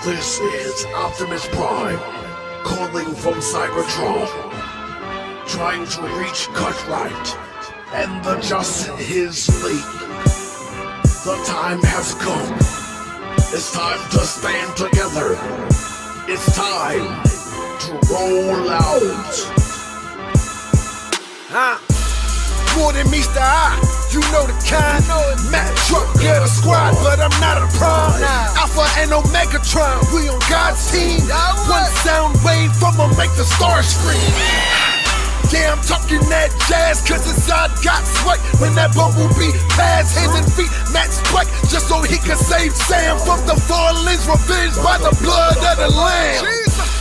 This is Optimus Prime, calling from Cybertron, trying to reach Cutright and the Justice League. The time has come. It's time to stand together. It's time to roll out. More than meets the eye, you know the kind. Matt truck, get a squad, but I'm not a prime. Alpha and Omegatron, we on God's team. One sound wave from them make the stars scream. Yeah, I'm talking that jazz, cause inside got sweat when that bumblebee passed hands and feet. Matt Spike, just so he could save Sam from the Fallen's revenge by the blood of the Lamb.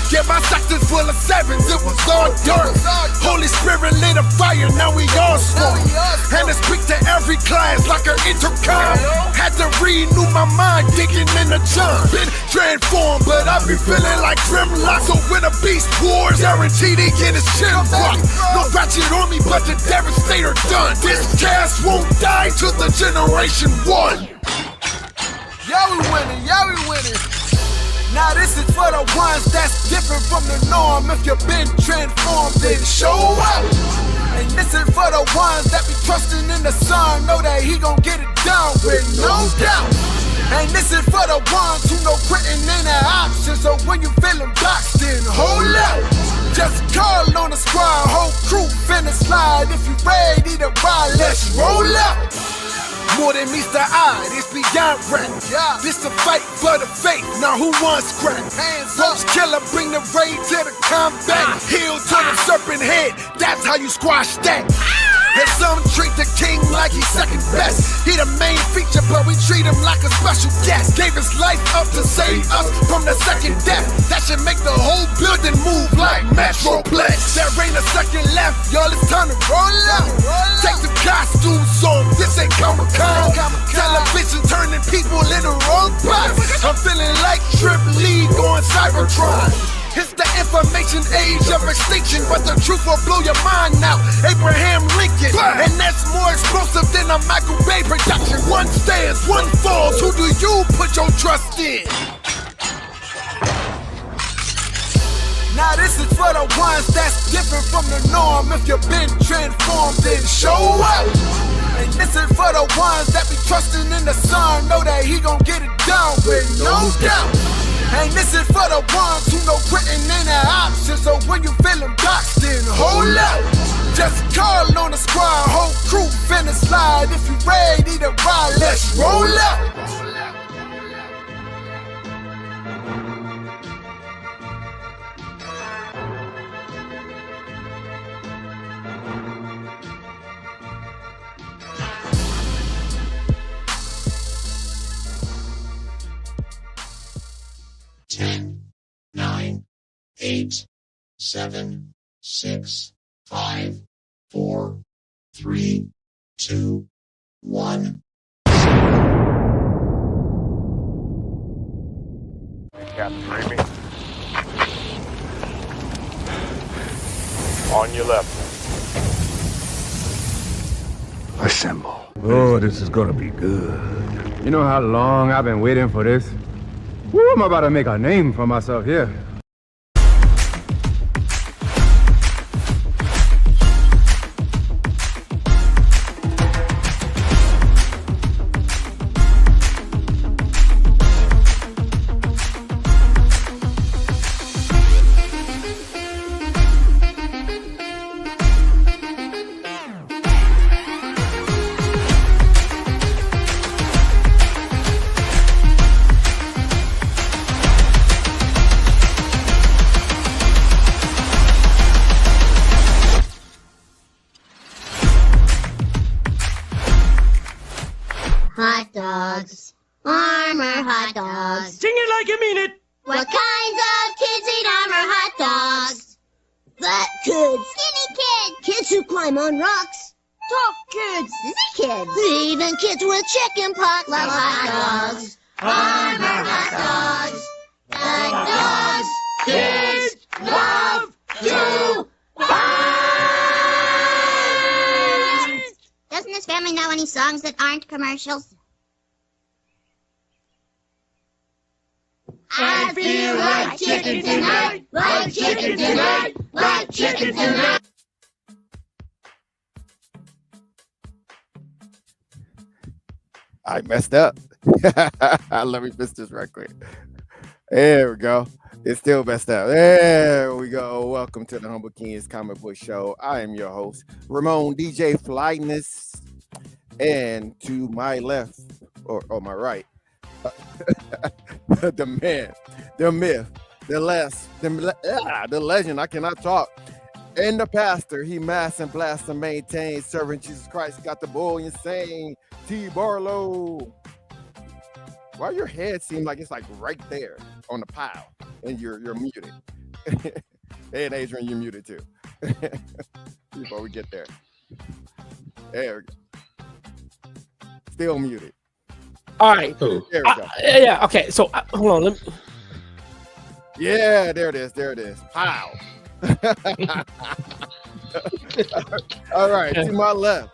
Yeah, my sector's full of sevens, it was all dark. Holy Spirit lit a fire, now we all smoke. And I speak to every class like an intercom. Had to renew my mind, digging in the junk. Been transformed, but I be feeling like Grimlock. So when a beast wars, guaranteed he get his chin rocked. No ratchet on me, but the Devastator done. This cast won't die till the Generation 1. Yeah, we winning. Now this is for the ones that's different from the norm. If you've been transformed, then show up. And this is for the ones that be trusting in the sun, know that he gon' get it done with no doubt. And this is for the ones who know quitting ain't an option. So when you feeling boxed in, hold up. Just call on the squad, whole crew finna slide. If you ready to ride, let's roll up. More than meets the eye, it's beyond rap. This a fight for the faith, now who wants crack? Folks killer, bring the raid to the combat. Heel to the serpent head, that's how you squash that. And some treat the king like he's second best. He the main feature, but we treat him like a special guest. Gave his life up to save us from the second death. That should make the whole building move like Metroplex. There ain't a second left, y'all, it's time to roll out. Take the costumes off, this ain't Comic-Con. Television turning people in the wrong box. I'm feeling like Trip League on Cybertron. It's the information age of extinction, but the truth will blow your mind now. Abraham Lincoln, and that's more explosive than a Michael Bay production. One stands, one falls. Who do you put your trust in? Now this is for the ones that's different from the norm. If you've been transformed, then show up. And this is for the ones that be trusting in the sun, know that he gon' get it done with no doubt. And this is for the ones who know quitting ain't an option. So when you feeling boxed in, hold up. Just call on the squad, whole crew finna slide. If you ready to ride, let's roll up. Eight, 7, 6, 5, 4, 3, 2, 1. Captain Remy. On your left. Assemble. Oh, this is gonna be good. You know how long I've been waiting for this? Woo, I'm about to make a name for myself here. Hot dogs. Armor hot dogs. Sing it like you mean it. What kinds of kids eat armor hot dogs? Fat kids. Skinny kids. Kids who climb on rocks. Tough kids. Dizzy kids. Even kids with chicken pox love hot dogs. Armor hot dogs. Hot dogs. Kids love to fight. Doesn't this family know any songs that aren't commercials? I feel like chicken tonight, like chicken tonight, like chicken tonight. I messed up. Let me fix this right quick. There we go. It's still messed up. There we go. Welcome to the Humble Kingz Comic Book Show. I am your host, Ramon DJ Flyness. And to my left, or my right, the man, the myth, the legend. I cannot talk. And the pastor, he mass and blast and maintain, serving Jesus Christ, got the bull insane. T. Barlow. Why your head seem like it's like right there on the pile, and you're muted. And Adrian, you're muted too. Before we get there, there we go. Still muted. All right. There we go. Yeah. Okay. So hold on. Yeah, there it is. There it is. Pow. All right. To my left,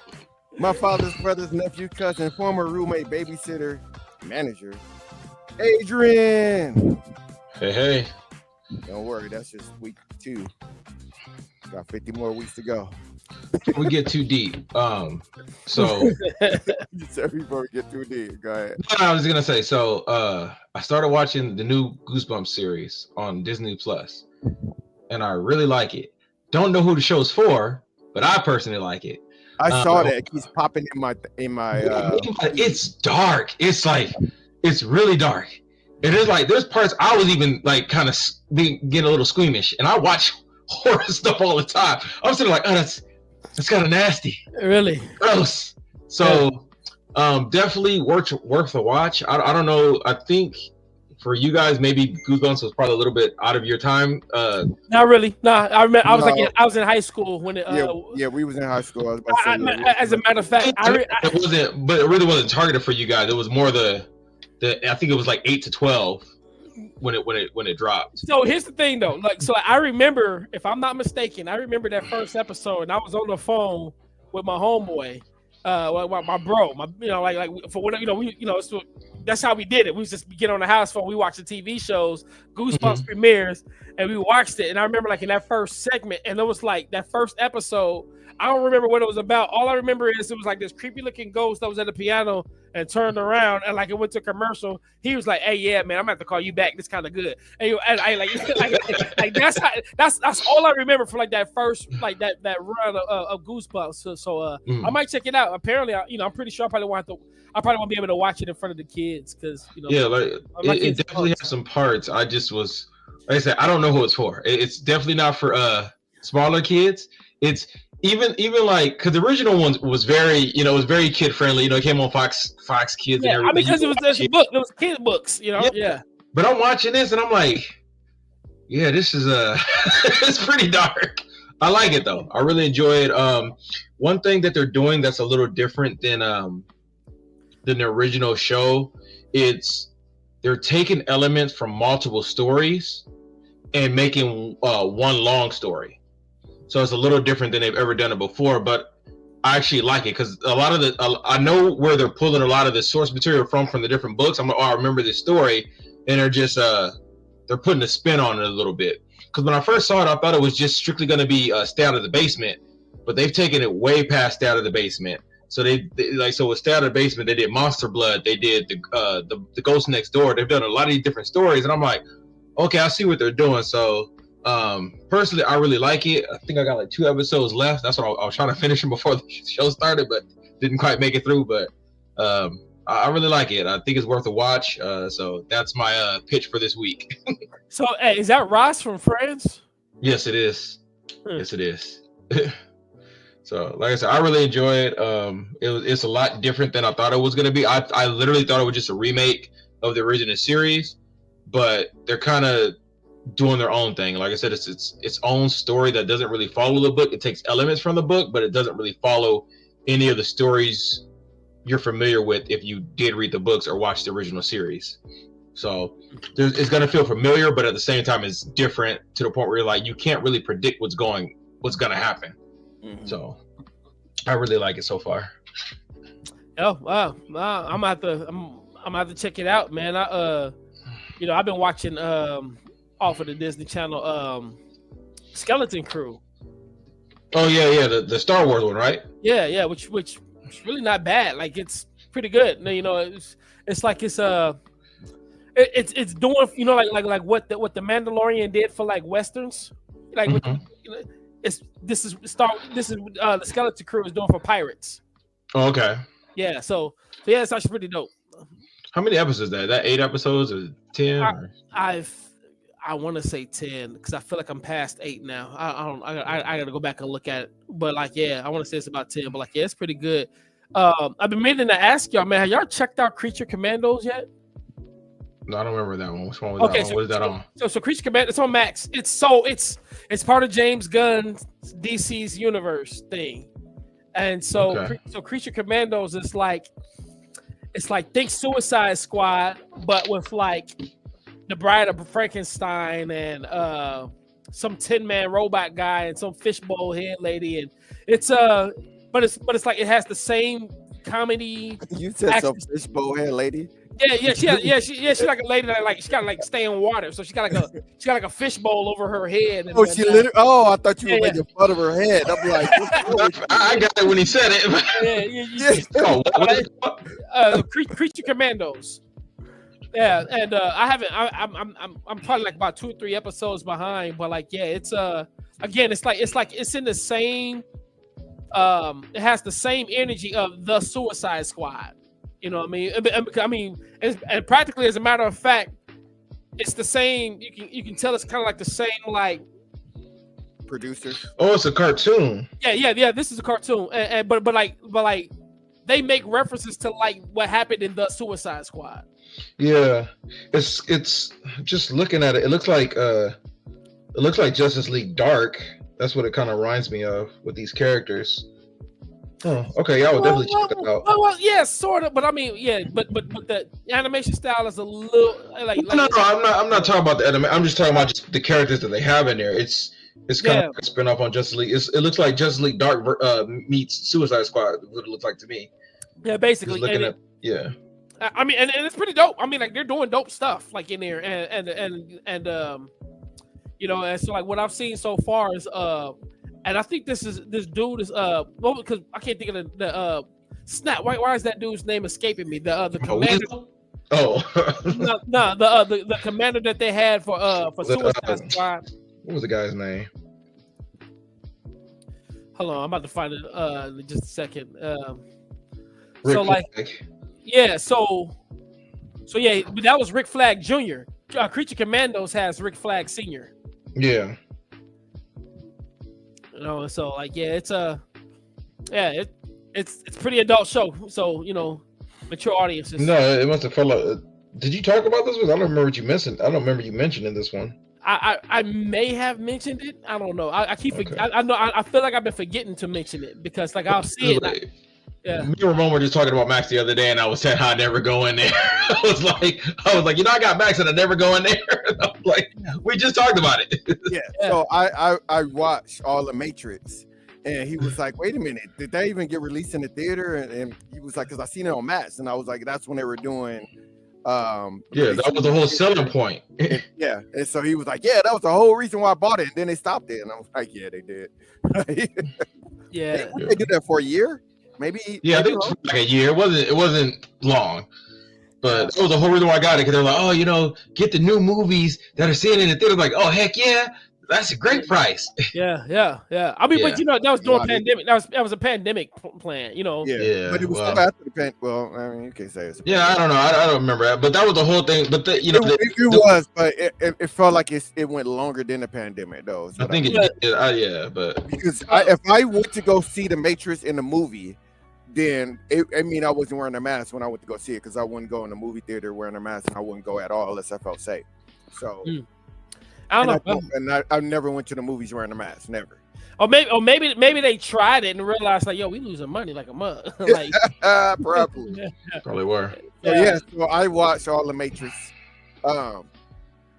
my father's brother's nephew, cousin, former roommate, babysitter, manager, Adrian. Hey. Don't worry, that's just week 2. Got 50 more weeks to go. We get too deep. So before we get too deep, go ahead. I was gonna say, so I started watching the new Goosebumps series on Disney Plus, and I really like it. Don't know who the show's for, but I personally like it. I saw that it keeps popping in my it's dark. It's like it's really dark. And there's like there's parts I was even like kind of getting a little squeamish, and I watch horror stuff all the time. I'm sitting like, oh, that's kind of nasty. Really gross. So definitely worth a watch. I don't know. I think for you guys, maybe Goosebumps was probably a little bit out of your time. Not really. No, I remember. I was in high school when it. Yeah, we was in high school. I was about to say, as a matter of fact, it wasn't. But it really wasn't targeted for you guys. It was more the. I think it was like 8 to 12 when it dropped. So here's the thing though. I remember, if I'm not mistaken, I remember that first episode, and I was on the phone with my homeboy. My bro, for what that's how we did it. We was just get on the house phone. We watched the TV shows, Goosebumps premieres, and we watched it. And I remember in that first segment, and it was like that first episode. I don't remember what it was about. All I remember is it was like this creepy looking ghost that was at the piano and turned around, and it went to commercial. He was like, "Hey, yeah, man, I'm gonna have to call you back. This kind of good." And that's all I remember for that first that run of Goosebumps. So I might check it out. Apparently, I'm pretty sure I probably won't be able to watch it in front of the kids because it definitely has some parts. I just was like I said, I don't know who it's for. It's definitely not for smaller kids. It's even like because the original one was very it was very kid friendly. It came on Fox Kids. Yeah, and everything. Because it was a book. It was kid books. Yeah. But I'm watching this and I'm like, yeah, this is it's pretty dark. I like it though. I really enjoy it. One thing that they're doing that's a little different than the original show, they're taking elements from multiple stories and making one long story. So it's a little different than they've ever done it before, but I actually like it because a lot of I know where they're pulling a lot of the source material from the different books. I'm like, I remember this story, and they're just they're putting a spin on it a little bit. Because when I first saw it, I thought it was just strictly going to be Stay Out of the Basement, but they've taken it way past Stay Out of the Basement. So they with Stay Out of the Basement, they did Monster Blood, they did the Ghost Next Door. They've done a lot of these different stories, and I'm like, okay, I see what they're doing. So personally, I really like it. I think I got 2 episodes left. That's what I was trying to finish them before the show started, but didn't quite make it through. But I really like it. I think it's worth a watch. So that's my pitch for this week. So, hey, is that Ross from Friends? Yes, it is. Yes, it is. So, like I said, I really enjoy it. It's a lot different than I thought it was going to be. I literally thought it was just a remake of the original series, but they're kind of doing their own thing. Like I said, it's its own story that doesn't really follow the book. It takes elements from the book, but it doesn't really follow any of the stories you're familiar with if you did read the books or watch the original series. So it's going to feel familiar, but at the same time, it's different to the point where you're like, you can't really predict what's going to happen. Mm-hmm. So I really like it so far. Oh wow! I'm gonna have to check it out, man. you know, I've been watching off of the Disney Channel Skeleton Crew. Oh yeah, the Star Wars one, right? Yeah, which is really not bad. Like it's pretty good. You know, it's like it's doing, you know, like what the Mandalorian did for like westerns. Like you know, this is the Skeleton Crew is doing for pirates. Oh, okay. Yeah, so yeah, it's actually pretty dope. How many episodes is that 8 episodes or 10? I want to say 10 because I feel like I'm past 8 now. I gotta go back and look at it. But like, yeah, I want to say it's about 10. But like, yeah, it's pretty good. I've been meaning to ask y'all, man, have y'all checked out Creature Commandos yet? No, I don't remember that one. Which one was that one? What is that on? So Creature Commando, it's on Max. It's part of James Gunn's DC's universe thing. And so Creature Commandos is like, it's like think Suicide Squad, but with like the Bride of Frankenstein and some 10-man robot guy and some fishbowl head lady, and it's but it's like it has the same comedy. You said some fishbowl head lady. She's like a lady that like she gotta like stay in water, so she got like a fishbowl over her head. And, she literally. Oh, I thought you were making fun of her head. I'm like, I got it when he said it. Creature Commandos. Yeah, and I haven't. I'm probably like about 2 or 3 episodes behind, but like, yeah, it's again, it's in the same. It has the same energy of the Suicide Squad. You know what I mean? And practically, as a matter of fact, it's the same. You can tell it's kind of like the same like producers. Oh, it's a cartoon. Yeah. This is a cartoon, but like they make references to like what happened in the Suicide Squad. Yeah, it's just looking at it. It looks like Justice League Dark. That's what it kind of reminds me of with these characters. Oh, okay. Yeah, I would definitely check that out. Well, yeah, sort of. But I mean, yeah, but the animation style is a little like. No, I'm not talking about the anime. I'm just talking about just the characters that they have in there. It's kind of like a spin-off on Justice League. It looks like Justice League Dark meets Suicide Squad. What it looks like to me. Yeah, basically. I mean, and it's pretty dope. I mean, like they're doing dope stuff like in there, and you know, and so like what I've seen so far is and I think this dude is well, because I can't think of the snap. Why is that dude's name escaping me? The commander. The commander that they had for Suicide Squad. What was the guy's name? Hold on, I'm about to find it in just a second. Rick so like, Flag. Yeah, so yeah, but that was Rick Flag Jr. Creature Commandos has Rick Flag Sr. Yeah. You know, so like, yeah, it's pretty adult show. So, you know, mature audiences. No, it must have felt like. Did you talk about this one? I don't remember what you mentioned. I don't remember you mentioning this one. I may have mentioned it. I don't know. I keep I know I feel like I've been forgetting to mention it because like I'll see it. Yeah. Me and Ramon were just talking about Max the other day, and I was saying how I never go in there. I was like, you know, I got Max and I never go in there. I was like, we just talked about it. Yeah. So I watched all the Matrix, and he was like, wait a minute, did they even get released in the theater? And he was like, because I seen it on Max, and I was like, that's when they were doing. That was the whole selling point. Yeah, and so he was like, yeah, that was the whole reason why I bought it. And then they stopped it, and I was like, yeah, they did. Yeah, they did that for a year. Maybe. Yeah, I think it was like a year. It wasn't long, but that was the whole reason why I got it. Because they're like, oh, you know, get the new movies that are seeing in the theater. Like, oh, heck yeah, that's a great price. Yeah. I mean, but you know, that was during pandemic. That was a pandemic plan. You know. Yeah. But it was still after the pandemic. Well, I mean, you can say it's. I don't know. I don't remember that, but that was the whole thing. But it was, but it felt like it went longer than the pandemic, though. I think it did. But because if I went to go see the Matrix in the movie. Then I wasn't wearing a mask when I went to go see it because I wouldn't go in the movie theater wearing a mask, and I wouldn't go at all unless I felt safe. So I don't know. And I never went to the movies wearing a mask, never. Or maybe they tried it and realized like, yo, we losing money like a mug. Like probably were. So I watched all the Matrix. I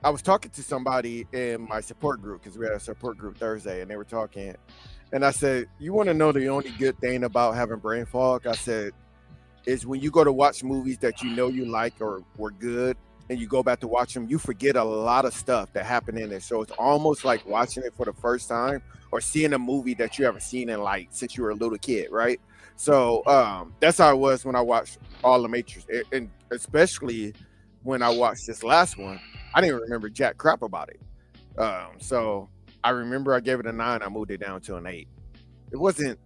was talking to somebody in my support group because we had a support group Thursday, and they were talking. And I said, you want to know the only good thing about having brain fog? I said, is when you go to watch movies that you know you like or were good, and you go back to watch them, you forget a lot of stuff that happened in it. So it's almost like watching it for the first time or seeing a movie that you haven't seen in like since you were a little kid, right? So that's how it was when I watched all the Matrix, and especially when I watched this last one, I didn't remember jack crap about it. So I remember I gave it a 9. I moved it down to an 8. It wasn't.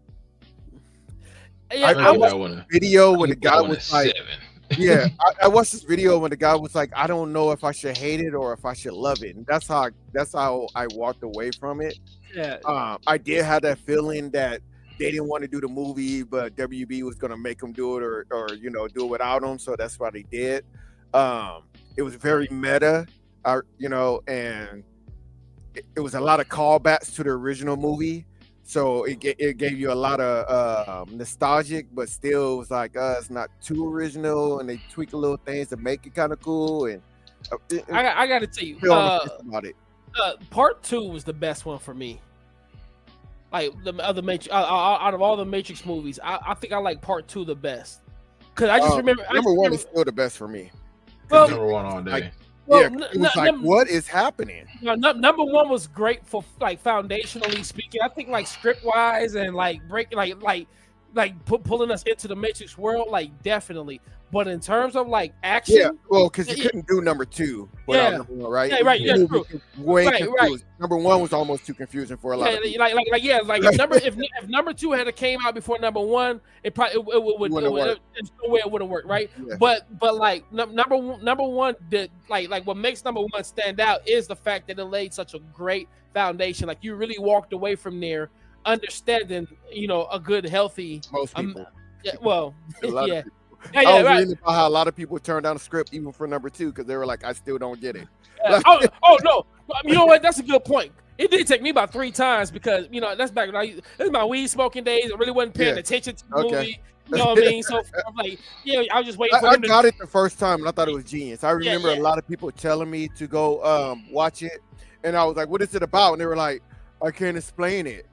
Yeah, I watched a video when the guy was like, 7. I watched this video when the guy was like, I don't know if I should hate it or if I should love it, and that's how I walked away from it. Yeah, I did have that feeling that they didn't want to do the movie, but WB was going to make them do it or you know, do it without them, so that's why they did. It was very meta, you know, and it was a lot of callbacks to the original movie. So it gave you a lot of nostalgic, but still it was like it's not too original, and they tweak a little things to make it kind of cool. And I got to tell you, about it. Part 2 was the best one for me. Like the other Matrix, out of all the Matrix movies, I think I like Part 2 the best. Because I just remember number 1 is still the best for me. Well, number 1 all day. Like, it was like, what is happening? Number 1 was great for like foundationally speaking. I think like script wise and like breaking pulling us into the Matrix world, like definitely. But in terms of like action, because you couldn't do number 2 without number 1, right? Yeah, right. Yeah, true. Way confused. Right. Number 1 was almost too confusing for a lot of people. If number 2 had came out before number 1, it probably it would have worked, right? Yeah. But like number 1 did like what makes number 1 stand out is the fact that it laid such a great foundation. Like you really walked away from there understanding, you know, a good healthy. Most people. Yeah. I was reading about how a lot of people turned down the script even for number 2 because they were like, I still don't get it. No, you know what? That's a good point. It did take me about 3 times because, you know, that's back when this my weed smoking days. I really wasn't paying attention to the movie. You know what I mean? So I'm like, I was just waiting for I got it the first time and I thought it was genius. I remember a lot of people telling me to go watch it, and I was like, what is it about? And they were like, I can't explain it.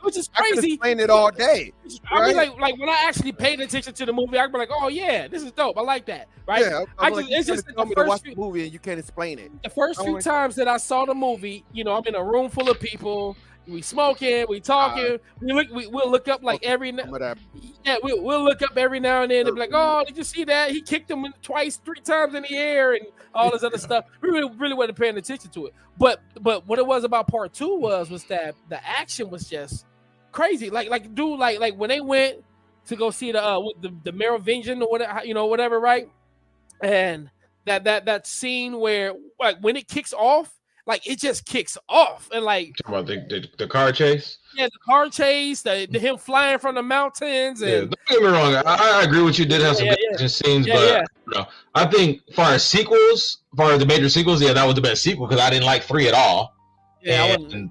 Which is I crazy. can explain it all day. I mean, like when I actually paid attention to the movie, I'd be like, "Oh yeah, this is dope. I like that." Right? Yeah, it's just tell me to watch the movie and you can't explain it. The first few times that I saw the movie, you know, I'm in a room full of people. We smoking, we talking. We'll look up like every we'll look up every now and then and be like, "Oh, did you see that? He kicked him twice, 3 times in the air, and all this other stuff." We really wasn't paying attention to it. But what it was about Part 2 was that the action was just crazy. Like when they went to go see the Merovingian or whatever, you know, whatever, right? And that scene where like when it kicks off. Like it just kicks off, and like about the car chase. Yeah, the car chase, the him flying from the mountains. And don't get me wrong, I agree with you. Did have some good action scenes, but you know, I think as far as the major sequels, that was the best sequel because I didn't like 3 at all. Three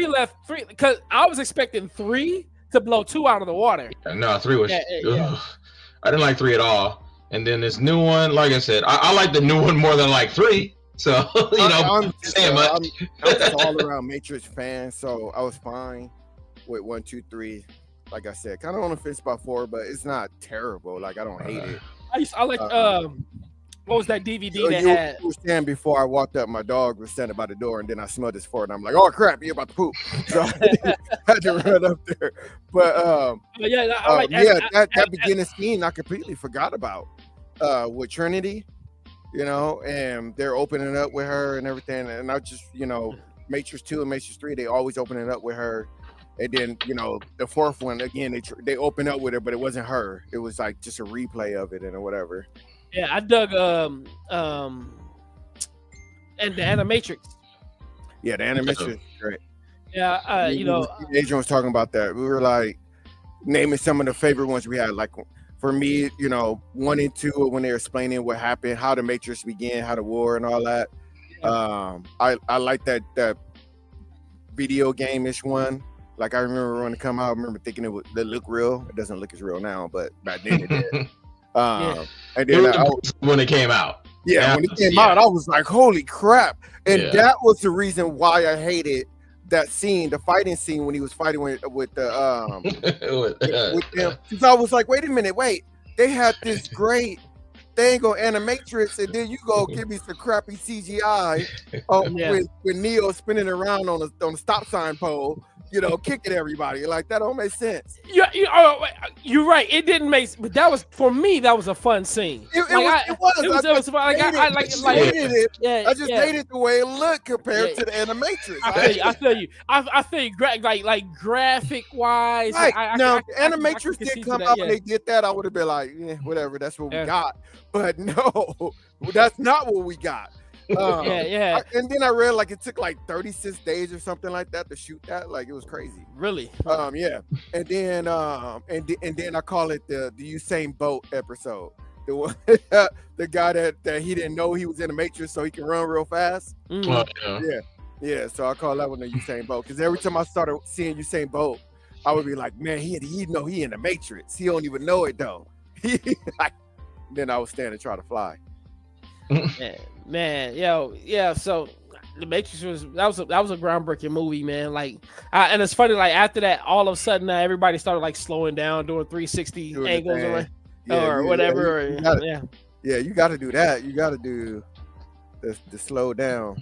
left. 3 because I was expecting 3 to blow 2 out of the water. No, 3 was. I didn't like 3 at all, and then this new one, like I said, I like the new one more than like 3. So you know, I'm just all around Matrix fan, so I was fine with 1, 2, 3. Like I said, kind of on the fence about 4, but it's not terrible. Like I don't hate it. I like what was that DVD so that you had? were standing before I walked up. My dog was standing by the door, and then I smelled his fart, and I'm like, "Oh crap, you're about to poop!" So I had to run up there. But that beginning scene I completely forgot about with Trinity. You know, and they're opening up with her and everything. And I just, you know, Matrix 2 and Matrix 3, they always opening up with her. And then, you know, the 4th one, again, they open up with her, but it wasn't her. It was like just a replay of it and whatever. Yeah, I dug and the Animatrix. Yeah, the Animatrix is great. Yeah, you know, Adrian was talking about that. We were like naming some of the favorite ones we had, like. For me, you know, 1 and 2 when they're explaining what happened, how the Matrix began, how the war and all that. I like that video game-ish one. Like I remember when it come out, I remember thinking it looked real. It doesn't look as real now, but back then it did. And then when it came out. Yeah, when it came out, I was like, holy crap. And that was the reason why I hated that scene, the fighting scene when he was fighting with the with them, because I was like, wait a minute, they had this great thing on Animatrix, and then you go give me some crappy CGI with Neo spinning around on the stop sign pole, you know, kicking everybody. Like, that don't make sense. You're right. It didn't make, but that was, for me, that was a fun scene. It was fun. I just hated the way it looked compared to the Animatrix. I feel you. I think like graphic wise. Right. Now, if the Animatrix didn't come out and they did that, I would have been like, yeah, whatever. That's what we got. But no, that's not what we got. And then I read like it took like 36 days or something like that to shoot that. Like, it was crazy. Really? Yeah. And then and then I call it the Usain Bolt episode. The one, the guy that he didn't know he was in the Matrix, so he can run real fast. Yeah. So I call that one the Usain Bolt, because every time I started seeing Usain Bolt, I would be like, man, he know he in the Matrix. He don't even know it though. Then I was standing trying to fly. Man, so the Matrix was a groundbreaking movie, man. Like, and it's funny, like after that, all of a sudden everybody started like slowing down, doing 360 angles or whatever. You got to do that. You got to do the slow down.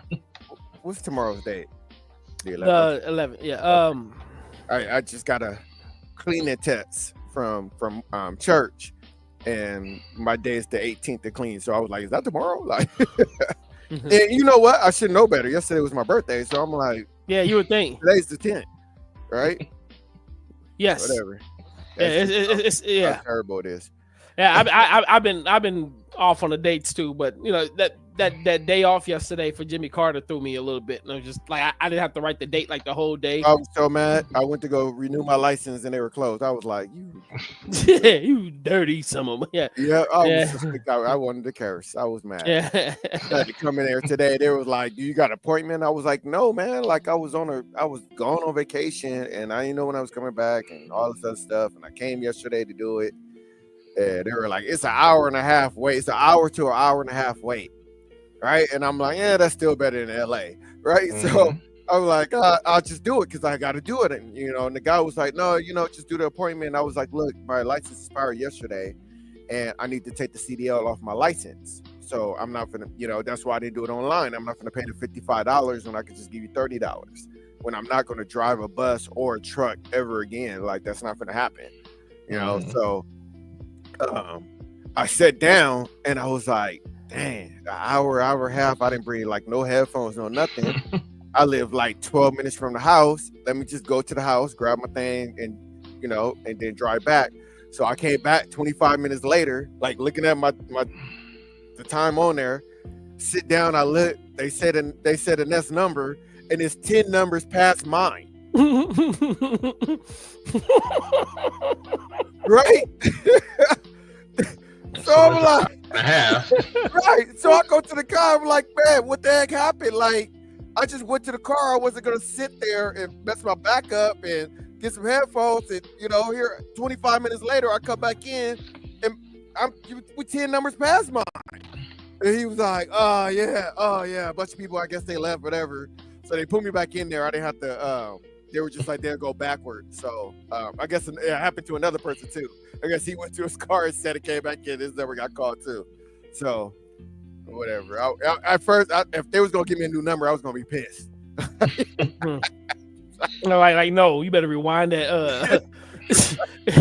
What's tomorrow's date? The 11th. Yeah. I just got a cleaning test from church. And my day is the 18th to clean, so I was like, "Is that tomorrow?" Like, and you know what? I should know better. Yesterday was my birthday, so I'm like, "Yeah, you would think today's the 10th, right?" Yes. Whatever. It's how terrible it is. Yeah, I've been off on the dates too, but you know that day off yesterday for Jimmy Carter threw me a little bit. And I was just like, I didn't have to write the date like the whole day. I was so mad. I went to go renew my license and they were closed. I was like, you dirty some of them. Yeah. I wanted to curse. I was mad. I had to come in there today. They was like, "Do you got an appointment?" I was like, "No, man. Like, I was gone on vacation and I didn't know when I was coming back and all this other stuff. And I came yesterday to do it. And they were like, it's an hour and a half wait. It's an hour to an hour and a half wait. Right. And I'm like, yeah, that's still better than LA. Right. So I was like, I'll just do it because I got to do it. And, and the guy was like, no, just do the appointment. And I was like, look, my license expired yesterday and I need to take the CDL off my license. So I'm not going to, that's why I didn't do it online. I'm not going to pay the $55 when I could just give you $30 when I'm not going to drive a bus or a truck ever again. Like, that's not going to happen, So I sat down and I was like, dang, an hour and a half. I didn't bring like no headphones, no nothing. I live like 12 minutes from the house. Let me just go to the house, grab my thing and, and then drive back. So I came back 25 minutes later, like looking at the time on there, sit down. I look, they said the next number and it's 10 numbers past mine. Right? So I'm like, right. So I go to the car. I'm like, man, what the heck happened? Like, I just went to the car. I wasn't gonna sit there and mess my back up and get some headphones. And here 25 minutes later, I come back in and I'm with 10 numbers past mine. And he was like, oh yeah. A bunch of people, I guess they left, whatever. So they put me back in there. I didn't have to. They were just like, they'll go backwards. So I guess it happened to another person too. I guess he went to his car and said it came back in. His number got called too. So whatever. At first, if they was gonna give me a new number, I was gonna be pissed. No, you better rewind that.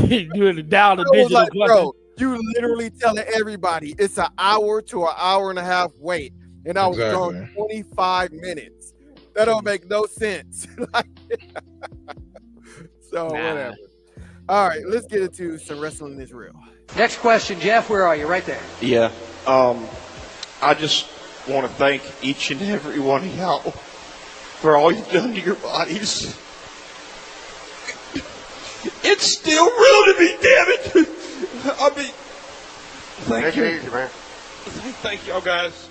You dial the digital. Like, bro, you literally telling everybody it's an hour to an hour and a half wait, and I was gone 25 minutes. That don't make no sense. Whatever. All right, let's get into some Wrestling is Real. Next question, Jeff. Where are you? Right there. Yeah. I just want to thank each and every one of y'all for all you've done to your bodies. It's still real to me, damn it. I mean, thank you. Take it easy, man. Thank y'all, guys.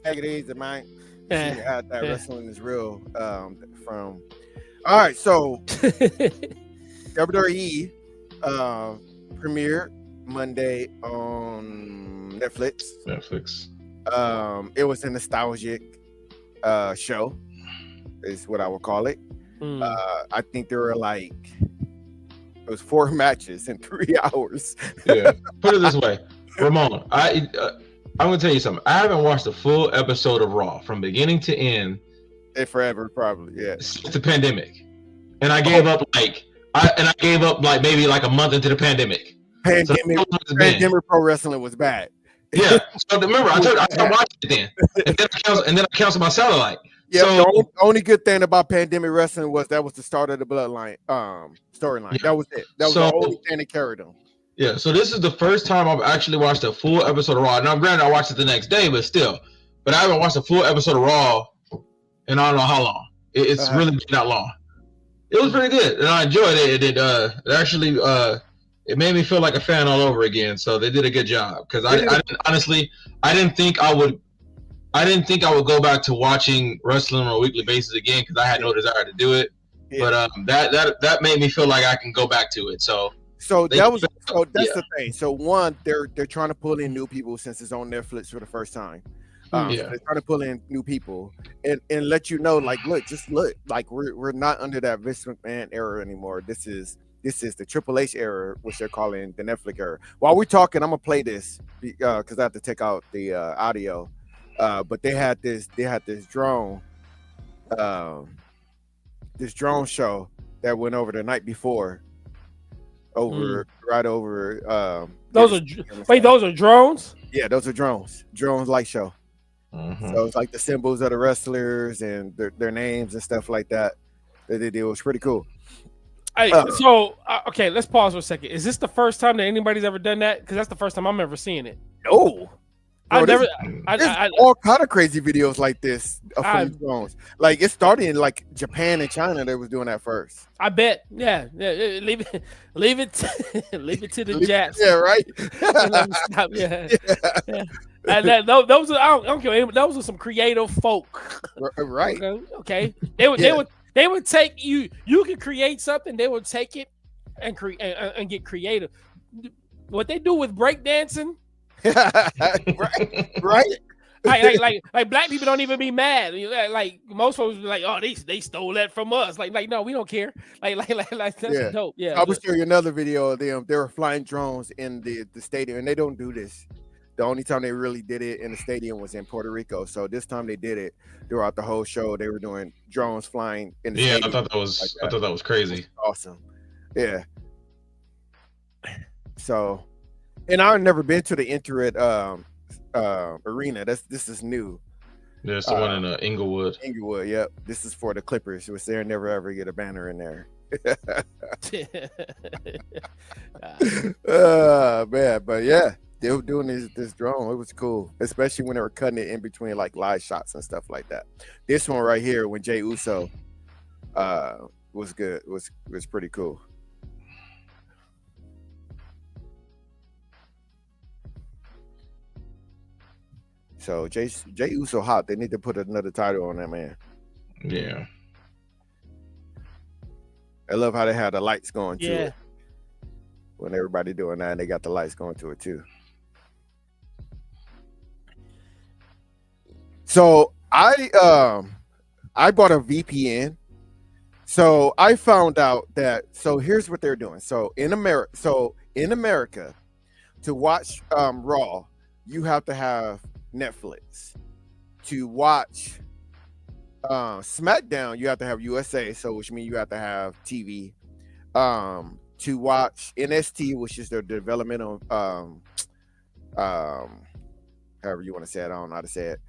Take it easy, man. That Wrestling is Real from. All right, so WWE premiered Monday on Netflix. It was a nostalgic show, is what I would call it. I think there were it was 4 matches in 3 hours. Yeah. Put it this way. Ramon, I'm gonna tell you something. I haven't watched a full episode of Raw from beginning to end And forever, probably. Yeah. since the pandemic, and I gave up like maybe like a month into the pandemic. Pandemic pro wrestling was bad. Yeah. So remember, I stopped watching it then, and then I canceled my satellite. Yeah. So, the only good thing about pandemic wrestling was that was the start of the bloodline storyline. Yeah. That was it. That was the only thing that carried them. Yeah. So this is the first time I've actually watched a full episode of Raw. Now, granted, I watched it the next day, but still, I haven't watched a full episode of Raw in I don't know how long. It's really been that long. It was pretty good, and I enjoyed it. It actually it made me feel like a fan all over again. So they did a good job because I didn't think I would go back to watching wrestling on a weekly basis again because I had no desire to do it. Yeah. But that made me feel like I can go back to it. So that's the thing. So one, they're trying to pull in new people since it's on Netflix for the first time. So they're trying to pull in new people and let you know, like, look, like we're not under that Vince McMahon era anymore. This is the Triple H era, which they're calling the Netflix era. While we're talking, I'm gonna play this because I have to take out the audio. But they had this drone show that went over the night before right over those are drones? Yeah, those are drones light show. So it's like the symbols of the wrestlers and their names and stuff like that they did. It was pretty cool. Okay, let's pause for a second. Is this the first time that anybody's ever done that? Because that's the first time I'm ever seeing it. No. There's all kind of crazy videos like this from drones. Like it started in like Japan and China. They was doing that first. I bet. Yeah. Leave it to the Japs. Yeah, right. Yeah. And those are I don't care. Those are some creative folk. Right. Okay. They would take you. You could create something. They would take it and create and get creative. What they do with breakdancing. right. Like black people don't even be mad. Like most folks be like, oh, they stole that from us. Like no, we don't care. Like that's dope. Yeah. I will show you another video of them. They were flying drones in the stadium, and they don't do this. The only time they really did it in the stadium was in Puerto Rico. So this time they did it throughout the whole show. They were doing drones flying in the stadium. I thought that was crazy. Awesome. Yeah. So, and I've never been to the Intuit arena. This is new. There's the one in Inglewood. Inglewood, yep. This is for the Clippers, which they never ever get a banner in there. Man, but yeah, they were doing this drone. It was cool, especially when they were cutting it in between like live shots and stuff like that. This one right here, when Jey Uso was good, was pretty cool. So Jey Uso hot. They need to put another title on that man. Yeah. I love how they had the lights going to it. When everybody doing that, and they got the lights going to it too. So I bought a VPN. So I found out that here's what they're doing. So in America, to watch Raw, you have to have Netflix. To watch SmackDown, you have to have USA, which means you have to have TV. To watch NXT, which is their developmental, however you want to say it, I don't know how to say it.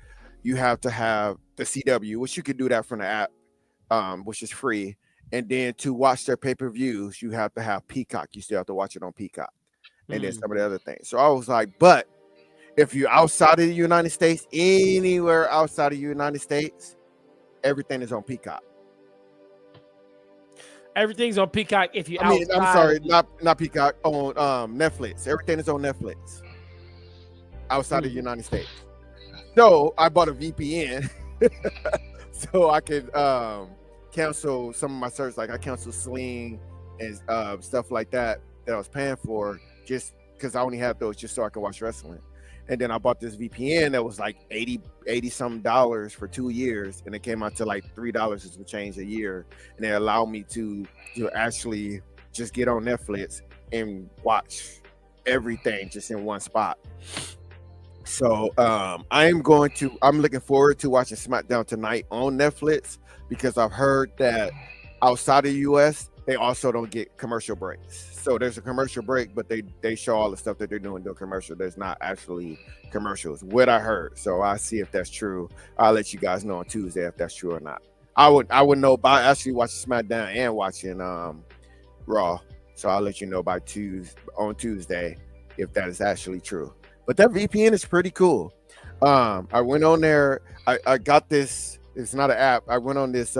You have to have the CW, which you can do that from the app, which is free. And then to watch their pay-per-views, you have to have Peacock. You still have to watch it on Peacock. And then some of the other things. So I was like, but if you're outside of the United States, anywhere outside of the United States, everything is on Peacock. Everything's on Peacock. If you, I'm sorry, not Peacock, on Netflix. Everything is on Netflix outside of the United States. So I bought a VPN so I could cancel some of my services. Like I canceled Sling and stuff like that I was paying for just because I only have those just so I can watch wrestling. And then I bought this VPN that was like $80 some for 2 years, and it came out to like $3 and some change a year, and it allowed me to actually just get on Netflix and watch everything just in one spot. So I'm looking forward to watching SmackDown tonight on Netflix because I've heard that outside of the US they also don't get commercial breaks. So there's a commercial break, but they show all the stuff that they're doing during commercial. There's not actually commercials. What I heard. So I see if that's true. I'll let you guys know on Tuesday if that's true or not. I would know by actually watching SmackDown and watching Raw. So I'll let you know by Tuesday if that is actually true. But that VPN is pretty cool. I went on there. I got this. It's not an app. I went on this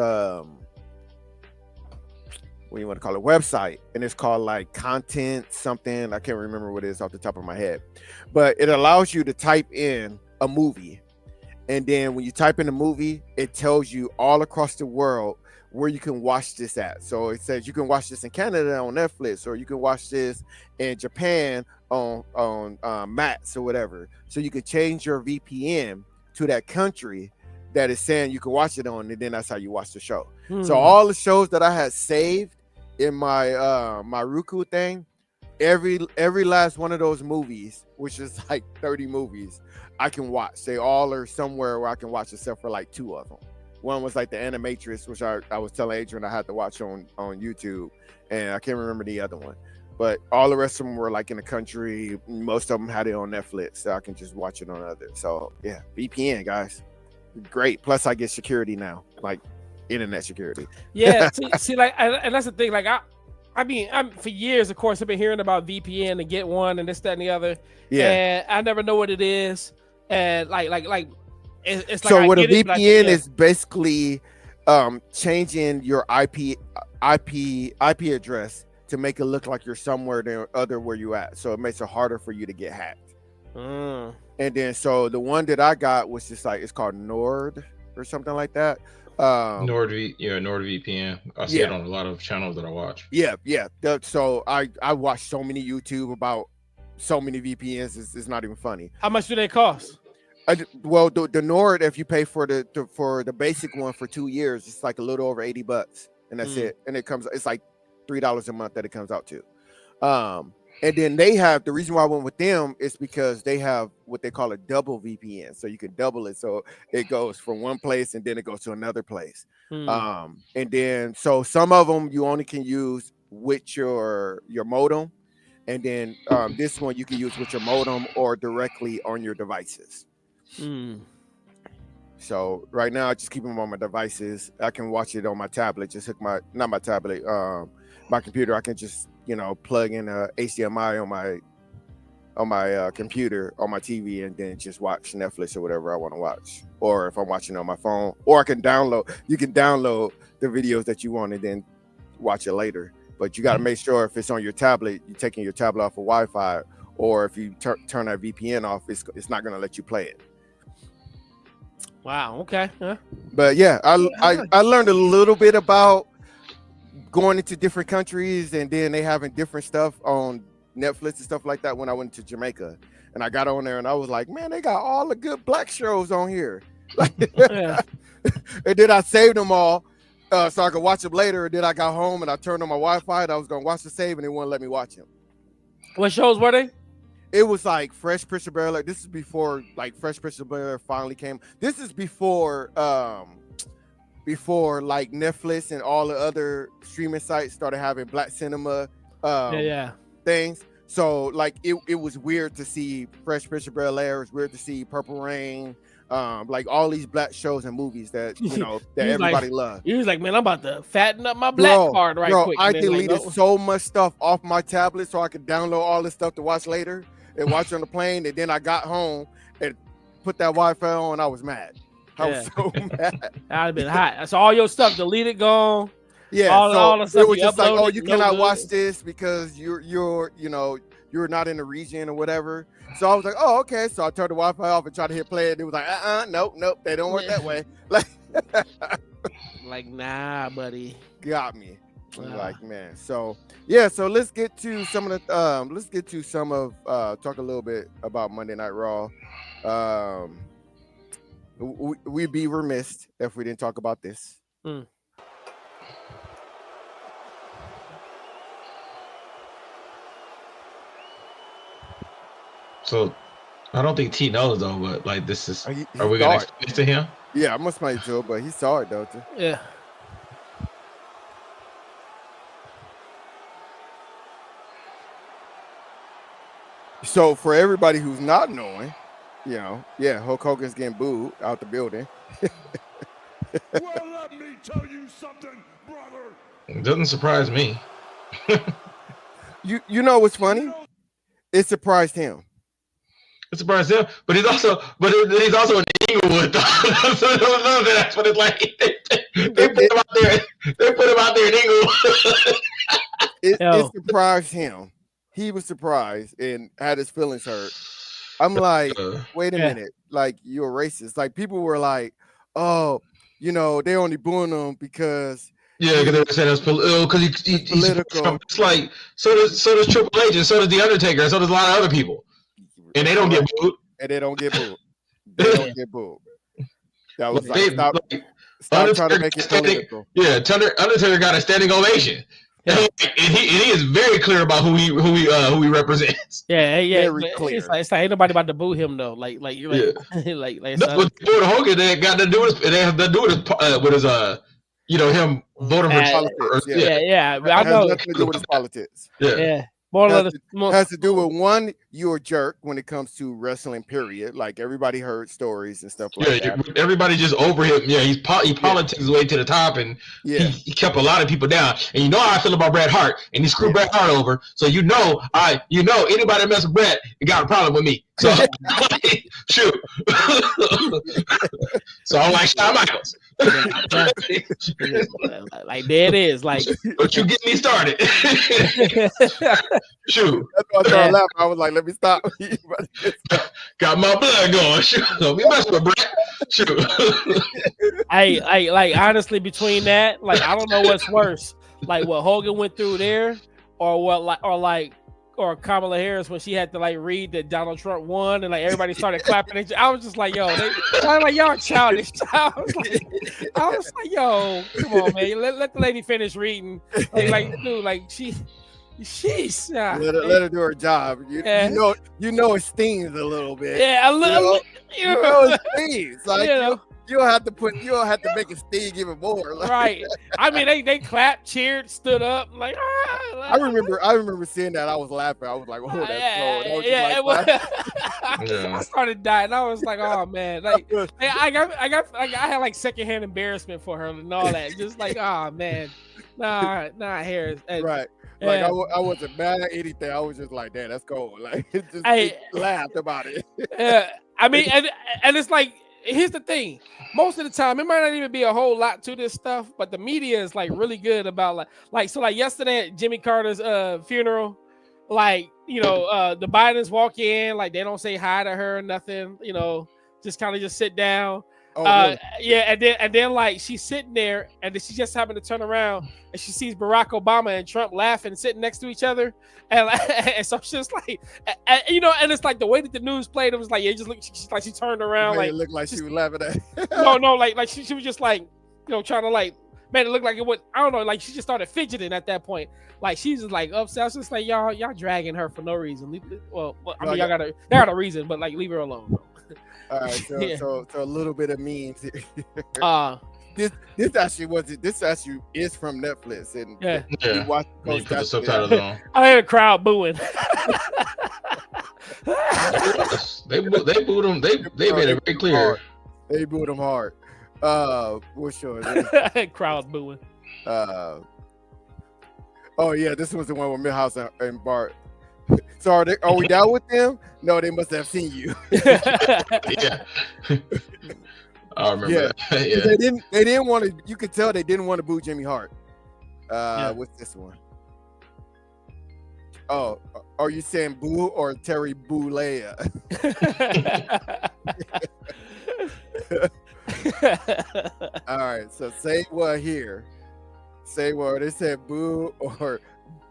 what do you want to call it, website, and it's called like content something. I can't remember what it is off the top of my head, but it allows you to type in a movie, and then when you type in a movie, it tells you all across the world where you can watch this at. So it says you can watch this in Canada on Netflix, or you can watch this in Japan on Max or whatever. So you can change your VPN to that country that is saying you can watch it on, and then that's how you watch the show. So all the shows that I had saved in my my Roku thing, every last one of those movies, which is like 30 movies, I can watch. They all are somewhere where I can watch, except for like 2 of them. One was like the Animatrix, which I was telling Adrian I had to watch on YouTube, and I can't remember the other one. But all the rest of them were like in the country. Most of them had it on Netflix, so I can just watch it on others. So yeah, VPN, guys, great. Plus I get security now, like internet security. Yeah, see, like, and that's the thing. Like, I mean, I'm for years, of course, I've been hearing about VPN and get one and this, that, and the other. Yeah, and I never know what it is. And like, it's like, so what a get it, VPN like, is basically changing your IP address to make it look like you're somewhere there other where you at. So it makes it harder for you to get hacked. And then so the one that I got was just like, it's called Nord or something like that. NordVPN. I see it on a lot of channels that I watch. Yeah. So I watch so many YouTube about so many VPNs. It's not even funny. How much do they cost? Well, the Nord, if you pay for the basic one for 2 years, it's like a little over $80, and that's it. And it's like $3 a month that it comes out to. And then they have, the reason why I went with them is because they have what they call a double VPN. So you can double it. So it goes from one place and then it goes to another place. And then, so some of them you only can use with your modem. And then this one you can use with your modem or directly on your devices. So right now I just keep them on my devices. I can watch it on my tablet. Just hook my computer. I can just, plug in a HDMI on my computer, on my TV, and then just watch Netflix or whatever I want to watch. Or if I'm watching on my phone, or you can download the videos that you want and then watch it later. But you got to make sure if it's on your tablet, you're taking your tablet off of Wi-Fi, or if you turn that VPN off, it's not going to let you play it. Wow. Okay. Huh? But yeah, I learned a little bit about going into different countries, and then they having different stuff on Netflix and stuff like that when I went to Jamaica. And I got on there and I was like, man, they got all the good black shows on here. And then I saved them all so I could watch them later. And then I got home and I turned on my Wi-Fi and I was going to watch the save, and they wouldn't let me watch them. What shows were they? It was like Fresh Prince of Bel-Air. This is before like Fresh Prince of Bel-Air finally came. This is before like Netflix and all the other streaming sites started having black cinema things. So like it was weird to see Fresh Prince of Bel-Air. It was weird to see Purple Rain. Like all these black shows and movies that that everybody loves. He was like, man, I'm about to fatten up my black card quick. I deleted so much stuff off my tablet so I could download all this stuff to watch later and watch on the plane. And then I got home and put that Wi-Fi on. I was mad. I was so mad. That'd have been hot. So all your stuff deleted, gone. Yeah, all the stuff it was just like, oh, you cannot good. watch this because you're not in the region or whatever. So I was like, oh, okay. So I turned the Wi-Fi off and tried to hit play, and it was like, nope, they don't work that way. Like, nah, buddy. Got me. Like, man. So yeah, so let's get to some of the talk a little bit about Monday Night Raw. We'd be remiss if we didn't talk about this. So I don't think T knows though, but like this is. He Are we saw gonna it. explain this to him? Yeah, I'm gonna explain it to him, but he saw it, don't you? Yeah. So for everybody who's not knowing, yeah, Hulk Hogan's getting booed out the building. Well, let me tell you something, brother. It doesn't surprise me. You know what's funny? It surprised him. It surprised him, but he's also in Inglewood. So that's what it's like. They put him out there. They put him out there in Inglewood. It surprised him. He was surprised and had his feelings hurt. I'm like, wait a minute, like you're a racist. Like people were like, oh, they only booing him because because they were saying that's because he's political. It's like so does Triple H and so does the Undertaker and so does a lot of other people, and they don't get booed. And they don't get booed. They don't get booed. That was like stop trying to make it political. Yeah, Undertaker got a standing ovation. Yeah. And he is very clear about who he represents. Yeah. Very clear. It's like ain't nobody about to boo him though. Like That's what Hogan they got to do with they have to do with his him voting for politics. Yeah. I know. Has nothing to do with his politics. Yeah. Has to do with one, you're a jerk when it comes to wrestling, period. Like everybody heard stories and stuff like that. Everybody just over him. Yeah, he politics his way to the top, and he kept a lot of people down. And you know how I feel about Bret Hart, and he screwed Bret Hart over. So anybody that mess with Bret, you got a problem with me. So shoot. So I'm like Shawn Michaels. Like there it is. Like, but you get me started. Shoot. That's why I started laughing. I was like, let me stop. Got my blood going. Shoot. We mess with Bret. Shoot. I like honestly between that, like I don't know what's worse. Like what Hogan went through there, or Kamala Harris when she had to like read that Donald Trump won and like everybody started clapping. I was just like, yo, y'all childish. I was like, yo, come on, man, let the lady finish reading. Like dude, like she's let her do her job. You know it stings a little bit. Yeah, a little. You know it stings. Like you don't have to make it sting even more. Like, right. I mean, they clapped, cheered, stood up. Like, I remember seeing that. I was laughing. I was like, oh, that's cool. I started dying. I was like, oh man, like I had like secondhand embarrassment for her and all that. Just like, oh man, nah, Harris. Right. Like I wasn't mad at anything. I was just like, damn, that's cool. Like, just laughed about it. I mean, and it's like. Here's the thing. Most of the time, it might not even be a whole lot to this stuff, but the media is like really good about like yesterday at Jimmy Carter's funeral, like the Bidens walk in, like they don't say hi to her or nothing, just kind of just sit down. Really? And then like she's sitting there, and then she just happened to turn around and she sees Barack Obama and Trump laughing, sitting next to each other, and so she's just like, and it's like the way that the news played, it was like it just looked like she turned around, like it looked like she was laughing at. no, like she was just like trying to like, man, it looked like it was, I don't know, like she just started fidgeting at that point, like she's just like upset. I was just like y'all dragging her for no reason. Well, I mean y'all got a reason, but like leave her alone. All right, so a little bit of memes here. This actually is from Netflix, and you watch you put the subtitles on. I had a crowd booing. They booed him. They made it very clear. Hard. They booed him hard. What's yours? Crowd booing. Oh yeah, this was the one with Milhouse and Bart. So are we down with them? No, they must have seen you. Yeah. I remember that. Yeah. They didn't want to, you could tell they didn't want to boo Jimmy Hart. What's this one? Oh, are you saying boo or Terry Boulea? All right, so say what here. Say what they said boo or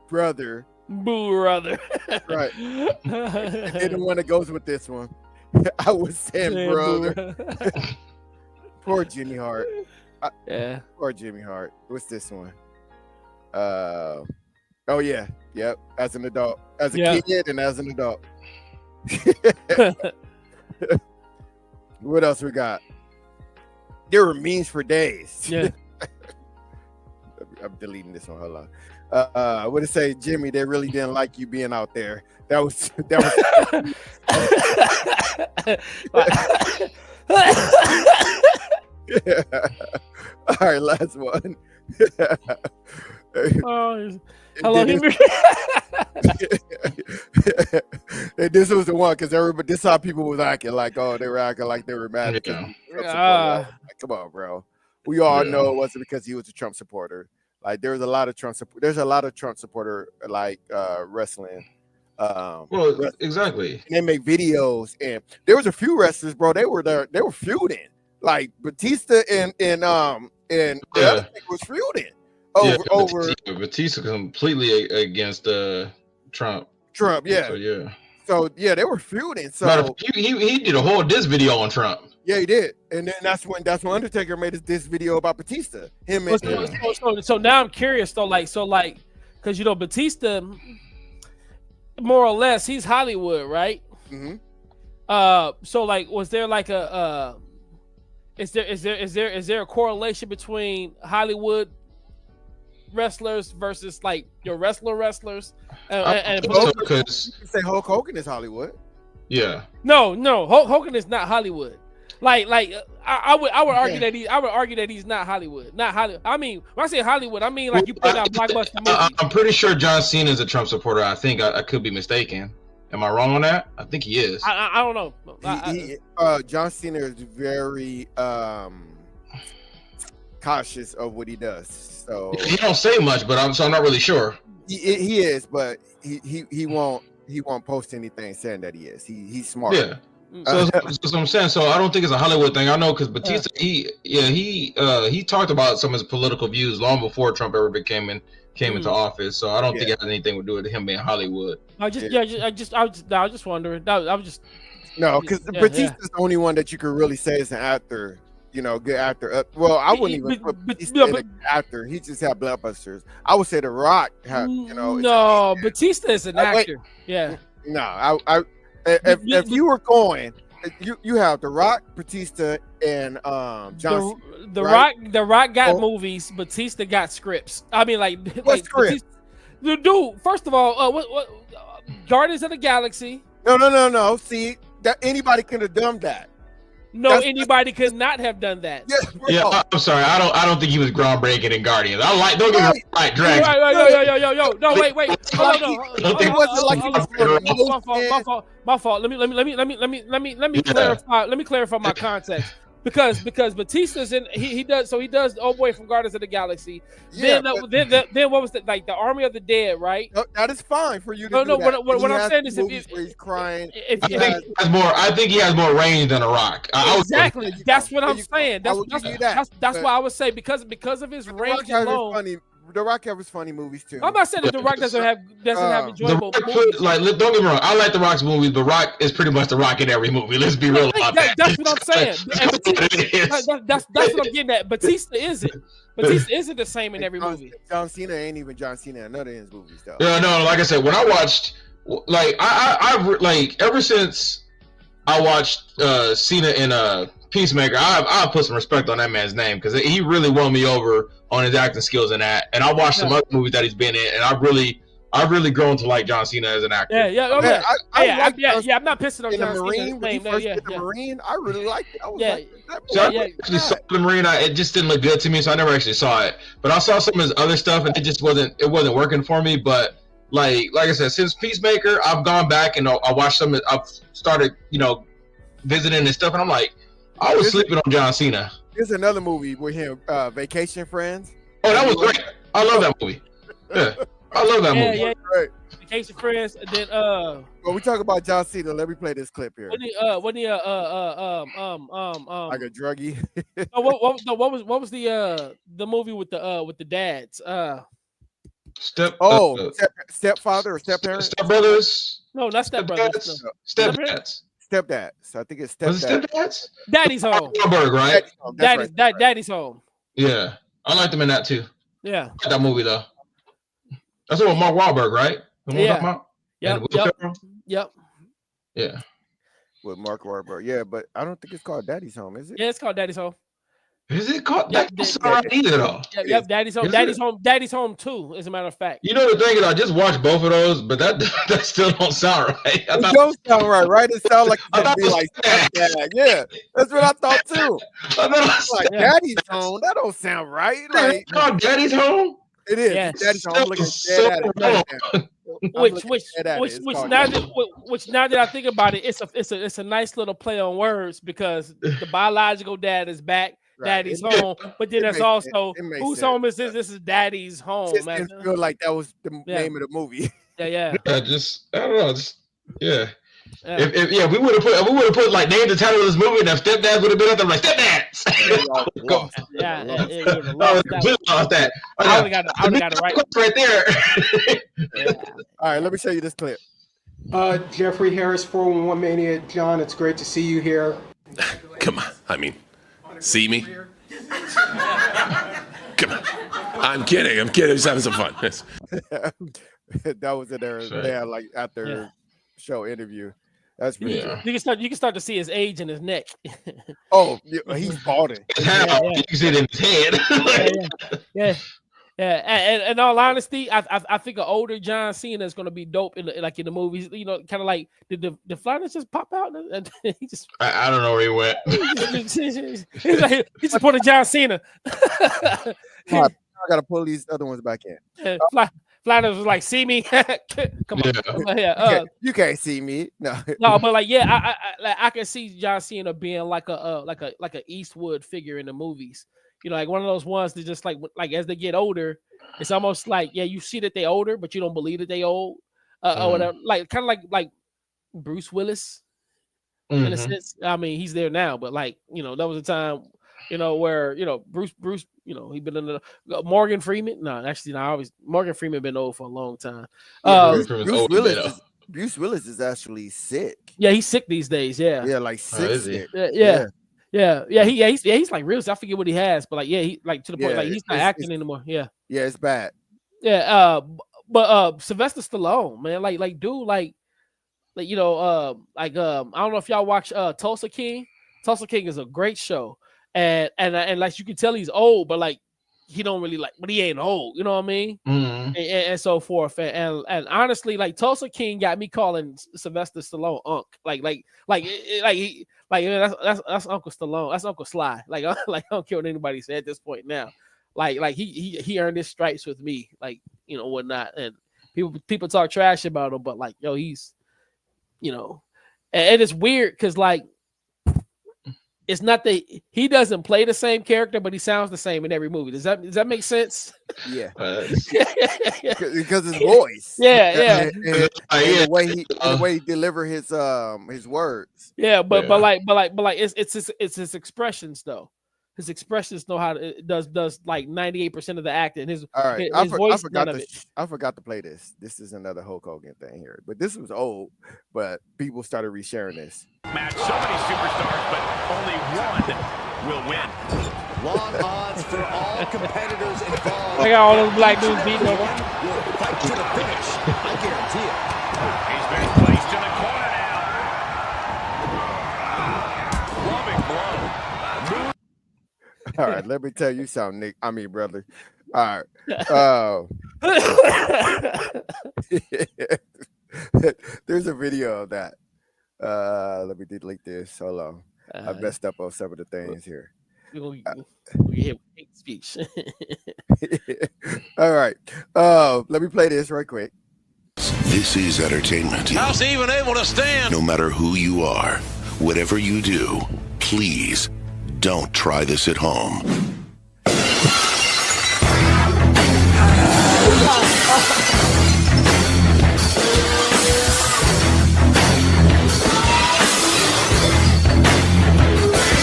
brother. Boo brother. Right. They're the one that goes with this one. I was saying brother. Poor Jimmy Hart. Poor Jimmy Hart. What's this one? Oh yeah. Yep. As an adult. As a kid and as an adult. What else we got? There were memes for days. Yeah. I'm deleting this one. Hold on. What it say, Jimmy? They really didn't like you being out there. That was. All right, last one. Oh, hello, Henry. And this was the one because everybody. This is how people was acting like, oh, they were acting like they were mad. Like, come on, bro. We all know it wasn't because he was a Trump supporter. Like there was a lot of Trump. There's a lot of Trump supporter like wrestling. Well, exactly. And they make videos, and there was a few wrestlers, bro. They were there. They were feuding. Like Batista and the other thing was feuding over Batista completely against Trump. Yeah. So they were feuding. So he did a whole diss video on Trump. Yeah, he did, and then that's when Undertaker made this video about Batista. So now I'm curious though, because Batista, more or less, he's Hollywood, right? Mm-hmm. So was there like is there a correlation between Hollywood wrestlers versus like your wrestlers? And you can say Hulk Hogan is Hollywood. Yeah. No, Hulk Hogan is not Hollywood. I would argue that he's not Hollywood. Not Hollywood. I mean, when I say Hollywood, I mean like you put out blockbuster movies. I'm pretty sure John Cena is a Trump supporter. I think I could be mistaken. Am I wrong on that? I think he is. I don't know. John Cena is very cautious of what he does. So he don't say much, but I'm not really sure. He is, but he won't post anything saying that he is. He's smart. Yeah. So that's what I'm saying. So I don't think it's a Hollywood thing. I know because Batista, he talked about some of his political views long before Trump ever came into office. So I don't think it has anything to do with him being Hollywood. I was just wondering. Because Batista's the only one that you could really say is an actor. Good actor. Well, I wouldn't even put Batista as an actor. He just had blockbusters. I would say The Rock. No, Batista is an actor. Yeah. No, if you were going, you have The Rock, Batista, and John. The Rock got movies. Batista got scripts. I mean, what script? Dude, first of all, what Guardians of the Galaxy? No. See, that anybody could have done that. No, anybody could not have done that. Yeah, I'm sorry. I don't think he was groundbreaking in Guardians. Don't get me wrong. Like Dragon. Yo. No, wait. Hold on. It wasn't like he was my fault. Let me clarify. Let me clarify my context. Because Batista's in he does Old Boy from Guardians of the Galaxy. Then what was the Army of the Dead, right? That is fine for you to do that. What I'm saying is if he's crying, I think he has more range than a Rock. Exactly. That's what I'm saying. That's why I would say because of his range alone. The Rock has funny movies too. I'm not saying that The Rock doesn't have enjoyable movies. Don't get me wrong. I like The Rock's movies, but Rock is pretty much The Rock in every movie. Let's be real about that. That's what I'm saying. That's what I'm getting at. Batista isn't. Batista isn't the same in every movie. John Cena ain't even John Cena in none of his movies though. No. Like I said, when I watched, I ever since I watched Cena in Peacemaker, I put some respect on that man's name because he really won me over on his acting skills in that. And I watched some other movies that he's been in, and I've really grown to like John Cena as an actor. I'm not pissing on John Cena. The Marine, I really liked it. I actually saw the Marine. It just didn't look good to me, so I never actually saw it. But I saw some of his other stuff, and it just wasn't working for me. But like I said, since Peacemaker, I've gone back and I watched some. I've started, visiting and stuff, and I'm like, I was sleeping on John Cena. There's another movie with him, Vacation Friends. Oh, that was great. I love that movie. Yeah, I love that movie. Yeah. Vacation Friends. And then well, we talk about John Cena. Let me play this clip here. Like a druggie. What was the movie with the dads? Stepfather or stepparent? Stepbrothers. No, not stepbrothers. Stepdads. Stepdad. So I think it's stepdad. Stepdads? Daddy's Home. Wahlberg, right? Daddy's Home. Yeah, I liked him in that too. Yeah, I like that movie though. That's what Mark Wahlberg, right? Yeah. Yep. Yeah. With Mark Wahlberg. Yeah, but I don't think it's called Daddy's Home, is it? Yeah, it's called Daddy's Home. Is it called? Yep, That's not either though. Yep, Daddy's Home. Daddy's Home. Daddy's Home 2, as a matter of fact. You know the thing is, I just watched both of those, but that still don't sound right. It don't sound right? It sounds like it's gonna be like stepdad. Yeah, that's what I thought too. I thought like Daddy's Home. That don't sound right. Like it's called Daddy's Home. It is. Yes. Daddy's Home. I'm looking dead at it. Which now that I think about it, it's a nice little play on words because the biological dad is back. Right. Daddy's home, but then there's also whose home is this? This is Daddy's home. Just didn't feel like that was the name of the movie. Yeah. I don't know. Yeah. If we would have put like name the title of this movie, and if stepdads would have been up there like stepdads. Yeah. Lost that. I would have got it right there. All right, let me show you this clip. Jeffrey Harris, 411 Mania. John, it's great to see you here. Come on. I mean, see me? Come on. I'm kidding. I'm just having some fun. That was in there. They had like after show interview. That's pretty cool. You can start to see his age in his neck. Oh, he's balding. You can see it in his head. And in all honesty, I think an older John Cena is going to be dope in the movies. You know, kind of like did the Flanders just pop out? And he just I don't know where he went. he just put a John Cena. I gotta pull these other ones back in. Flanders was like, "See me? Come on, you can't see me." No, but like, I can see John Cena being like a Eastwood figure in the movies. You know, like one of those ones that just like as they get older, it's almost like you see that they older, but you don't believe that they old. Or whatever. Like kind of like Bruce Willis in a sense. I mean, he's there now, but like that was a time where Bruce he been in the Morgan Freeman. No, actually, Morgan Freeman been old for a long time. Bruce Willis is actually sick. Yeah, he's sick these days. Yeah, like sick. He's like real. I forget what he has, but like he like to the point like he's not acting anymore. Yeah, it's bad. Yeah, but Sylvester Stallone, man, like dude, I don't know if y'all watch Tulsa King. Tulsa King is a great show, and like you can tell he's old, but like he don't really but he ain't old. You know what I mean? And so forth. And honestly, like Tulsa King got me calling Sylvester Stallone Unc. That's Uncle Stallone. That's Uncle Sly. I don't care what anybody said at this point now. Like he earned his stripes with me. Whatnot. And people talk trash about him, but he's, and it's weird because it's not that he doesn't play the same character, but he sounds the same in every movie. Does that make sense? Yeah, because his voice. Yeah. And the way he deliver his words. Yeah, but it's his expressions though. His expressions know how to does like 98% of the acting. All right, his voice. I forgot to play this. This is another Hulk Hogan thing here, but this was old. But people started resharing this. Match so many superstars, but only one will win. Long odds for all competitors involved. I got all those black dudes beating over. Fight to the finish. I guarantee it. He's been placed in the corner now. Loving blow. All right, let me tell you something, Nick. I mean, brother. All right. There's a video of that. Let me delete this. Hold on. I messed up on some of the things here. We hit speech. All right. Let me play this right quick. This is entertainment. How's he even able to stand? No matter who you are, whatever you do, please don't try this at home.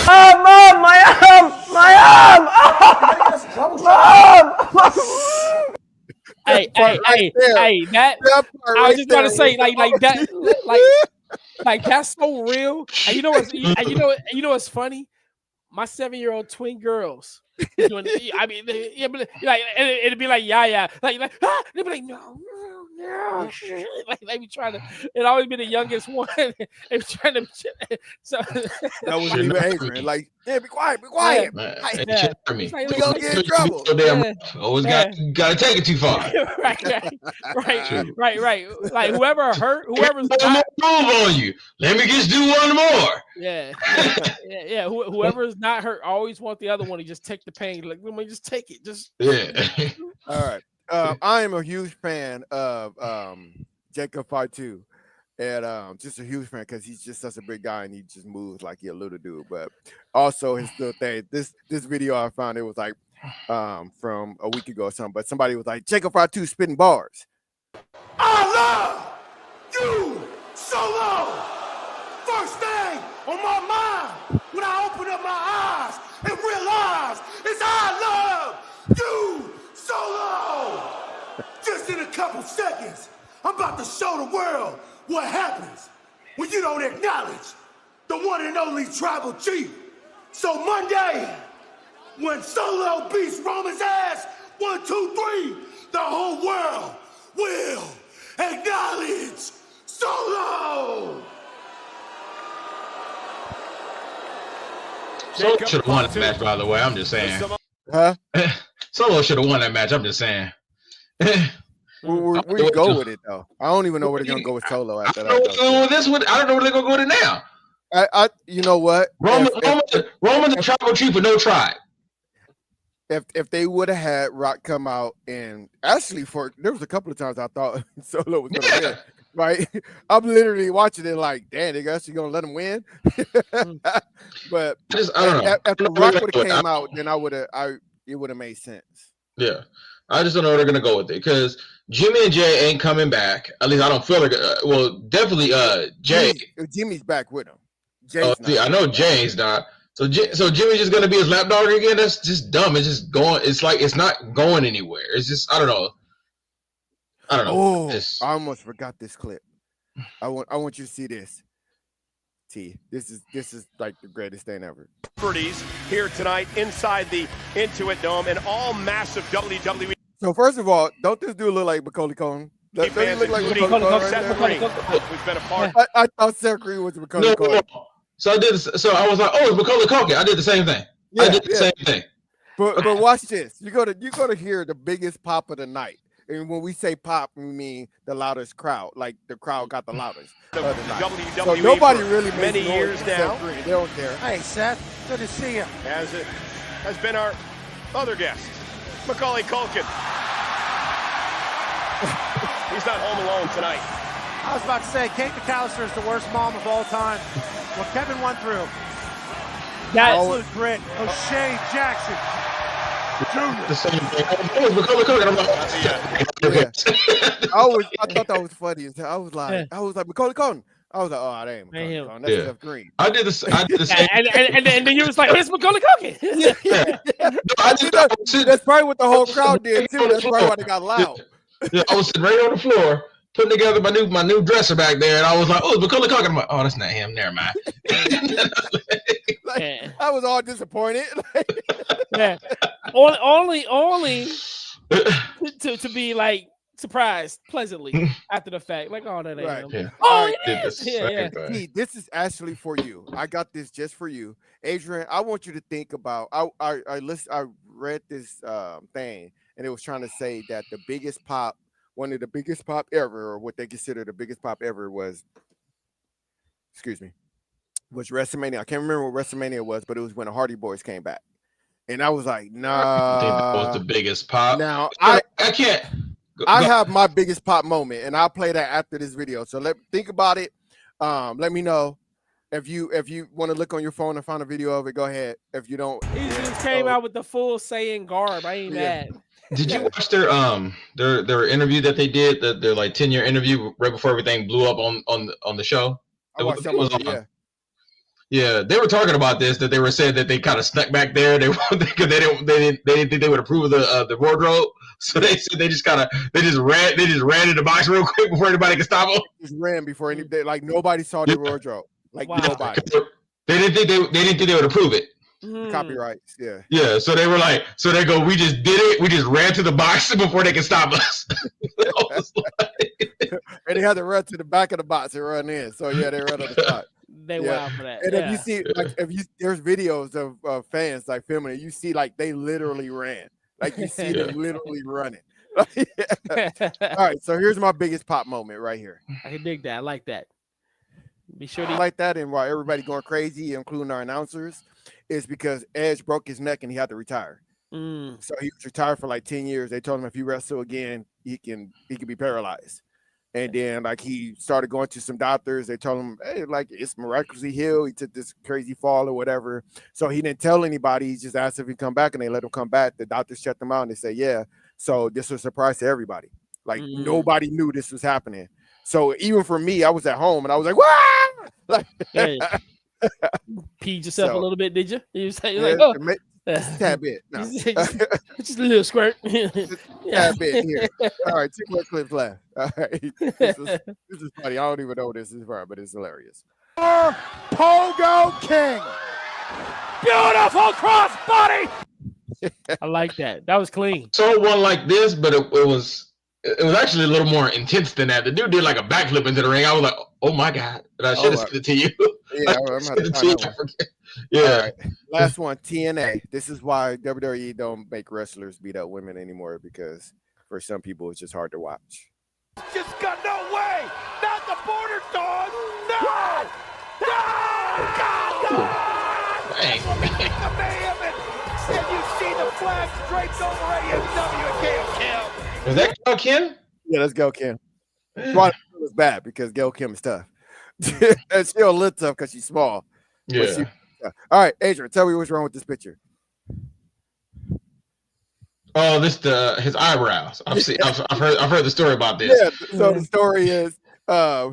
Mom, my arm! Mom! Hey, that I was just gonna say, like that, like that's so real. And you know what's funny? My 7-year-old twin girls. I mean, it'd be like, yeah, like, they'd be like, no, Yeah, like they be trying to. It always been the youngest one. They be trying to. So that was even Adrian. Like, yeah, be quiet, be quiet. Yeah. We gonna get in trouble. Always gotta take it too far. right. Like whoever's not move on you. Let me just do one more. Yeah. Whoever's not hurt always want the other one to just take the pain. Like, let me just take it. Just All right. I am a huge fan of Jacob Fatu, and just a huge fan because he's just such a big guy and he just moves like he a little dude. But also his little thing. This video I found, it was like from a week ago or something. But somebody was like, Jacob Fatu spitting bars. I love you Solo. First thing on my mind when I open up my eyes and realize is I love you Solo. Just in a couple seconds, I'm about to show the world what happens when you don't acknowledge the one and only tribal chief. So Monday, when Solo beats Roman's ass, 1, 2, 3, the whole world will acknowledge Solo. Solo should have won that match, by the way. I'm just saying. Huh? Solo should have won that match. I'm just saying. Where you go with it though? I don't even know where they're gonna go with Solo after that. I don't know where they're gonna go to now. You know what? Roman's a tribal chief with no tribe. If they would have had Rock come out and actually there was a couple of times I thought Solo was gonna win. Right? I'm literally watching it like, damn, they actually gonna let him win. But I don't know. If the Rock would have came out, then it would have made sense. Yeah. I just don't know where they're gonna go with it because Jimmy and Jay ain't coming back. At least I don't feel like. Well, definitely Jay. Jimmy's back with him. I know Jay's not. So Jimmy's just gonna be his lapdog again. That's just dumb. It's just going. It's like it's not going anywhere. It's just I don't know. Oh, I almost forgot this clip. I want you to see this. T. This is like the greatest thing ever. Here tonight inside the Intuit Dome, an all massive WWE. So first of all, don't this dude look like Macaulay Culkin? Does he look like Macaulay Culkin? Who's been a part. I thought Seth Green was Macaulay Culkin. No. So I was like, oh, it's Macaulay Culkin. I did the same thing. I did the same thing. But watch this. You're gonna hear the biggest pop of the night. And when we say pop, we mean the loudest crowd. Like the crowd got the loudest. WWE so nobody really many years now. They don't care. Hey, Seth. Good to see you. As it has been our other guest, Macaulay Culkin. He's not home alone tonight. I was about to say, Kate McAllister is the worst mom of all time. What Kevin went through. Absolute grit. O'Shea Jackson. The same thing. Oh, it's Macaulay Culkin. I'm like, I thought that was funny. I was like Macaulay Culkin. I was like, oh, that ain't Macaulay Culkin. That's Jeff Green. I did the same. and then you was like, it's Macaulay Culkin. That's probably what the whole crowd did too. That's probably why they got loud. Yeah, I was sitting right on the floor, putting together my new dresser back there, and I was like, oh, it's Macaulay Culkin. I'm like, oh, that's not him. Never mind. I was all disappointed. Yeah. Only to be like surprised pleasantly after the fact. Like, oh, that ain't him. Yeah. Oh, it is. Yeah. See, this is actually for you. I got this just for you. Adrian, I want you to think about I read this thing, and it was trying to say that the biggest pop, one of the biggest pop ever, or what they consider the biggest pop ever was WrestleMania. I can't remember what WrestleMania was, but it was when the Hardy Boys came back. And I was like, nah. I think that was the biggest pop. Now I can't. I have my biggest pop moment, and I'll play that after this video. So think about it. Let me know if you want to look on your phone and find a video of it. Go ahead. If you don't, he just came out with the full Saiyan garb. I ain't mad. Did you watch their interview that they did? Their like 10-year interview right before everything blew up on the show. I watched some of it, Yeah, they were talking about this. That they were saying that they kind of snuck back there. They didn't think they would approve of the wardrobe. So they said they just ran in the box real quick before anybody could stop them. Just ran before like nobody saw the wardrobe. Like nobody. They didn't think they would approve it. Copyrights, yeah. Yeah, so they were like, we just did it. We just ran to the box before they could stop us. I was like, and they had to run to the back of the box and run in. So yeah, they run on the spot. They wild for that. And yeah. if you see, like, there's videos of fans like filming it, you see like they literally ran, like you see them literally running. All right, so here's my biggest pop moment right here. I can dig that. I like that. Be sure to like that, and why everybody going crazy, including our announcers, is because Edge broke his neck and he had to retire. So he was retired for like 10 years. They told him if he wrestle again, he can be paralyzed. And then like he started going to some doctors. They told him, hey, like it's miraculously healed. He took this crazy fall or whatever. So he didn't tell anybody. He just asked if he come back, and they let him come back. The doctors checked him out and they said, yeah. So this was a surprise to everybody. Like nobody knew this was happening. So even for me, I was at home and I was like, "Wow!" Like, peed yourself a little bit, did you? You say like, oh, just a tad bit. No. just a little squirt. Just a tad bit here. All right, 2 more clips left. All right, this is funny. I don't even know what this is from, but it's hilarious. Pogo King. Beautiful crossbody. I like that. That was clean. So one like this, but it was actually a little more intense than that. The dude did like a backflip into the ring. I was like, oh my God. And I should have sent it to you. Yeah, I'm gonna find that one. Yeah. Right. Last one, TNA. This is why WWE don't make wrestlers beat up women anymore, because for some people it's just hard to watch. Just got no way. Not the border dog. No. No. And you see the flag draped over AEW and Gail Kim. Was that Gail Kim? Yeah, let's go, Kim. Well, it was bad because Gail Kim is tough. And she's a little tough because she's small. Yeah. All right, Adrian, tell me what's wrong with this picture. Oh, his eyebrows. I've heard the story about this. Yeah. So the story is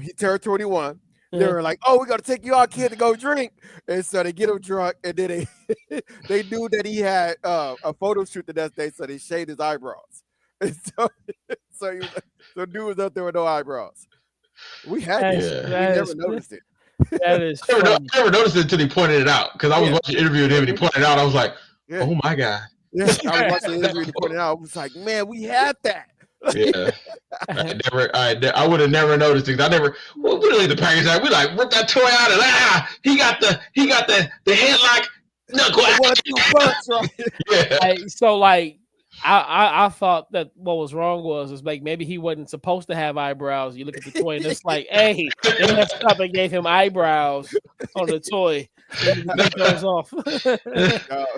he turned 21. They were like, "Oh, we got to take you out, kid, to go drink," and so they get him drunk, and then they knew that he had a photo shoot the next day, so they shaved his eyebrows. And so dude was up there with no eyebrows. We had this. We never noticed it. That is. I never noticed it until he pointed it out, because I was watching an interview with him and he pointed it out. I was like, "Oh my God!" Yeah, I was watching the interview and he pointed it out. I was like, "Man, we had that." Yeah, I would have never noticed it. We leave the package out. We like rip that toy out and he got the headlock knuckle. 1, 2 bucks, right? Yeah. So like I thought that what was wrong was like maybe he wasn't supposed to have eyebrows. You look at the toy and it's like, hey, they messed up and gave him eyebrows on the toy. Take those off. No,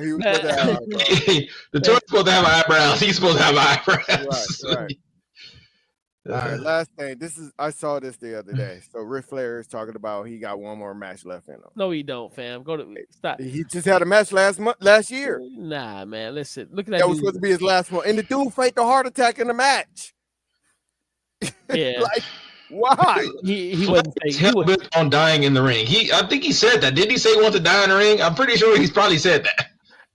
he was supposed to have eyebrows. The toy's supposed to have eyebrows. He's supposed to have eyebrows. Right. All right, last thing. I saw this the other day. So Ric Flair is talking about he got one more match left in him. No, he don't, fam. Stop. He just had a match last year. Nah, man. Listen, look at that. That was supposed to be his last one, and the dude faked a heart attack in the match. Yeah. Like, why? He wasn't bent on dying in the ring. I think he said that. Did he say he wants to die in the ring? I'm pretty sure he's probably said that.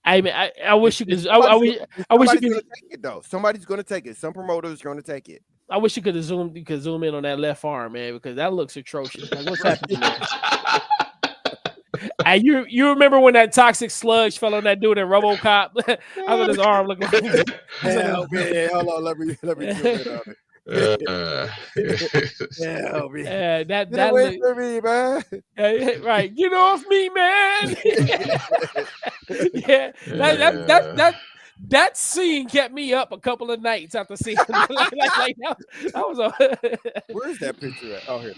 I mean, I wish you could. I wish you could take it though. Somebody's going to take it. Some promoters are going to take it. I wish you could zoom in on that left arm, man, because that looks atrocious. Like, what's happening there? You remember when that toxic sludge fell on that dude in RoboCop? How did his arm look like? Hell, man. Hold on, let me zoom in on it. Yeah, that Get away from me, man. Right, get off me, man. Yeah, that scene kept me up a couple of nights after seeing that was a. Where's that picture at? Oh, here it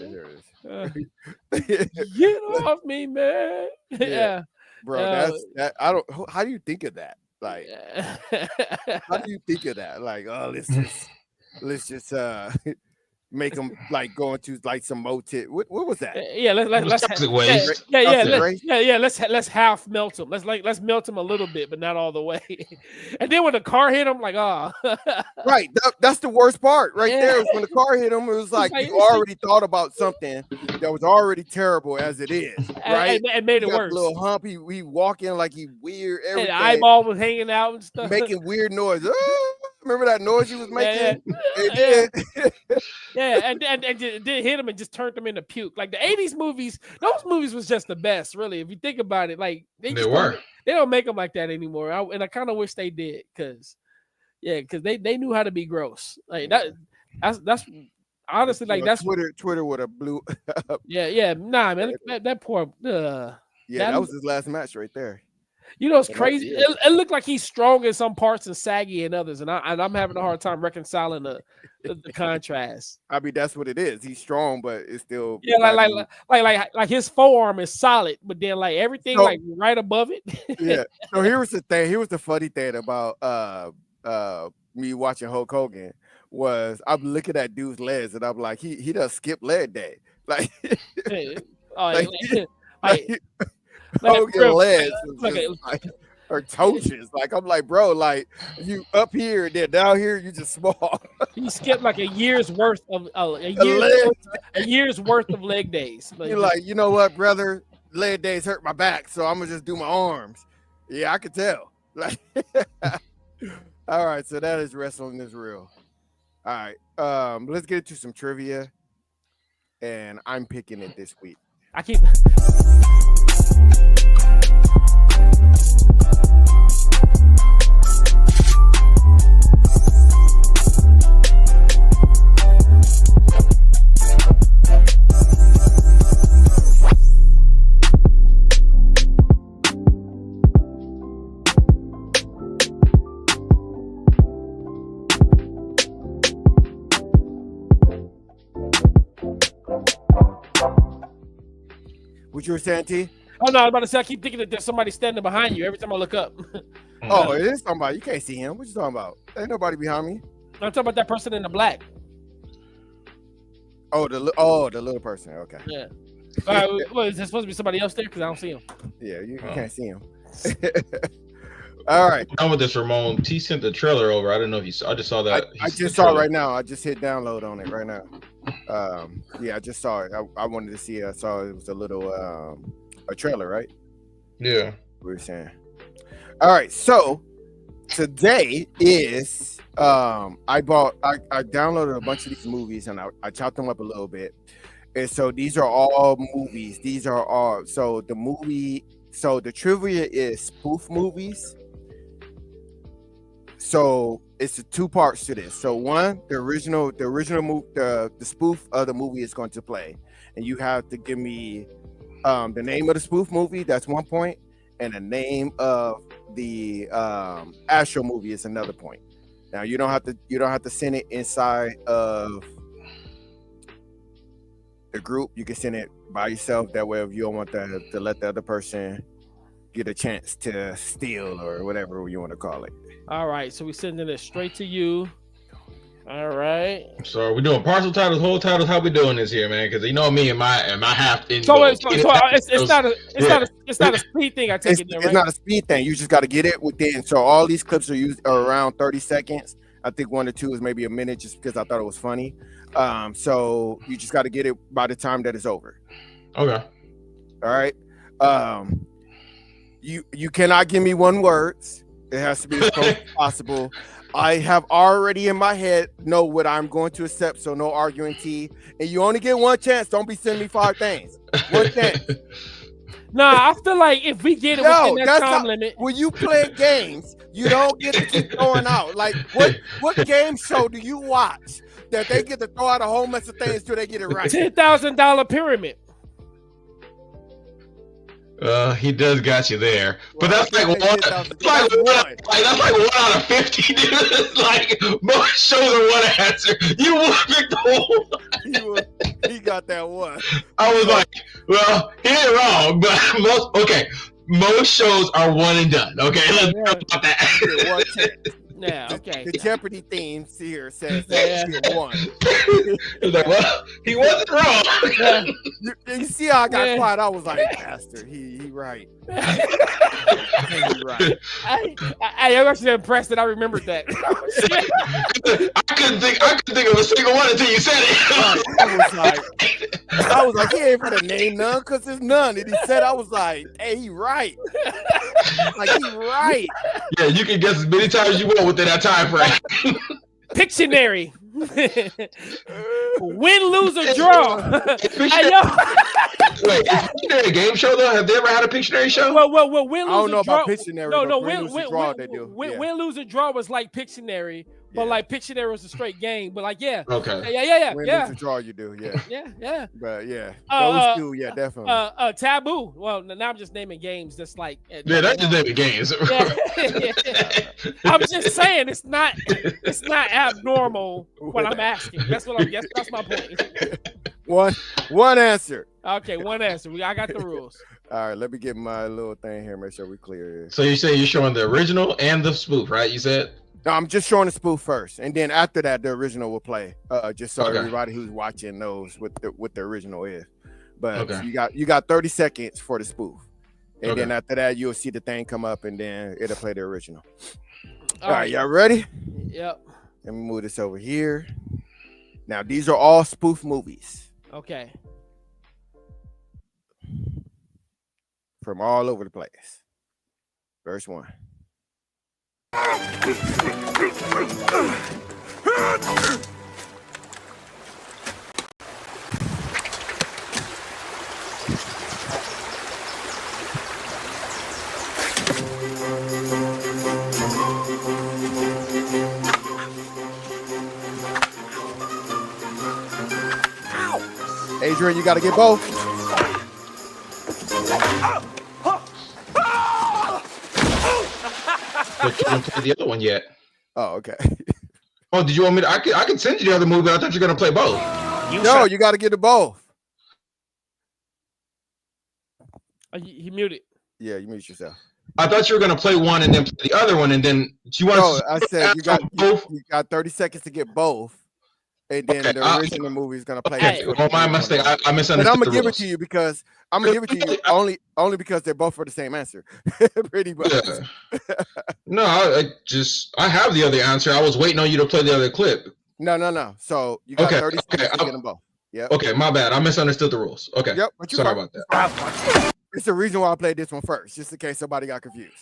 is. Get off me, man. Yeah. Bro, I don't. How do you think of that? Like, how do you think of that? Like, oh, let's just make them like go into like some motive. What was that? Yeah, let's half melt them. Let's melt them a little bit, but not all the way. And then when the car hit him, like, oh, right. That's the worst part, right there. Was when the car hit him, it was like you already thought about something that was already terrible as it is, right? And made it worse. A little hump. He walking like he weird. Everything. And the eyeball was hanging out and stuff, making weird noise. Remember that noise he was making? Yeah, and it did hit him and just turned him into puke. Like the 80s movies, those movies was just the best, really. If you think about it, like they don't make them like that anymore. And I kind of wish they did, because they knew how to be gross. Like that's honestly, like that's Twitter would have blew. yeah. Nah, man, that poor. Yeah, that was his last match right there. You know, it's crazy. It looked like he's strong in some parts and saggy in others, and I'm having a hard time reconciling the contrast. I mean, that's what it is. He's strong, but it's still like his forearm is solid, but then like everything like right above it. Yeah. So here was the thing. Here was the funny thing about me watching Hulk Hogan was I'm looking at dude's legs and I'm like, he does skip leg day. Like, Hogan legs are atrocious. Like I'm like, bro, like you up here and then down here you just small. He skipped like a year's worth of a year's worth of leg days. You're like, you know what, brother? Leg days hurt my back, so I'm gonna just do my arms. Yeah, I could tell. Like, all right, so that is Wrestling is Real. All right, let's get into some trivia, and I'm picking it this week. I keep. What you were saying, T? Oh no, I was about to say I keep thinking that there's somebody standing behind you every time I look up. Oh, it is somebody. You can't see him. What you talking about? Ain't nobody behind me. I'm talking about that person in the black. Oh, the little person. Okay. Yeah. All right. Well, is there supposed to be somebody else there? Because I don't see him. Yeah, you can't see him. All right. I'm with this, Ramon. T sent the trailer over. I don't know if you saw. I just saw that. I just saw it right now. I just hit download on it right now. Yeah, I just saw it. I wanted to see it. I saw it was a little a trailer, right? Yeah. We were saying. All right, so today is I downloaded a bunch of these movies and I chopped them up a little bit. And so these are all movies. These are all so the trivia is spoof movies. So it's two parts to this. So one, the original movie, the spoof of the movie is going to play, and you have to give me the name of the spoof movie. That's 1 point, and the name of the actual movie is another point. Now you don't have to send it inside of the group. You can send it by yourself. That way, if you don't want to let the other person get a chance to steal or whatever you want to call it. All right, so we're sending it straight to you. All right. So are we doing partial titles, whole titles? How we doing this here, man? Because you know me and my half. It's not a speed thing. I take it. It's not a speed thing. You just got to get it within. So all these clips are around 30 seconds. I think 1 or 2 is maybe a minute, just because I thought it was funny. So you just got to get it by the time that it's over. Okay. All right. You cannot give me one words. It has to be as close as possible. I have already in my head know what I'm going to accept, so no arguing, T. And you only get one chance. Don't be sending me 5 things. One chance. Nah, I feel like if we get it within that time limit. When you play games, you don't get to keep throwing out. Like, what game show do you watch that they get to throw out a whole mess of things till they get it right? $10,000 pyramid. He does got you there, but that's like one. That's like 1 out of 50, dude. Like most shows are one answer. You picked the whole. He got that one. I was like, well, he ain't wrong, but most shows are one and done. Okay, let's talk about that. Yeah, okay. The Jeopardy theme here says one. Like, well, he wasn't wrong. Yeah. You see how I got quiet? I was like, bastard, he right. He right. I'm actually impressed that I remembered that. I couldn't think of a single one until you said it. I was like, he ain't gonna name none because there's none. And he said, I was like, hey, he right. Like, he right. Yeah, you can guess as many times as you want within that time frame. Pictionary. Win, lose, or draw. Wait, is Pictionary a game show though? Have they ever had a Pictionary show? Well, win, lose, I don't know or draw. about Pictionary. No, win, lose, or draw. They do. Win, lose, or draw was like Pictionary, But like Pictionary was a straight game. But like, yeah. Okay. Yeah. Win, lose, or draw, you do. Yeah. Yeah. But yeah, those two, yeah, definitely. Taboo. Well, now I'm just naming games. That's like. Yeah, that's just naming games. Yeah. I'm just saying it's not abnormal when I'm asking. That's what I'm. That's my point. One answer. Okay, one answer. I got the rules. All right, let me get my little thing here. Make sure we clear it. So you say you're showing the original and the spoof, right? You said. No, I'm just showing the spoof first, and then after that, the original will play. Just so everybody who's watching knows what the original is. But you got 30 seconds for the spoof, and then after that, you'll see the thing come up, and then it'll play the original. All right, y'all ready? Yep. Let me move this over here. Now, these are all spoof movies. Okay. From all over the place. Verse 1. Adrian, you got to get both. But you didn't play the other one yet. Oh, okay. Oh, did you want me to? I could send you the other movie, but I thought you were gonna play both. No, you got to get the both. He muted. Yeah, you mute yourself. I thought you were gonna play one and then play the other one, and then you want. No, I said you got both. You got 30 seconds to get both, and then the original movie is gonna play. Okay, well, my mistake. I misunderstood. But I'm gonna the give rules. it to you because only because they're both for the same answer. Pretty much. Yeah. No, I have the other answer. I was waiting on you to play the other clip. No. So you got 30 seconds to get them both. Yeah. Okay, my bad. I misunderstood the rules. Okay. Yep. But Sorry about that. It's the reason why I played this one first, just in case somebody got confused.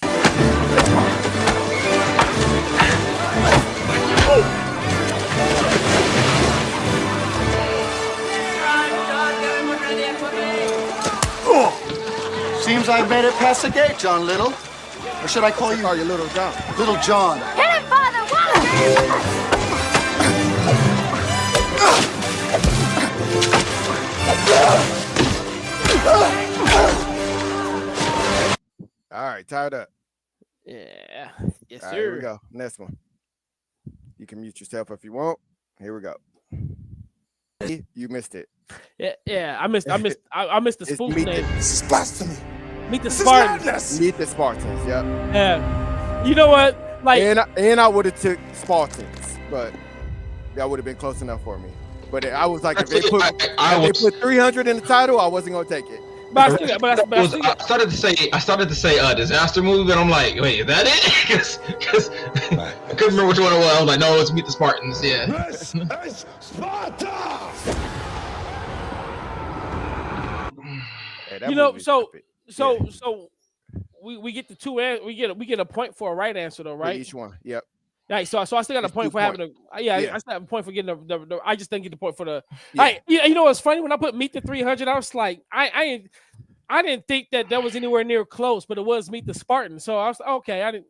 Seems I've made it past the gate, John Little. Or should I call you Little John? Little John. Hit him, Father! All right, tied up. Yeah. Yes, All sir. right, here we go. Next one. You can mute yourself if you want. Here we go. You missed it. Yeah. I missed the spoof name. This is blasphemy. Meet the Spartans. Meet the Spartans. Yep. Yeah. You know what? Like, and I would have took Spartans, but that would have been close enough for me. But I was like, if they put 300 in the title, I wasn't gonna take it. I started to say disaster movie, and I'm like, wait, is that it? Because I couldn't remember which one it was. I was like, no, it's Meet the Spartans. Yeah. This is Sparta. you know, so we get the two. We get a point for a right answer though, right? Each one. Yep. Right, so I still got a point for having I still have a point for getting the I just didn't get the point for the. You know what's funny? When I put Meet the 300, I was like, I didn't think that was anywhere near close, but it was Meet the Spartan. So I was okay.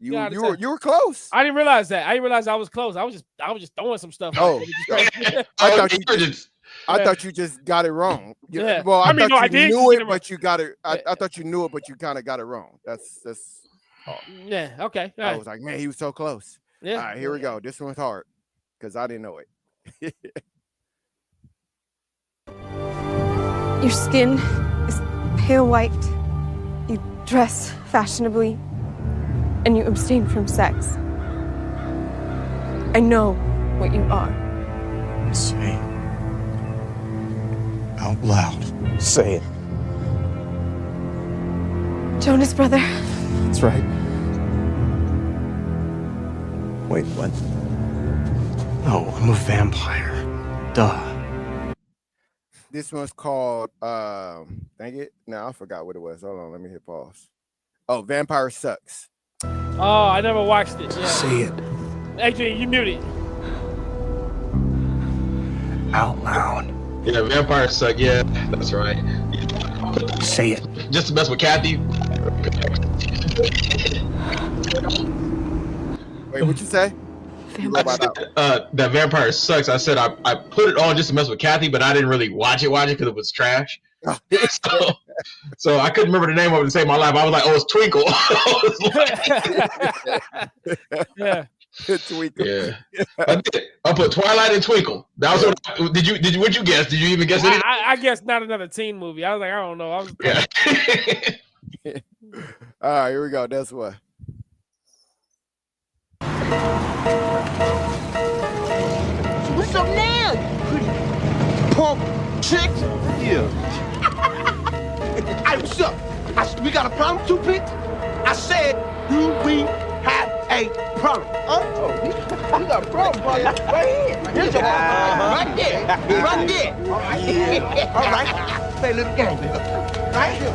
You were close. I didn't realize that. I didn't realize I was close. I was just throwing some stuff. Oh, I thought you just got it wrong. Yeah. Well, I did knew it, but you got it. I thought you knew it, but you kind of got it wrong. That's. Yeah. Okay. I was like, man, he was so close. Yeah. All right, here we go. This one's hard because I didn't know it. Your skin is pale white. You dress fashionably, and you abstain from sex. I know what you are. Say out loud. Say it. Jonas, brother. That's right. Wait, what? No, I'm a vampire. Duh. This one's called dang it. No, I forgot what it was. Hold on, let me hit pause. Oh, Vampire Sucks. Oh, I never watched it. Yeah. Say it. Adrian, you muted. Out loud. Yeah, Vampire Suck. Yeah, that's right. Say it. Just to mess with Kathy. Wait, what you say? That vampire sucks. I said I put it on just to mess with Kathy, but I didn't really watch it because it was trash. So I couldn't remember the name of it to save my life. I was like, oh, it's Twinkle. Yeah. Twinkle. Yeah. I put Twilight and Twinkle. That was what. Did you? What'd you guess? Did you even guess anything? I guess not another teen movie. I was like, I don't know. All right, here we go. That's what. What's up now, you pretty punk chick? Yeah. Hey, what's up? We got a problem, Two-Pick? I said, do we have a problem? Oh, we got a problem, boy. Right here. Here's your problem. Right there. Right there. All right. Yeah. All right. Play a little game. Right here.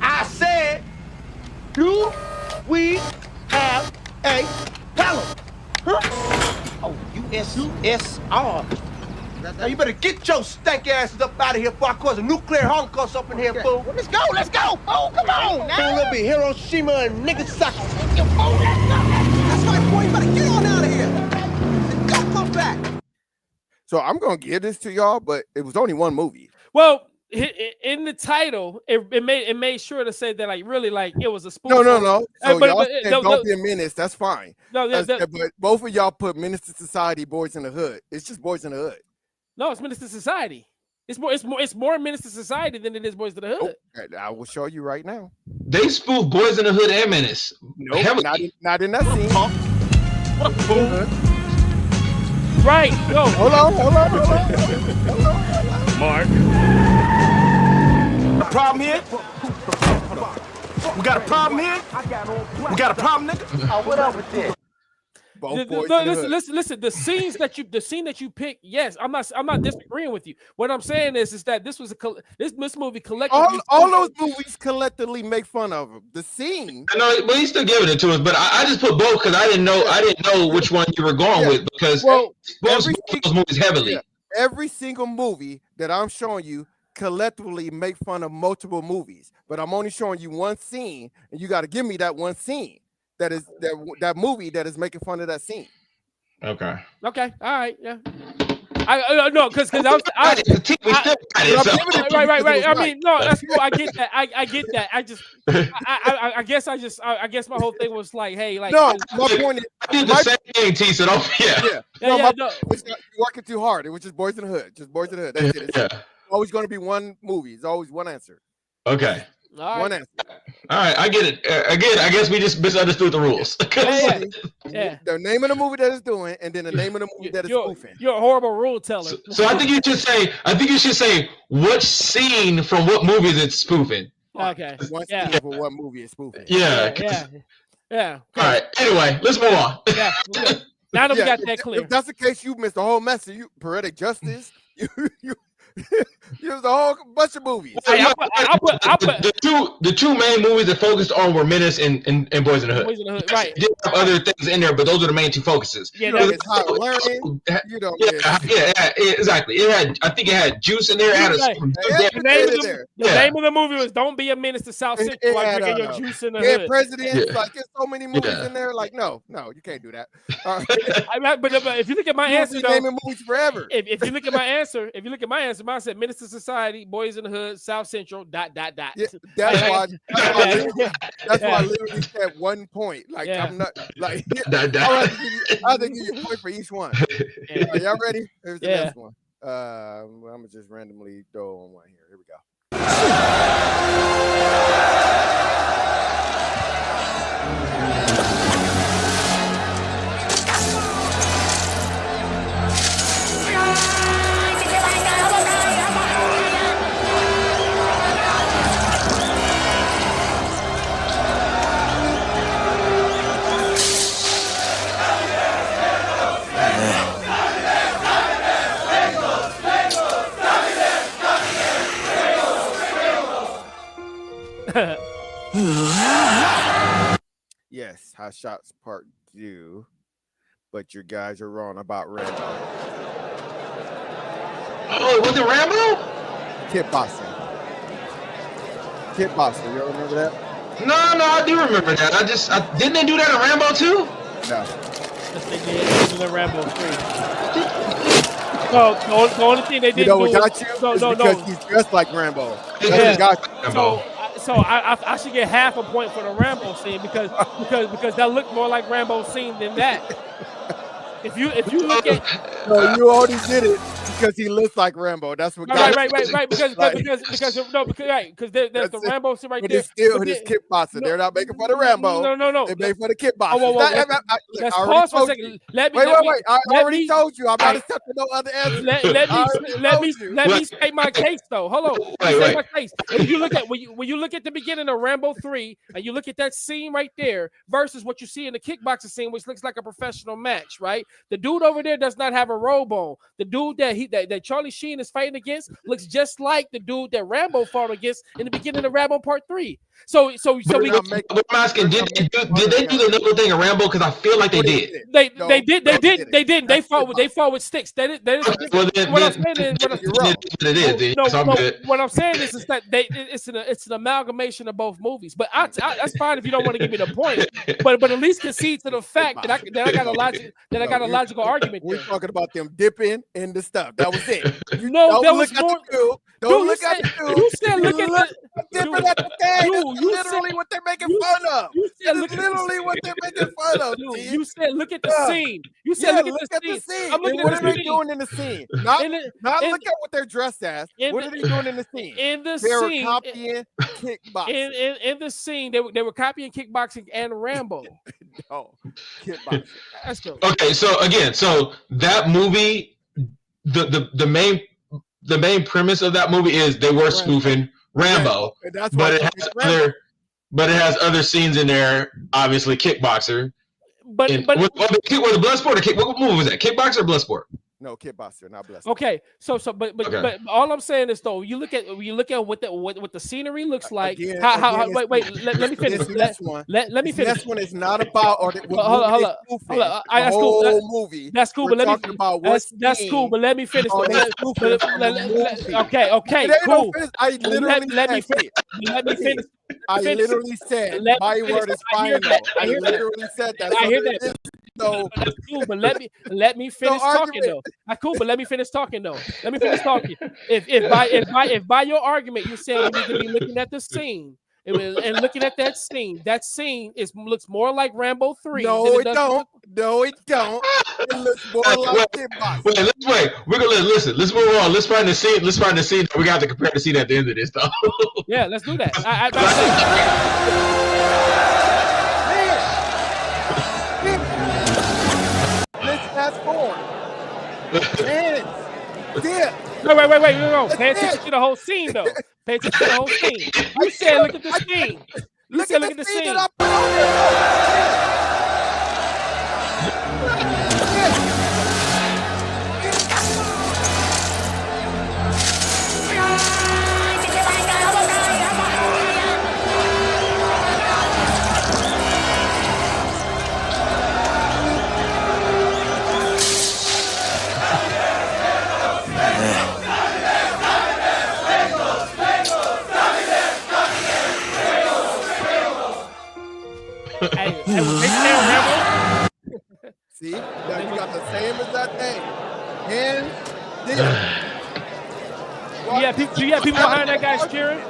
I said, do we have a problem? Huh? Oh, USSR. Now you better get your stank asses up out of here before I cause a nuclear holocaust up in here, fool. Let's go, fool. Come on now. A little bit Hiroshima and Nagasaki. Fool, let's go. That's right, boy. You better get on out of here. And don't come back. So I'm gonna give this to y'all, but it was only one movie. Well, in the title, it made sure to say that really it was a spoof. No. So but, y'all said don't be a menace. That's fine. No, but both of y'all put Menace to Society, Boys in the Hood. It's just Boys in the Hood. No, it's Menace to Society. It's more Menace to Society than it is Boys to the Hood. Oh, I will show you right now. They spoof Boys in the Hood and Menace. Nope, not in that scene. What a fool. Right. No. Hold on. Mark. A problem here? We got a problem here? We got a problem, nigga? Oh, what up with this? Listen. The scene that you pick. Yes, I'm not disagreeing with you. What I'm saying is that this movie collectively. All those movies collectively make fun of him. The scene. I know, but he's still giving it to us. But I just put both because I didn't know which one you were going with because both those movies heavily. Yeah, every single movie that I'm showing you collectively make fun of multiple movies, but I'm only showing you one scene, and you got to give me that one scene. That is that movie that is making fun of that scene. Okay. All right. Yeah. I no, because right. I mean, no, that's cool. I get that. I get that. I guess my whole thing was like, hey, no. My point is, I did the same thing, T. So you're working too hard. It was just Boys in the Hood. Just Boys in the Hood. That's it. It's always going to be one movie. It's always one answer. Okay. One answer. All right, I get it. Again, I guess we just misunderstood the rules. Yeah. The name of the movie that is doing, and then the name of the movie that is spoofing. You're a horrible rule teller. So I think you should say which scene from what movie is it spoofing. Okay. One scene for what movie is spoofing. Yeah. Okay. All right. Anyway, let's move on. Yeah. Now that we got that clear. If that's the case, you missed the whole message. You poetic justice. There's a whole bunch of movies. The two main movies that focused on were Menace and Boys in the Hood. Boys in the Hood, right? Did have other things in there, but those are the main two focuses. Yeah, it's how learning. Exactly. I think it had Juice in there. The name of the movie was "Don't Be a Menace to South Central." Like drinking your juice in the hood. Presidents. Like there's so many movies in there. Like no, you can't do that. But if you look at my answer, though, naming movies forever. If you look at my answer, mine said Menace to Society, Boys in the Hood, South Central. ... Yeah, that's why I literally said 1 point. Like I'm not like I'll give you a point for each one. Y'all ready? Here's the next one. I'm gonna just randomly throw on one here. Here we go. Yes, Hot Shots Part 2, but you guys are wrong about Rambo. Oh, was it Rambo? Kid Boston. You remember that? No, I do remember that. Didn't they do that in Rambo too? No. Yes, they did. They did in Rambo 3. No, the only thing they didn't You know what do. got you? Because he's dressed like Rambo. That's Yeah. what got you. So I should get half a point for the Rambo scene because that looked more like Rambo scene than that. If you look at no, you already did it because he looks like Rambo. That's what got right you. because there's the Rambo scene right but there. It's still his kickboxer. They're not making for the Rambo. No. They make for the kickboxer. Let's pause for a second. Wait. I already told you. I'm not accepting no other answer. Let me state my case though. Hold on. State my case. When you look at the beginning of Rambo 3 and you look at that scene right there versus what you see in the kickboxing scene, which looks like a professional match, right? The dude over there does not have a robe on. The dude that Charlie Sheen is fighting against looks just like the dude that Rambo fought against in the beginning of Rambo Part 3. So we. I'm asking, did they do the knuckle thing in Rambo? Because I feel like they did. They didn't. They fought with sticks. What I'm saying is that it's an amalgamation of both movies. But that's fine if you don't want to give me the point. But at least concede to the fact that I got a logical argument. We're talking about them dipping in the stuff. That was it. No, there was more. Don't look at the dude. You said look at the dipping at the thing. That's literally what they're making fun of. Literally what they're making fun of. You said look at the scene. You said look at the scene. I'm looking what at are they doing in the scene? Not look at what they're dressed as. What are they doing in the scene? In the they scene, were copying kickboxing. In the scene, they were copying kickboxing and Rambo. No, kickboxing. That's true. Okay, so that movie, the main premise of that movie is they were spoofing Rambo, but it has other scenes in there. Obviously, kickboxer. But was the Bloodsport or what movie was that? Kickboxer or Bloodsport? No, kickboxer, not Bloodsport. Okay, but all I'm saying is though, you look at what the scenery looks like. Again, let me finish. Let me finish. This one is not about hold on. Movie. That's cool, but let me. That's cool, but let me finish. Okay, cool. I literally let me finish. I literally said my word is final. I literally said that. I hear that. So that's cool, but let me finish talking though. That's cool, but let me finish talking though. Let me finish talking. If by your argument you said we need to be looking at the scene and looking at that scene looks more like Rambo 3. No, it don't. It looks more like kickboxing. Wait. We're gonna listen. Let's move on. Let's find the scene. We got to compare the scene at the end of this though. Yeah, let's do that. Let's fast forward. Hands. Dip. Wait. No. Pay attention to the whole scene, though. Pay attention to the whole scene. You said look at the scene. You said look at the scene. That I put on there. See, now you got the same as that thing. Hands, dip. Do you have people behind that guy cheering?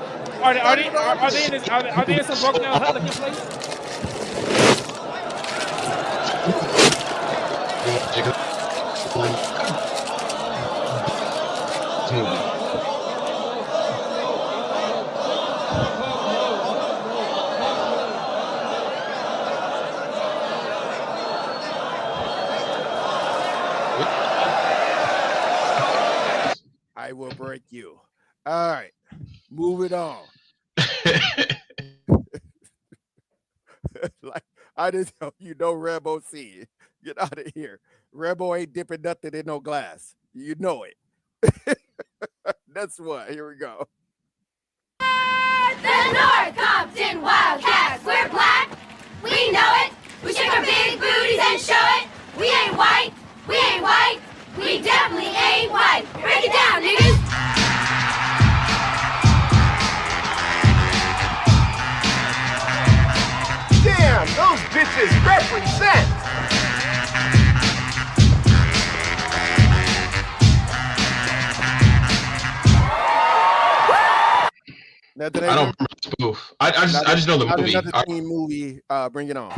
Are they in some broken down hut looking place? I will break you. All right, move it on. Like I just hope you know Rambo see it. Get out of here. Rambo ain't dipping nothing in no glass. You know it. That's what. Here we go. The North Compton Wildcats. We're black. We know it. We shake our big booties and show it. We ain't white. We ain't white. We definitely ain't white. Break it down, niggas. bitches represent. I don't remember the spoof. I just know the movie. Another teen movie. Bring it on.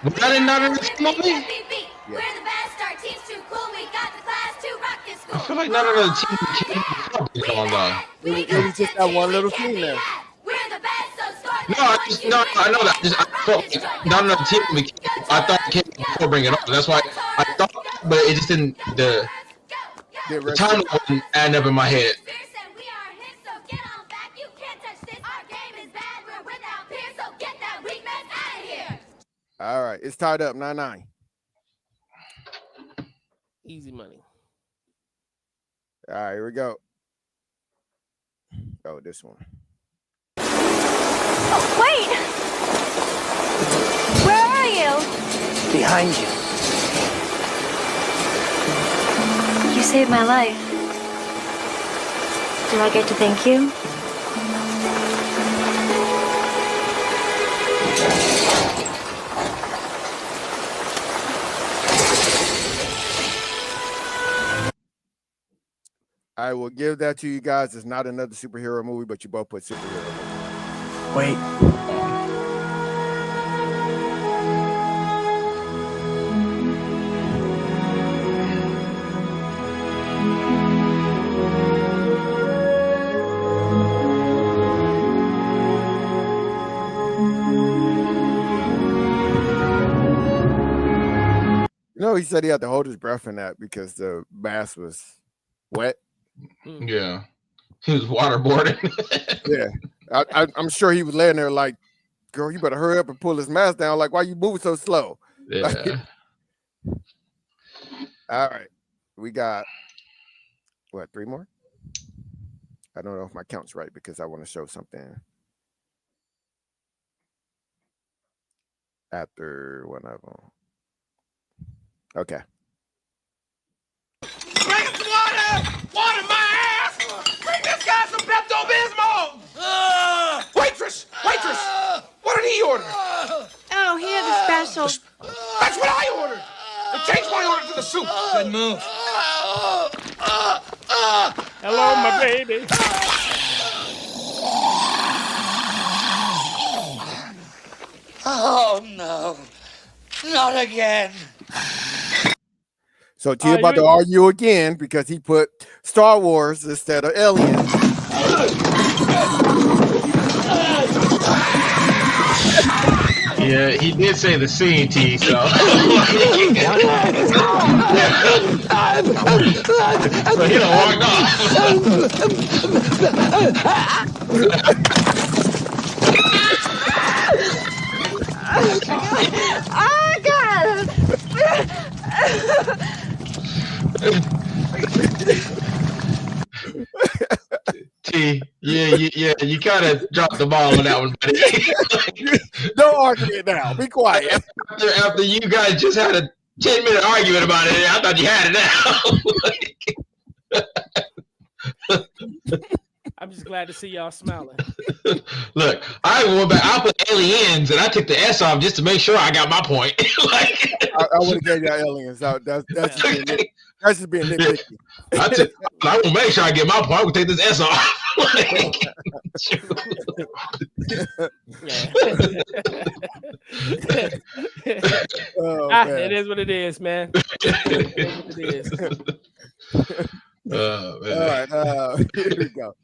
Was that another movie? We're the best. Our team's too cool. We got the class to rock this school. I feel like none of the team came on though. It was just that one little scene there. We're the best, so score. No, I know that. I felt like none of the team. I thought it came before Bring It On. That's why I thought, but it just didn't. The time wasn't adding up in my head. All right, it's tied up 9-9. Easy money. All right, here we go. Oh, this one. Oh, wait! Where are you? Behind you. You saved my life. Do I get to thank you? I will give that to you guys. It's not another superhero movie, but you both put superhero movie. Wait. You know, he said he had to hold his breath in that because the mask was wet. Yeah, he was waterboarding. Yeah, I'm sure he was laying there like, girl, you better hurry up and pull his mask down. Like, why you moving so slow? Yeah. All right, we got what, 3 more? I don't know if my count's right because I want to show something after one of them. Okay. Bring some water! Water my ass! Bring this guy some Pepto-Bismol! Waitress! What did he order? Oh, he had a special. That's what I ordered! And change my order to the soup! Good move. Hello, my baby. Oh, no. Not again. So T about to argue again because he put Star Wars instead of Alien. Yeah, he did say the scene, T, so. So he done walked Oh, God! T, yeah, you kind of dropped the ball on that one, buddy. Don't argue it now. Be quiet. After you guys just had a 10-minute argument about it, I thought you had it now. I'm just glad to see y'all smiling. Look, I went back. I put aliens, and I took the S off just to make sure I got my point. I would have gave y'all aliens. That's just being nitpicky. I will make sure I get my point. I will take this S off. It is what it is, man. It is what it is. Oh, man. All right, here we go.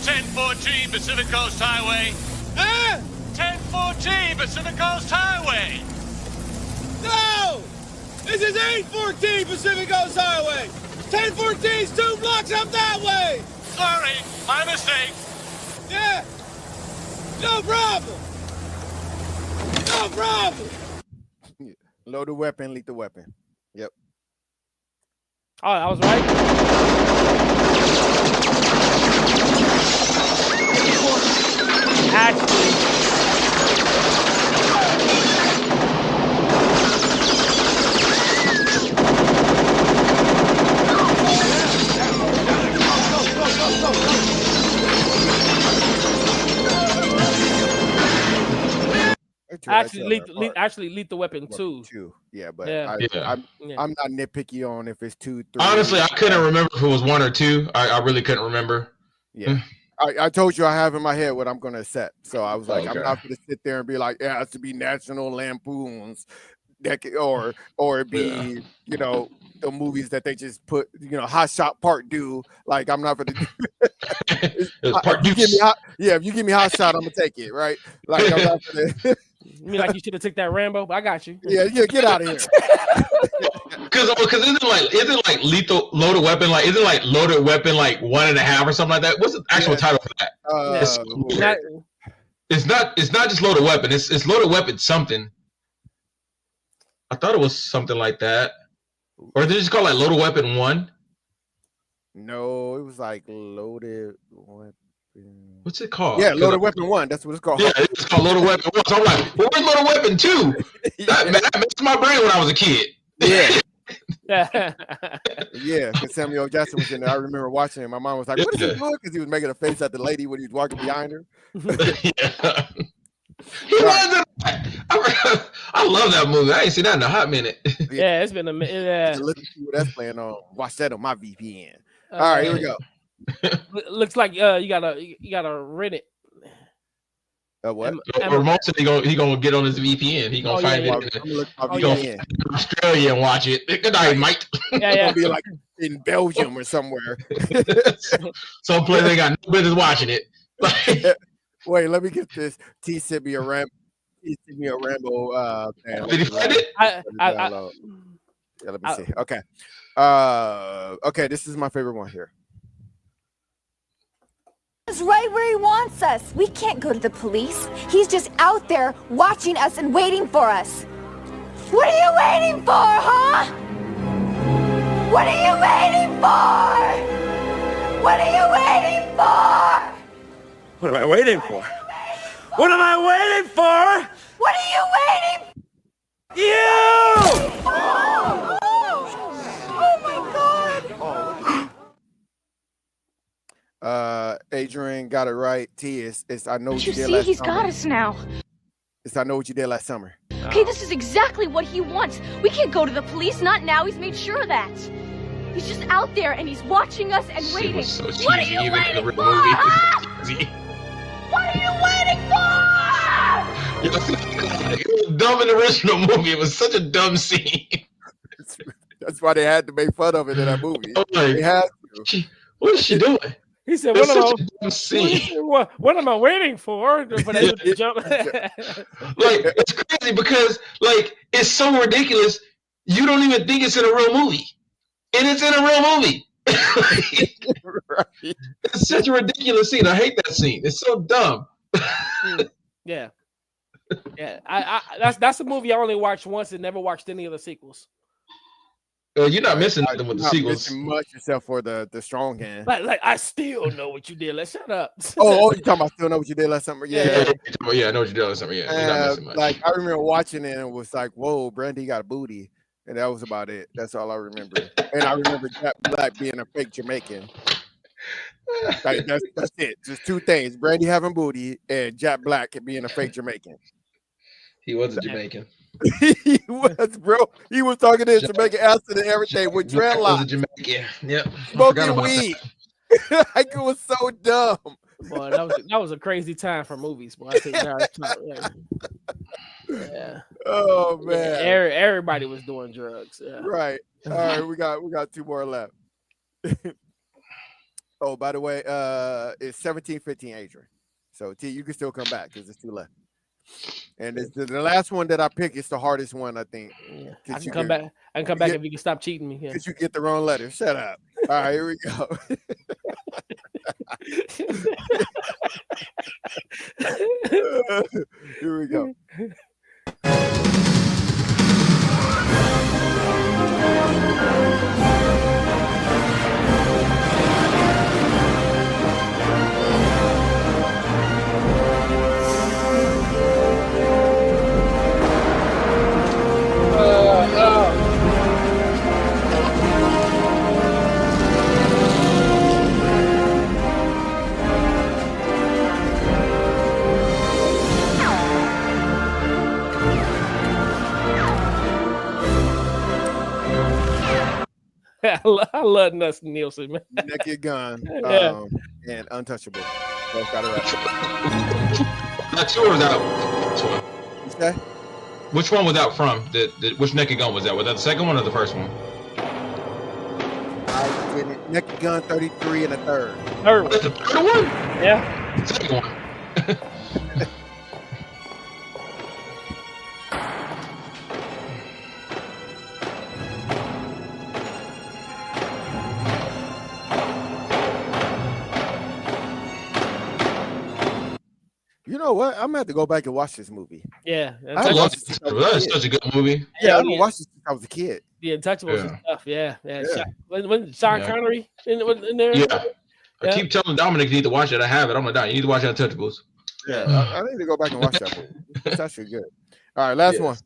1014 Pacific Coast Highway. 1014 Pacific Coast Highway. No! This is 814 Pacific Coast Highway. 1014's 2 blocks up that way. Sorry, my mistake. Yeah. No problem. No problem. Loaded weapon, lethal weapon. Yep. Oh, I was right. Actually. Actually, lethal weapon 2. Yeah, but Yeah. I'm not nitpicky on if it's 2, 3. Honestly, I couldn't remember if it was 1 or 2. I really couldn't remember. Yeah. I told you I have in my head what I'm going to accept. So I was like, Okay. I'm not going to sit there and be like, yeah, it has to be National Lampoons, or it be, you know, the movies that they just put, you know, Hot Shot Part 2. Like, I'm not going to do if you give me Hot Shot, I'm going to take it, right? Like, I'm not going to. You mean like you should have took that Rambo? But I got you. Yeah, get out of here. Because isn't like lethal loaded weapon, like isn't like loaded weapon like 1.5 or something like that? What's the actual title for that? It's not just loaded weapon. It's loaded weapon something. I thought it was something like that, or did they just call it like loaded weapon 1? No, it was like loaded weapon. What's it called? Yeah, loaded weapon 1. That's what it's called. Yeah, it's called loaded weapon 1. So I'm like, well, where's loaded weapon 2? That messed my brain when I was a kid. Yeah. Yeah, because Samuel L. Jackson was in there. I remember watching it. My mom was like, "What is he doing?" Because he was making a face at the lady when he was walking behind her. He was. I love that movie. I ain't seen that in a hot minute. Yeah, it's been a minute. Yeah. Let's see what that's playing on. Watch that on my VPN. All right, here we go. Looks like you gotta rent it. What? Ramon said he gonna get on his VPN. He gonna find it. He gonna in Australia and watch it. Good night, Mike. Yeah. Gonna be like in Belgium or somewhere. Some place they got no business watching it. Wait, let me get this. T sent me a Rambo. Did he find it? Yeah, let me see. Okay. Okay, this is my favorite one here. He's right where he wants us. We can't go to the police. He's just out there watching us and waiting for us. What are you waiting for, huh? What are you waiting for? What are you waiting for? What am I waiting for? What am I waiting for? What are you waiting for? You! Oh my God! Adrian got it right. T is I know what you did see, last he's summer. got us now. It's I know what you did last summer. Okay, this is exactly what he wants. We can't go to the police, not now. He's made sure of that. He's just out there and he's watching us and waiting. So cheesy, what are you even waiting in the for? movie. Huh? What are you waiting for? It was dumb in the original movie. It was such a dumb scene. That's why they had to make fun of it in that movie. Like, they had to. What is she doing? He said, what am I waiting for? Like, it's crazy because like it's so ridiculous. You don't even think it's in a real movie. And it's in a real movie. Right. It's such a ridiculous scene. I hate that scene. It's so dumb. Yeah. That's a movie I only watched once and never watched any of the sequels. You're not missing nothing with the sequels. Missing much except for the strong hand. Like I still know what you did. Let's shut up. Oh, you talking about still know what you did last summer? Yeah, I know what you did last summer. Yeah, you're not missing much. Like I remember watching it and it was like, whoa, Brandy got a booty. And that was about it. That's all I remember. And I remember Jack Black being a fake Jamaican. Like, that's it. Just two things: Brandy having booty and Jack Black being a fake Jamaican. He was a Jamaican. He was, bro. He was talking in Jamaican accent and everything with dreadlocks. Was a Jamaican. Yep. Smoking weed. Like it was so dumb. Boy, that was a crazy time for movies. Boy, I think yeah. Oh man. Everybody was doing drugs. Yeah. Right. All right. We got two more left. Oh, by the way, it's 17-15, Adrian. So T, you can still come back because it's 2 left. And it's the last one that I pick is the hardest one, I think. Yeah, I can come back. I can come back if you can stop cheating me. Because you get the wrong letter. Shut up. All right, here we go. Here we go. I love Nuts Nielsen, man. Naked Gun Yeah. and Untouchable. Both got it right. That's yours out. Which one? You say? Which one was out from? Which Naked Gun was that? Was that the second one or the first one? I did it. Naked Gun 33 and a third. Third one. That's the third one? Yeah. The second one. You know what? I'm gonna have to go back and watch this movie. Yeah. I love it. That's such a good movie. Yeah, I haven't watched this since I was a kid. The Untouchables and stuff. Yeah. Yeah. When Sean Yeah. Connery in there? Yeah. I keep telling Dominic you need to watch it. I have it. I'm like, you need to watch Untouchables. Yeah, I need to go back and watch that movie. It's actually good. All right, last one.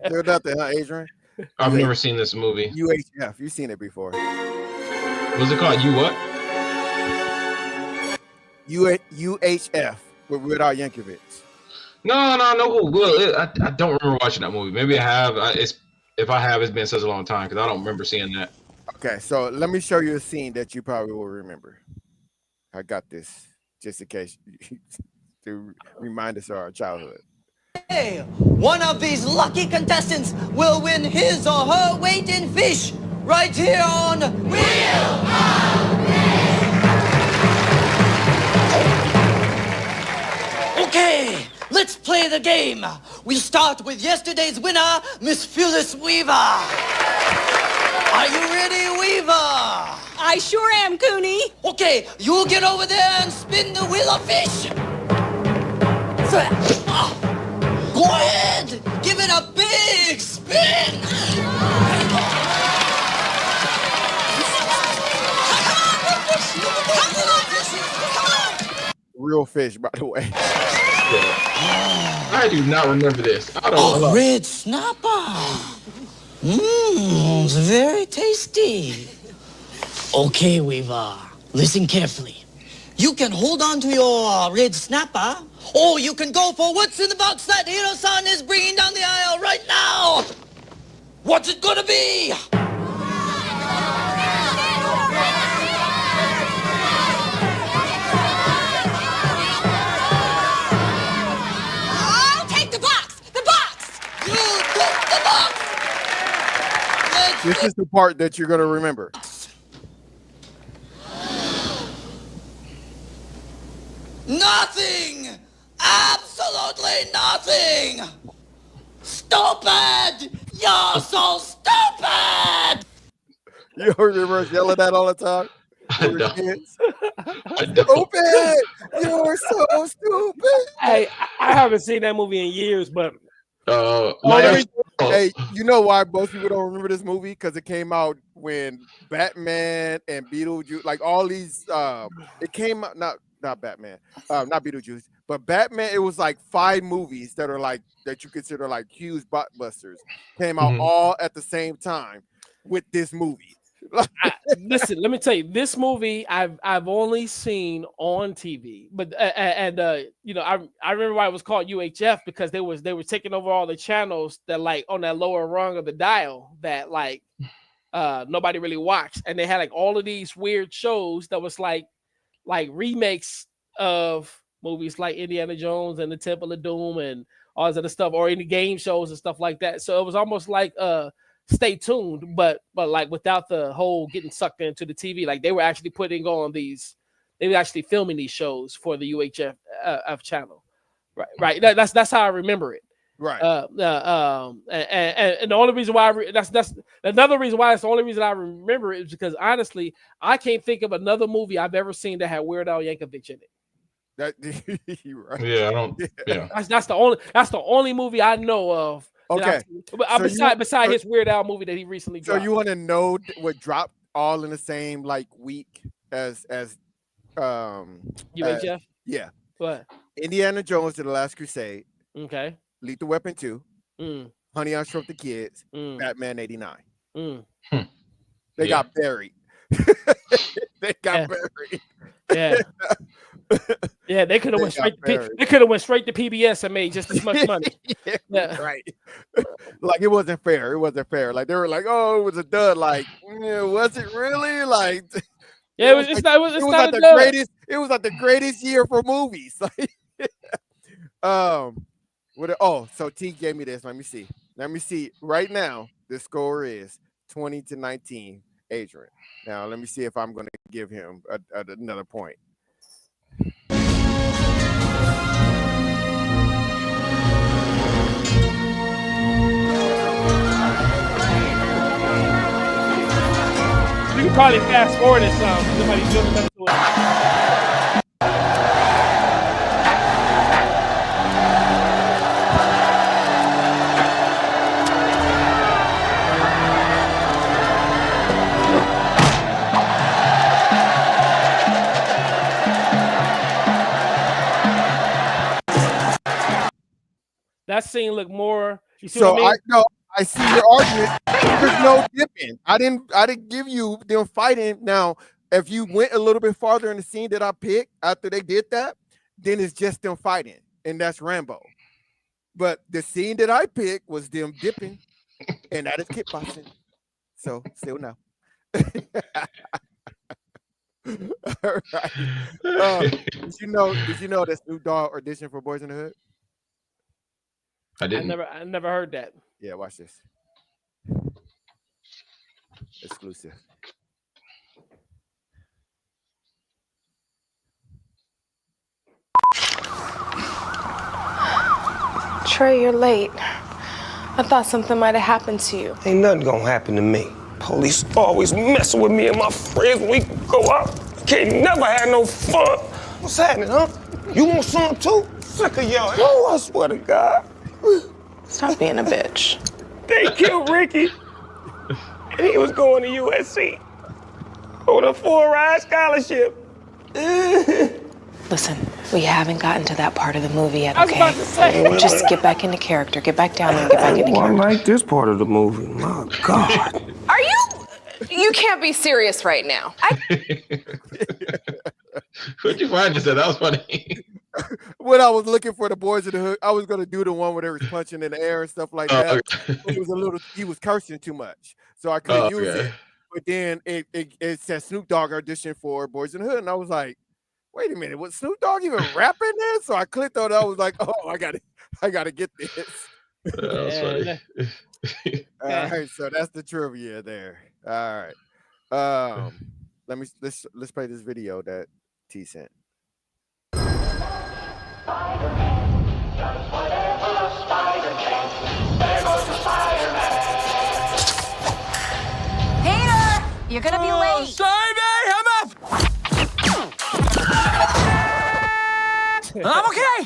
There's nothing, huh, Adrian? I've never seen this movie. UHF. You've seen it before. What's it called? You what? UHF with our Yankovic. No. Well, I don't remember watching that movie. Maybe I have. If I have, it's been such a long time because I don't remember seeing that. Okay, so let me show you a scene that you probably will remember. I got this just in case to remind us of our childhood. Hey, one of these lucky contestants will win his or her weight in fish right here on Wheel of Fish. Okay, let's play the game. We start with yesterday's winner, Miss Phyllis Weaver. Are you ready, Weaver? I sure am, Cooney. Okay, you get over there and spin the wheel of fish. Go ahead, give it a big spin. Real fish, by the way. I do not remember this. I don't know. Red snapper. It's very tasty. Okay, Weaver, listen carefully. You can hold on to your red snapper, or you can go for what's in the box that Hiro-san is bringing down the aisle right now. What's it gonna be? I'll take the box! The box! You took the box! This is the part that you're going to remember. Nothing! Absolutely nothing! Stupid! You're so stupid! You remember us yelling that all the time? I We were don't. kids. I don't. Stupid! You're so stupid. Hey, I haven't seen that movie in years, but Hey, you know why most people don't remember this movie? Because it came out when Batman and Beetlejuice, like all these, it came out not Batman, not Beetlejuice, but Batman. It was like 5 movies that are like that you consider like huge blockbusters came out all at the same time with this movie. Listen, let me tell you, this movie I've only seen on TV, but you know, I remember why it was called UHF because they were taking over all the channels that like on that lower rung of the dial that like nobody really watched, and they had like all of these weird shows that was like remakes of movies like Indiana Jones and the Temple of Doom and all this other stuff, or any game shows and stuff like that. So it was almost like Stay Tuned, but like without the whole getting sucked into the TV. Like they were actually putting on these, they were actually filming these shows for the UHF channel. Right. That's how I remember it. Right. And the only reason why that's another reason why it's the only reason I remember it is because honestly, I can't think of another movie I've ever seen that had Weird Al Yankovic in it. That you're right. Yeah, I don't. Yeah, that's the only movie I know of. Okay, Besides his Weird Al movie that he recently dropped. So you want to know what dropped all in the same like week as UHF? Yeah. What? Indiana Jones to the Last Crusade. Okay. Lethal Weapon 2. Honey, I Shrunk the Kids. Batman 89. They got buried. They got buried. Yeah. Yeah, they could have went straight. They could have went straight to PBS and made just as much money. Yeah, right. Like it wasn't fair. It wasn't fair. Like they were like, "Oh, it was a dud." Like, was it really? Like, yeah, it was. It's not like a the dud. greatest. It was like the greatest year for movies. Like, so T gave me this. Let me see. Right now, the score is 20-19, Adrian. Now, let me see if I'm going to give him another point. You can probably fast forward it some. Somebody's doing another to it. That scene looked more. You see So what I mean? I see your argument. There's no dipping. I didn't give you them fighting. Now, if you went a little bit farther in the scene that I picked after they did that, then it's just them fighting, and that's Rambo. But the scene that I picked was them dipping, and that is kickboxing. So still no. All right. Did you know that Snoop Dogg auditioned for Boys in the Hood? I didn't. I never heard that. Yeah, watch this. Exclusive. Trey, you're late. I thought something might have happened to you. Ain't nothing gonna happen to me. Police always messing with me and my friends when we go out. Can't never have no fun. What's happening, huh? You want some too? Sick of y'all. Oh, I swear to God. Stop being a bitch. They killed Ricky. And he was going to USC on a full-ride scholarship. Listen, we haven't gotten to that part of the movie yet, I was okay? about to say. Just get back into character. Get back down there and get back into I character. like this part of the movie. My God. Are you? You can't be serious right now. Where'd you find this? That was funny. When I was looking for the Boys in the Hood, I was gonna do the one where they was punching in the air and stuff like that. It was he was cursing too much, so I couldn't use it. But then it said Snoop Dogg auditioned for Boys in the Hood, and I was like, wait a minute, was Snoop Dogg even rapping there? So I clicked on it. I was like, oh, I gotta get this. That was funny. All right, so that's the trivia there. All right, let's play this video that T sent. Peter, you're gonna be late. Sorry, babe, I'm up. I'm okay.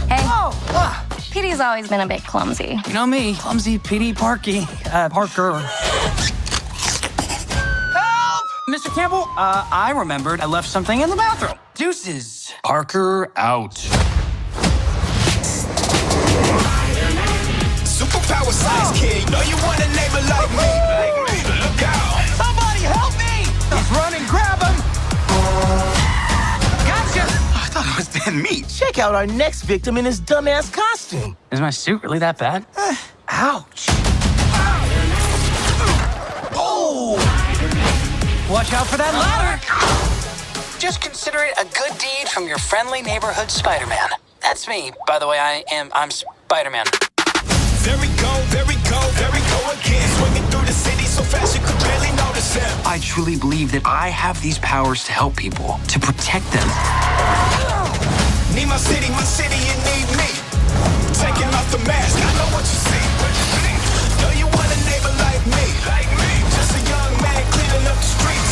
Hey. Oh. Petey's always been a bit clumsy. You know me, clumsy Petey Parker. Help! Mr. Campbell, I remembered I left something in the bathroom. Deuces. Parker out. Superpower size kid, know you want a neighbor like me. Look out. Somebody help me! He's running, grab him! Gotcha! I thought it was dead meat. Check out our next victim in his dumbass costume. Is my suit really that bad? Ouch. Oh! Watch out for that ladder! Just consider it a good deed from your friendly neighborhood Spider-Man. That's me, by the way. I'm Spider-Man. There we go again. Swinging through the city so fast you could barely notice him. I truly believe that I have these powers to help people, to protect them. Need my city, you need me. Taking off the mask, I know what you see. Know you want a neighbor like me. Just a young man cleaning up the streets.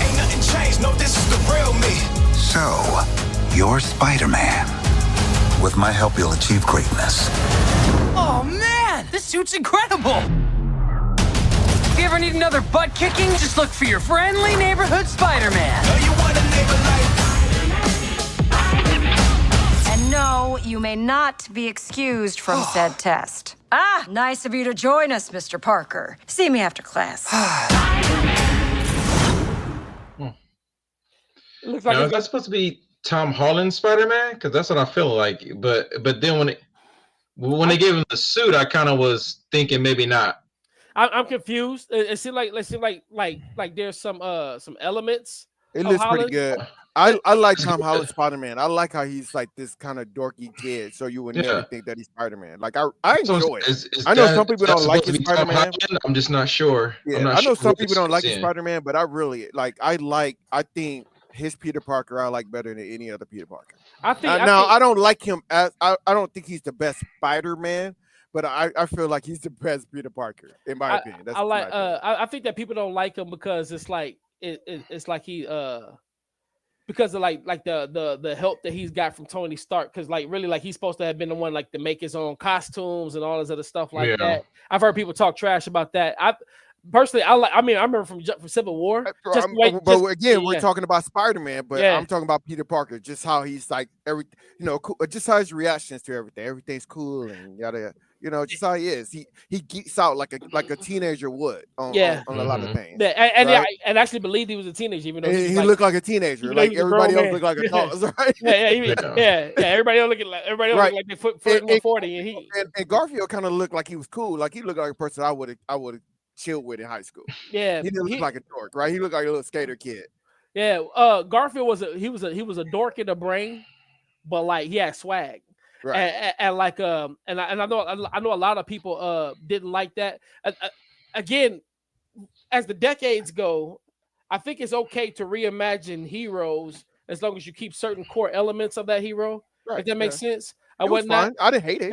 Ain't nothing changed, no, this is the real me. So, you're Spider-Man. With my help, you'll achieve greatness. Oh, man! This suit's incredible! If you ever need another butt kicking, just look for your friendly neighborhood Spider-Man. Know you want a neighbor like me. And no, you may not be excused from said test. Ah, nice of you to join us, Mr. Parker. See me after class. Looks Now, is that supposed to be Tom Holland Spider-Man? Because that's what I feel like. But then when they gave him the suit, I kind of was thinking maybe not. I'm confused. It seemed like there's some elements. It looks pretty good. I like Tom Holland Spider-Man. I like how he's like this kind of dorky kid, so you would never think that he's Spider-Man. Like I enjoy it. I know some people don't like his Spider-Man. I'm just not sure. Yeah, I know some people don't like his Spider-Man, but I really like. I think his Peter Parker I like better than any other Peter Parker. I don't like him as I don't think he's the best Spider-Man, but I feel like he's the best Peter Parker in my opinion. That's I think that people don't like him because it's like it's like he because of like the help that he's got from Tony Stark, because like really like he's supposed to have been the one like to make his own costumes and all this other stuff like that. I've heard people talk trash about that. Personally, I remember from Civil War. We're talking about Spider-Man, but I'm talking about Peter Parker. Just how he's like cool, just how his reactions to everything. Everything's cool and yada. Just how he is. He geeks out like a teenager would on a lot of things. Yeah, and actually believed he was a teenager, even though he looked like a teenager. Like everybody else looked like adults, right? Everybody else looked like they foot 140, and Garfield kind of looked like he was cool. Like he looked like a person I would have chilled with in high school. Yeah, he didn't look like a dork, right? He looked like a little skater kid. Yeah, Garfield was a dork in the brain, but like he had swag. Right. And like and I know a lot of people didn't like that. Again, as the decades go, I think it's okay to reimagine heroes as long as you keep certain core elements of that hero. Right. If that makes sense. I didn't hate it.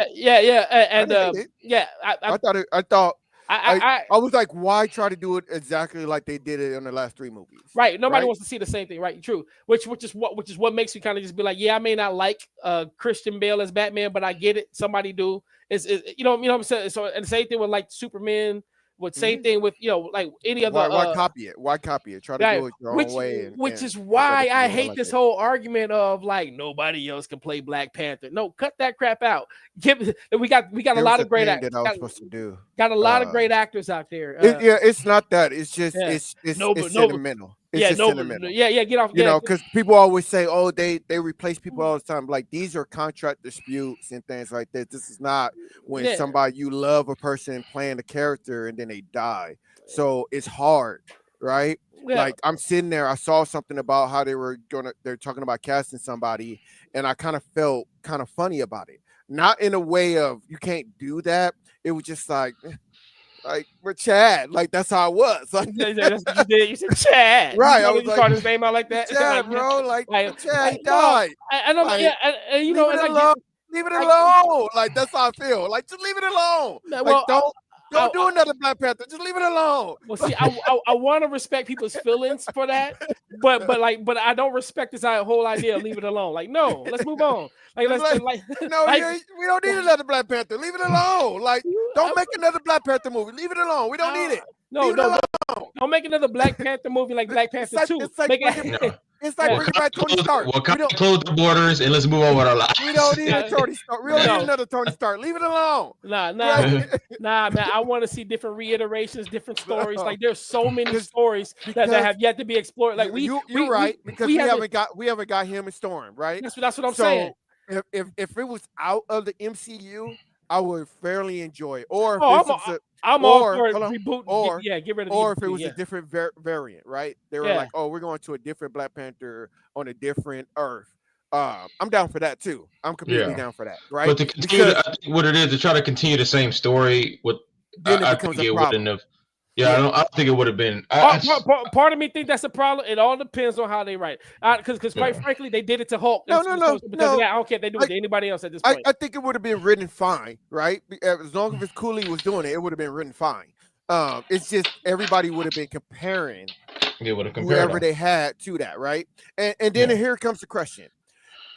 I was like, why try to do it exactly like they did it in the last 3 movies? Right. Nobody wants to see the same thing, right? True. Which is what makes you kind of just be like, yeah, I may not like Christian Bale as Batman, but I get it. Somebody do. It's you know what I'm saying? So and the same thing with like Superman. With same thing with like any other. Why copy it? Why copy it? Try to do it your own way. Which is why I hate this whole argument of like nobody else can play Black Panther. No, cut that crap out. We got a lot of great actors. Got a lot of great actors out there. It's not that. It's just it's sentimental. It's just sentimental. Yeah, get off. Because people always say, oh, they replace people all the time. Like these are contract disputes and things like that. This is not when you love a person playing a character and then they die. So it's hard, right? Yeah. Like I'm sitting there, I saw something about how they're talking about casting somebody, and I kind of felt kind of funny about it. Not in a way of you can't do that. It was just like Like we're Chad. Like that's how it was. Like, That's what you did. You said Chad. Right. I was like, called his name out like that. Chad, bro. Like Chad, he died. I know. Like, Yeah, and you know, leave it and alone. Leave it alone. Like that's how I feel. Like just leave it alone. Like don't do another Black Panther. Just leave it alone. Well, see, I want to respect people's feelings for that, but I don't respect this whole idea of leave it alone. Like, no, let's move on. We don't need another Black Panther. Leave it alone. Like, don't make another Black Panther movie. Leave it alone. We don't need it. No, don't make another Black Panther movie like Black Panther 2. It's like bringing back Tony Stark. We'll close the borders and let's move on with our lives. We don't need a Tony Stark. We don't need another Tony Stark. Leave it alone. Nah, man. I want to see different reiterations, different stories. Like there's so many stories that have yet to be explored. Like you're right, because we haven't got him and Storm, right? That's what I'm saying. If it was out of the MCU, I would fairly enjoy it. Or I'm all for reboot. Get rid of or if it was a different variant, right? They were like, oh, we're going to a different Black Panther on a different Earth. I'm down for that too. I'm completely down for that, right? But to continue, I think what it is to try to continue the same story, then it becomes a problem. I don't think it would have been. Part of me think that's a problem. It all depends on how they write. Because quite frankly, they did it to Hulk. Because of that, I don't care if they do it to anybody else at this point. I think it would have been written fine, right? As long as Cooley was doing it, it would have been written fine. It's just everybody would have been comparing whoever they had to that, right? And then here comes the question: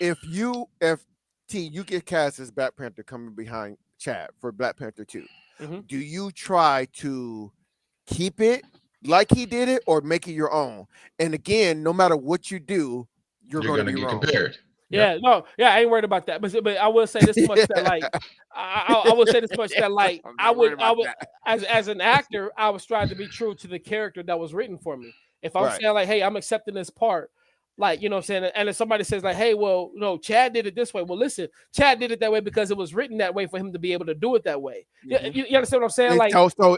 if you get cast as Black Panther coming behind Chad for Black Panther 2, do you try to keep it like he did it or make it your own? And again, no matter what you do, you're going to be get wrong. compared. I ain't worried about that. But I will say this much that like I will say this much that like I would as an actor, I was trying to be true to the character that was written for me. If I'm saying like, hey, I'm accepting this part, like, you know what I'm saying? And if somebody says like, hey, well, no, Chad did it this way. Well, listen, Chad did it that way because it was written that way for him to be able to do it that way. You understand what I'm saying? Like,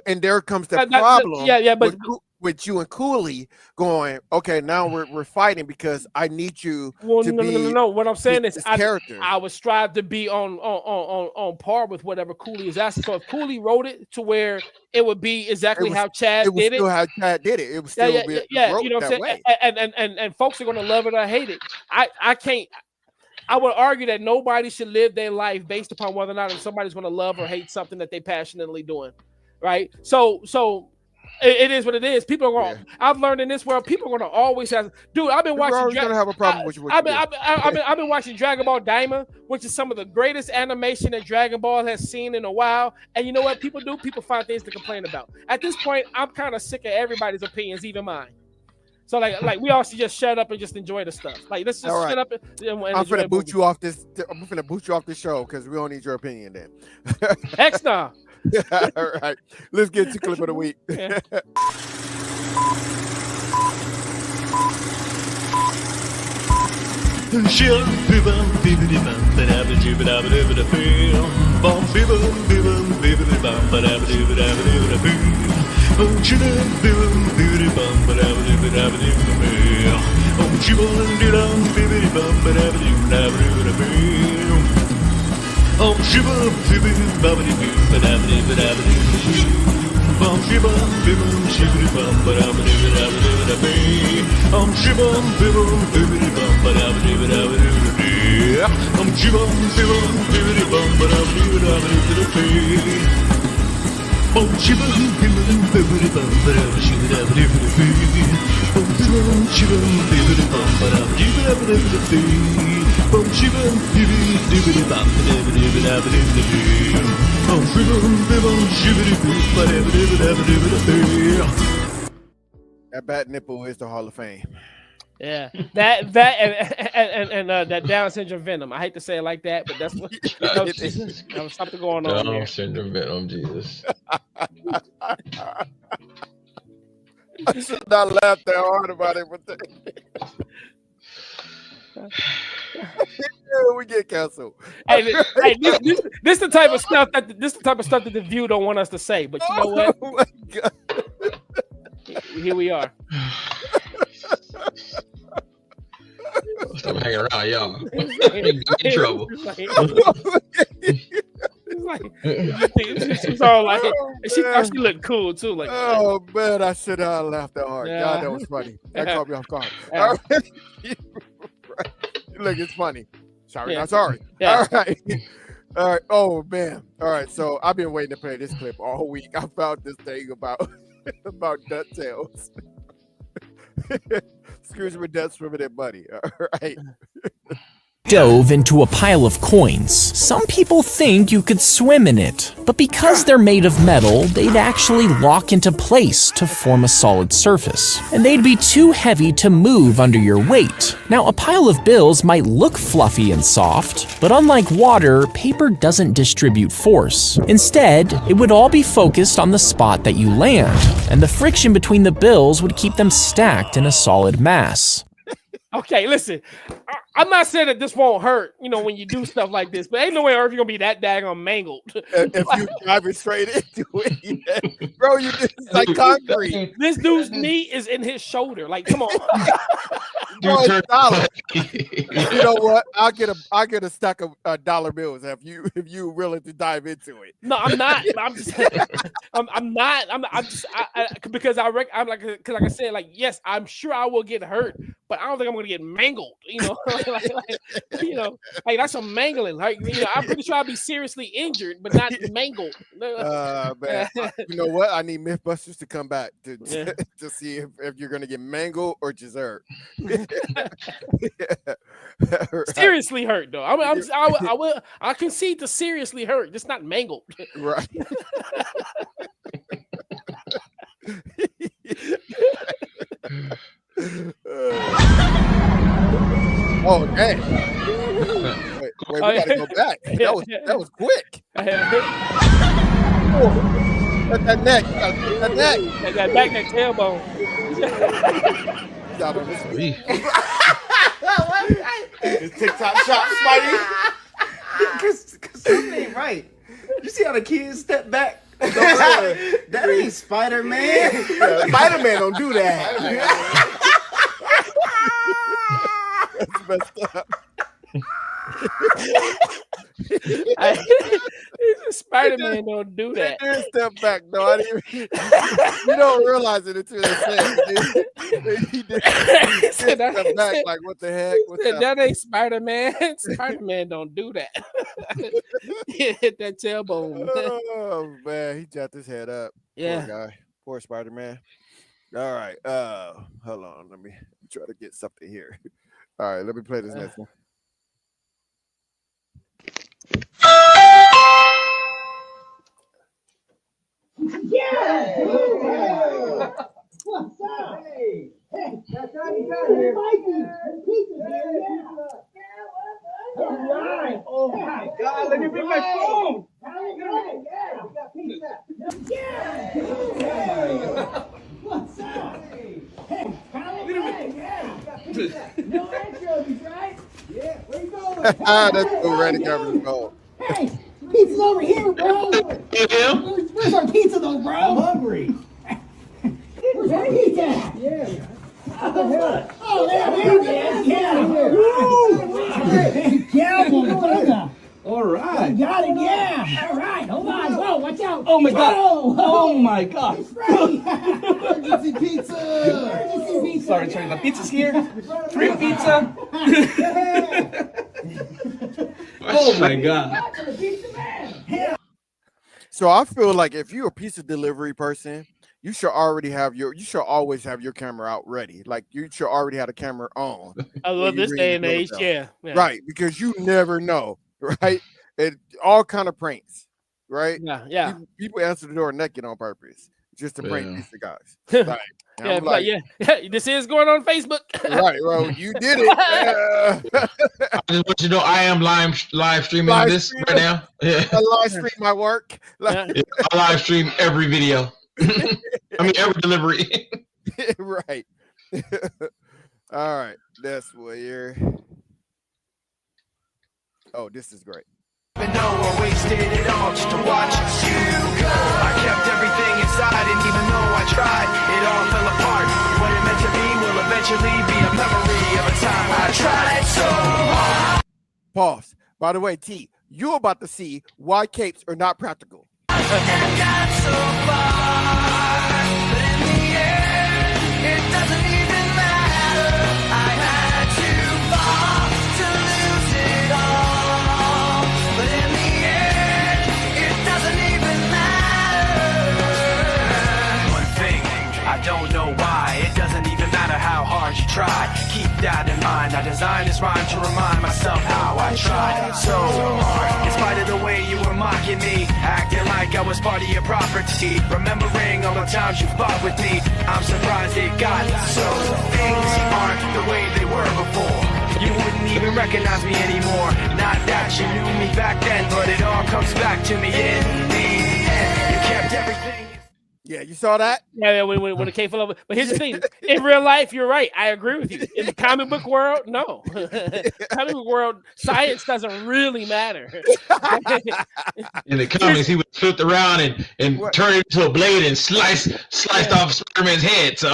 and there comes the problem. But with you and Cooley going, okay, now we're fighting because I need you to be. No. What I'm saying is, character. I would strive to be on par with whatever Cooley is asking. So if Cooley wrote it to where it would be exactly how Chad did it, how Chad did it. It was still you know what I'm saying. And folks are gonna love it or hate it. I can't. I would argue that nobody should live their life based upon whether or not somebody's going to love or hate something that they passionately doing, right? So it is what it is. People are going. I've learned in this world, people are going to always have. Dude, I've been watching. You're going to have a problem with you. I've been watching Dragon Ball Daima, which is some of the greatest animation that Dragon Ball has seen in a while. And you know what people do? People find things to complain about. At this point, I'm kind of sick of everybody's opinions, even mine. So like we all should just shut up and just enjoy the stuff. Like let's just shut up and I'm finna boot you off this. I'm finna boot you off this show because we don't need your opinion then. Heck no. All right, let's get to clip of the week. That bat nipple is the Hall of Fame. Yeah, that and that Down syndrome venom. I hate to say it like that, but that's what there was something going on. Down syndrome venom, Jesus. I should not laugh that hard about it, but we get canceled. Hey, this the type of stuff that the View don't want us to say. But you know what? Oh my God. Here we are. Stop hanging around, y'all. In trouble. It's She's all like, she thought she looked cool too. Like, oh man, I should have laughed that hard. Yeah. God, that was funny. That caught me off guard. All right. Look, it's funny. Sorry, not sorry. All right. All right. Oh man. All right. So I've been waiting to play this clip all week. I found this thing about DuckTales. Excuse me, that's swimming in money. All right. Dove into a pile of coins. Some people think you could swim in it, but because they're made of metal, they'd actually lock into place to form a solid surface, and they'd be too heavy to move under your weight. Now, a pile of bills might look fluffy and soft, but unlike water, paper doesn't distribute force. Instead, it would all be focused on the spot that you land, and the friction between the bills would keep them stacked in a solid mass. Okay, listen, I'm not saying that this won't hurt, when you do stuff like this, but ain't no way Earth you're gonna be that daggone mangled. If you drive it straight into it, bro, you just like concrete. This dude's knee is in his shoulder. Like, come on. Bro, it's $1. You know what? I'll get a stack of dollar bills if you willing to dive into it. No, I'm not. I'm just. Because like I said, like, yes, I'm sure I will get hurt, but I don't think I'm gonna get mangled. Like that's a mangling. Like, I'm pretty sure I'll be seriously injured, but not mangled. Man, you know what? I need Mythbusters to come back to see if you're gonna get mangled or just hurt. Seriously hurt though. I concede to seriously hurt, just not mangled. Right. Oh dang! Wait, we gotta go back. That was quick. That neck, that back, that tailbone. This TikTok shot, Spidey. Because something ain't right. You see how the kids step back? That ain't Spider-Man. Spider-Man don't do that. That's messed up. Spider-Man don't do that. They did step back, though. I didn't even, you don't realize it until they say it. He did step back, like, what the heck? That ain't Spider-Man. Spider-Man don't do that. Hit that tailbone. Oh, man. He jacked his head up. Yeah. Poor guy. Poor Spider-Man. All right. Hold on. Let me try to get something here. All right. Let me play this next one. Yeah! What's up? Hey! That's how you got here. All right. Oh my God! Let me bring my phone. Yeah, we got pizza. Yeah. What's up? Hey, Kyle. Yeah, we got pizza. No anchovies, right? Yeah. Where you going? That's the ready cover the phone. Hey, pizza's over here, bro. Where's our pizza, though, bro? I'm hungry. Where's our pizza? Yeah. Oh, there it is. Yeah. All right. You got it, yeah. All right, hold on. Whoa, watch out. Oh, my God. Oh, my God. Emergency pizza. Emergency pizza. Sorry, the pizza's here. Free pizza. Oh, my God. So I feel like if you're a pizza delivery person, you should always have your camera out ready. Like you should already have the camera on. I love this day and age. Yeah. Right. Because you never know. Right. And all kind of pranks. Right. Yeah. People answer the door naked on purpose just to prank pizza guys. Like, this is going on Facebook. Right, bro. You did it. I just want you to know I am live streaming this right now. Yeah. I live stream my work. I live stream every video. I mean, every delivery. Right. All right. That's what you're. Oh, this is great. I know I wasted it all just to watch you go. I kept everything inside, and even though I tried, it all fell apart. What it meant to be will eventually be a memory of a time I tried so hard. Pause. By the way, T, You're about to see why capes are not practical. I don't know why, it doesn't even matter how hard you try. Keep that in mind, I designed this rhyme to remind myself how I tried so hard. In spite of the way you were mocking me, acting like I was part of your property, remembering all the times you fought with me, I'm surprised it got so. Things aren't the way they were before. You wouldn't even recognize me anymore. Not that you knew me back then, but it all comes back to me in the end. You kept everything. Yeah, you saw that? Yeah, when it came full of. But here's the thing: in real life, you're right. I agree with you. In the comic book world, no. Comic book world, science doesn't really matter. In the comics, he would flip around and turn it into a blade and sliced off Spider-Man's head. So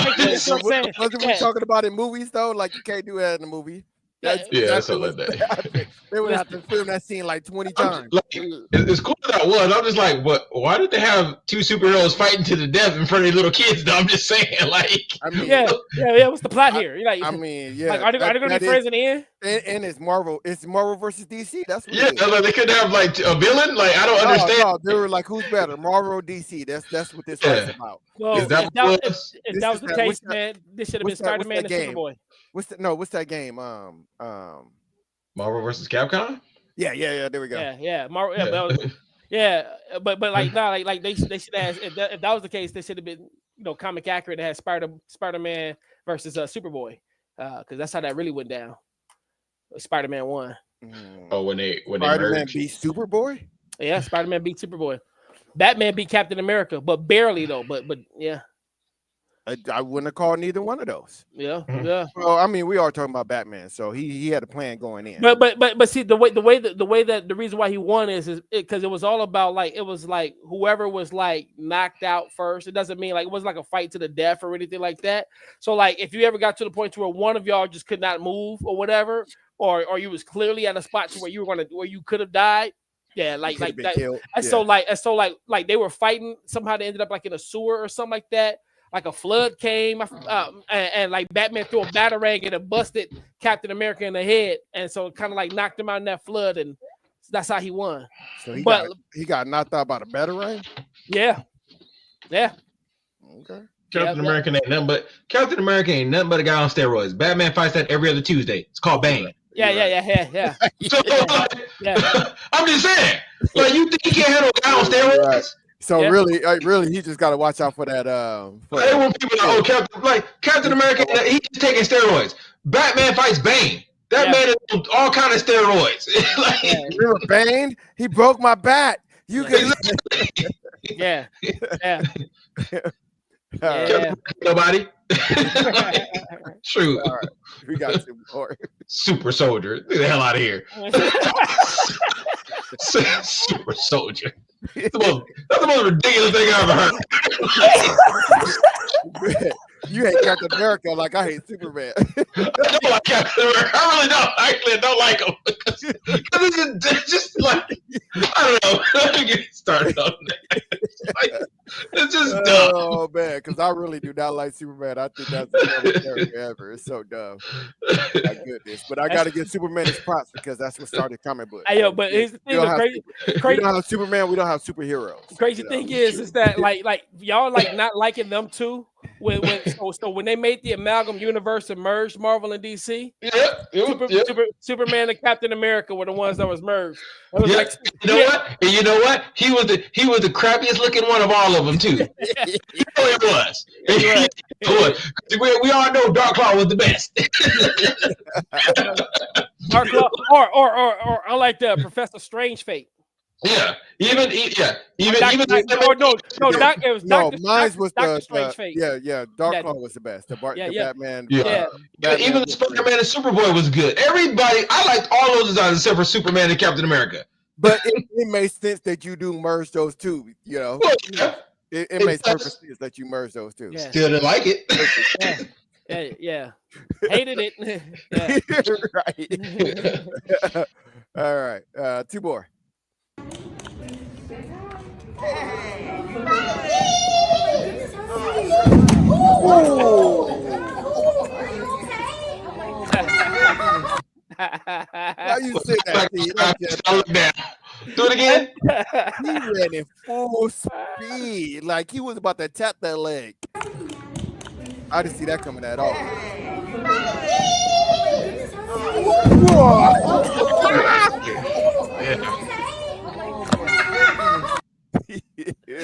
Wasn't we talking about in movies though? Like you can't do that in a movie. That's something like that. They would have to film that scene like 20 times. Like, as cool as that was, I'm just like, but why did they have two superheroes fighting to the death in front of little kids? Though I'm just saying, like, I mean, yeah. What's the plot here? Like, I mean, yeah. Like, are they going to be friends in the end? And it's Marvel. It's Marvel versus DC. That's what like they couldn't have like a villain. Like I don't understand. No, they were like, who's better, Marvel or DC? That's what this is about. Well, if that was the case, man, this should have been Spider-Man and Superboy. What's that game? Marvel versus Capcom. Yeah. There we go. Yeah. Marvel. But like no, like they should have. If that was the case, they should have been comic accurate. It had Spider-Man versus Superboy, because that's how that really went down. Spider-Man won. Oh, when they Spider-Man beat Superboy. Yeah, Spider-Man beat Superboy. Batman beat Captain America, but barely though. But yeah. I wouldn't have called neither one of those. Yeah. Well, I mean, we are talking about Batman, so he had a plan going in. But see the way that the reason why he won is because it was all about like whoever was like knocked out first. It doesn't mean like it wasn't like a fight to the death or anything like that. So like if you ever got to the point to where one of y'all just could not move or whatever, or you was clearly at a spot to where you could have died. Yeah, like that. And so like they were fighting. Somehow they ended up like in a sewer or something like that. Like a flood came, and like Batman threw a batarang and it busted Captain America in the head, and so it kind of like knocked him out in that flood, and that's how he won. So he got knocked out by the batarang. Yeah. Okay. Captain America ain't nothing but a guy on steroids. Batman fights that every other Tuesday. It's called Bane. Yeah. So, I'm just saying, like you think he can't handle a guy on steroids? Right. So really, he just got to watch out for that. They want people like, Captain America, he's taking steroids. Batman fights Bane. That man is on all kind of steroids. Remember Bane? He broke my bat. You can. Yeah. Nobody. True. All right. We got two more. Super soldier. Get the hell out of here. Super soldier. That's the most ridiculous thing I've ever heard. You hate Captain America like I hate Superman. I don't like Captain America. I really don't. Actually, I don't like him. It's just like, I don't know. Let me get started on that. It's just dumb. Oh, man, because I really do not like Superman. I think that's the dumbest character ever. It's so dumb. My goodness. But I got to give Superman his props because that's what started comic books. Hey, yo, but here's the thing. We don't have Superman. We don't have superheroes. Crazy thing is that like y'all like not liking them too. When they made the amalgam universe and merged Marvel and DC, Superman and Captain America were the ones that was merged. It was what? And you know what? He was the crappiest looking one of all of them too. He was. We all know Dark Claw was the best. Dark Claw, or I like the Professor Strange Fate. Yeah, even mine was Doctor Strange Fate. Yeah. Dark Claw was the best. The Batman. Even the Spider-Man and Superboy was good. Everybody, I liked all those designs except for Superman and Captain America. But it makes sense that you do merge those two. You know, it makes perfect sense that you merge those two. Yeah. Still didn't like it. Yeah. Hated it. Right. All right. Two more. Why you say that, T? Do it again. He ran in full speed, like he was about to tap that leg. I didn't see that coming at all.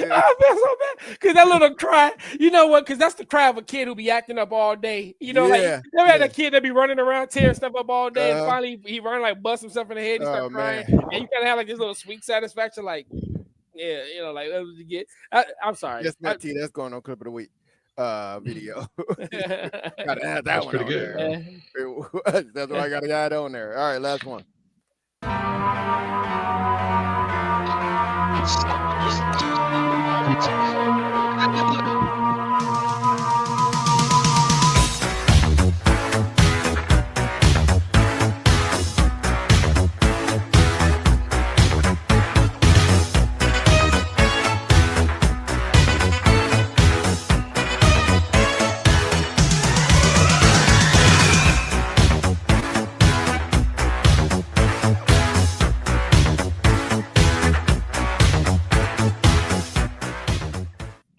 I feel so bad because that little cry, you know what? Because that's the cry of a kid who be acting up all day. You know, like Yeah, never had a kid that be running around tearing stuff up all day, and Uh-huh. finally he run like bust himself in the head, he start Oh, crying, man. and you kind of have like this little sweet satisfaction, like yeah, you know, like you get. I'm sorry. Yes, man, T. That's going on clip of the week video. Gotta add that one pretty on good. there. It was. That's why I gotta add on there. All right, last one.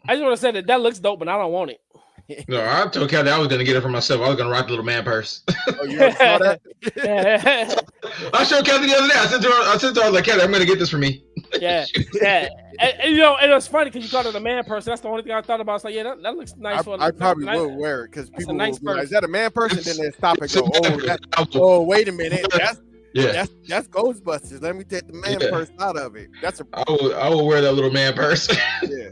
I just want to say that looks dope, but I don't want it. No, I told Kelly I was gonna get it for myself. I was gonna rock the little man purse. Oh, you already saw that? I showed Kelly the other day. I sent her. I was like, Kelly, I'm gonna get this for me. Yeah. And, you know, and it's funny because you called it a man person. That's the only thing I thought about. It's like, yeah, that looks nice. I probably will wear it because people nice will be like, "Is that a man person?" Then they stop and go, "Oh, wait a minute, that's Ghostbusters. Let me take the man purse out of it." That's I will wear that little man purse. Yeah.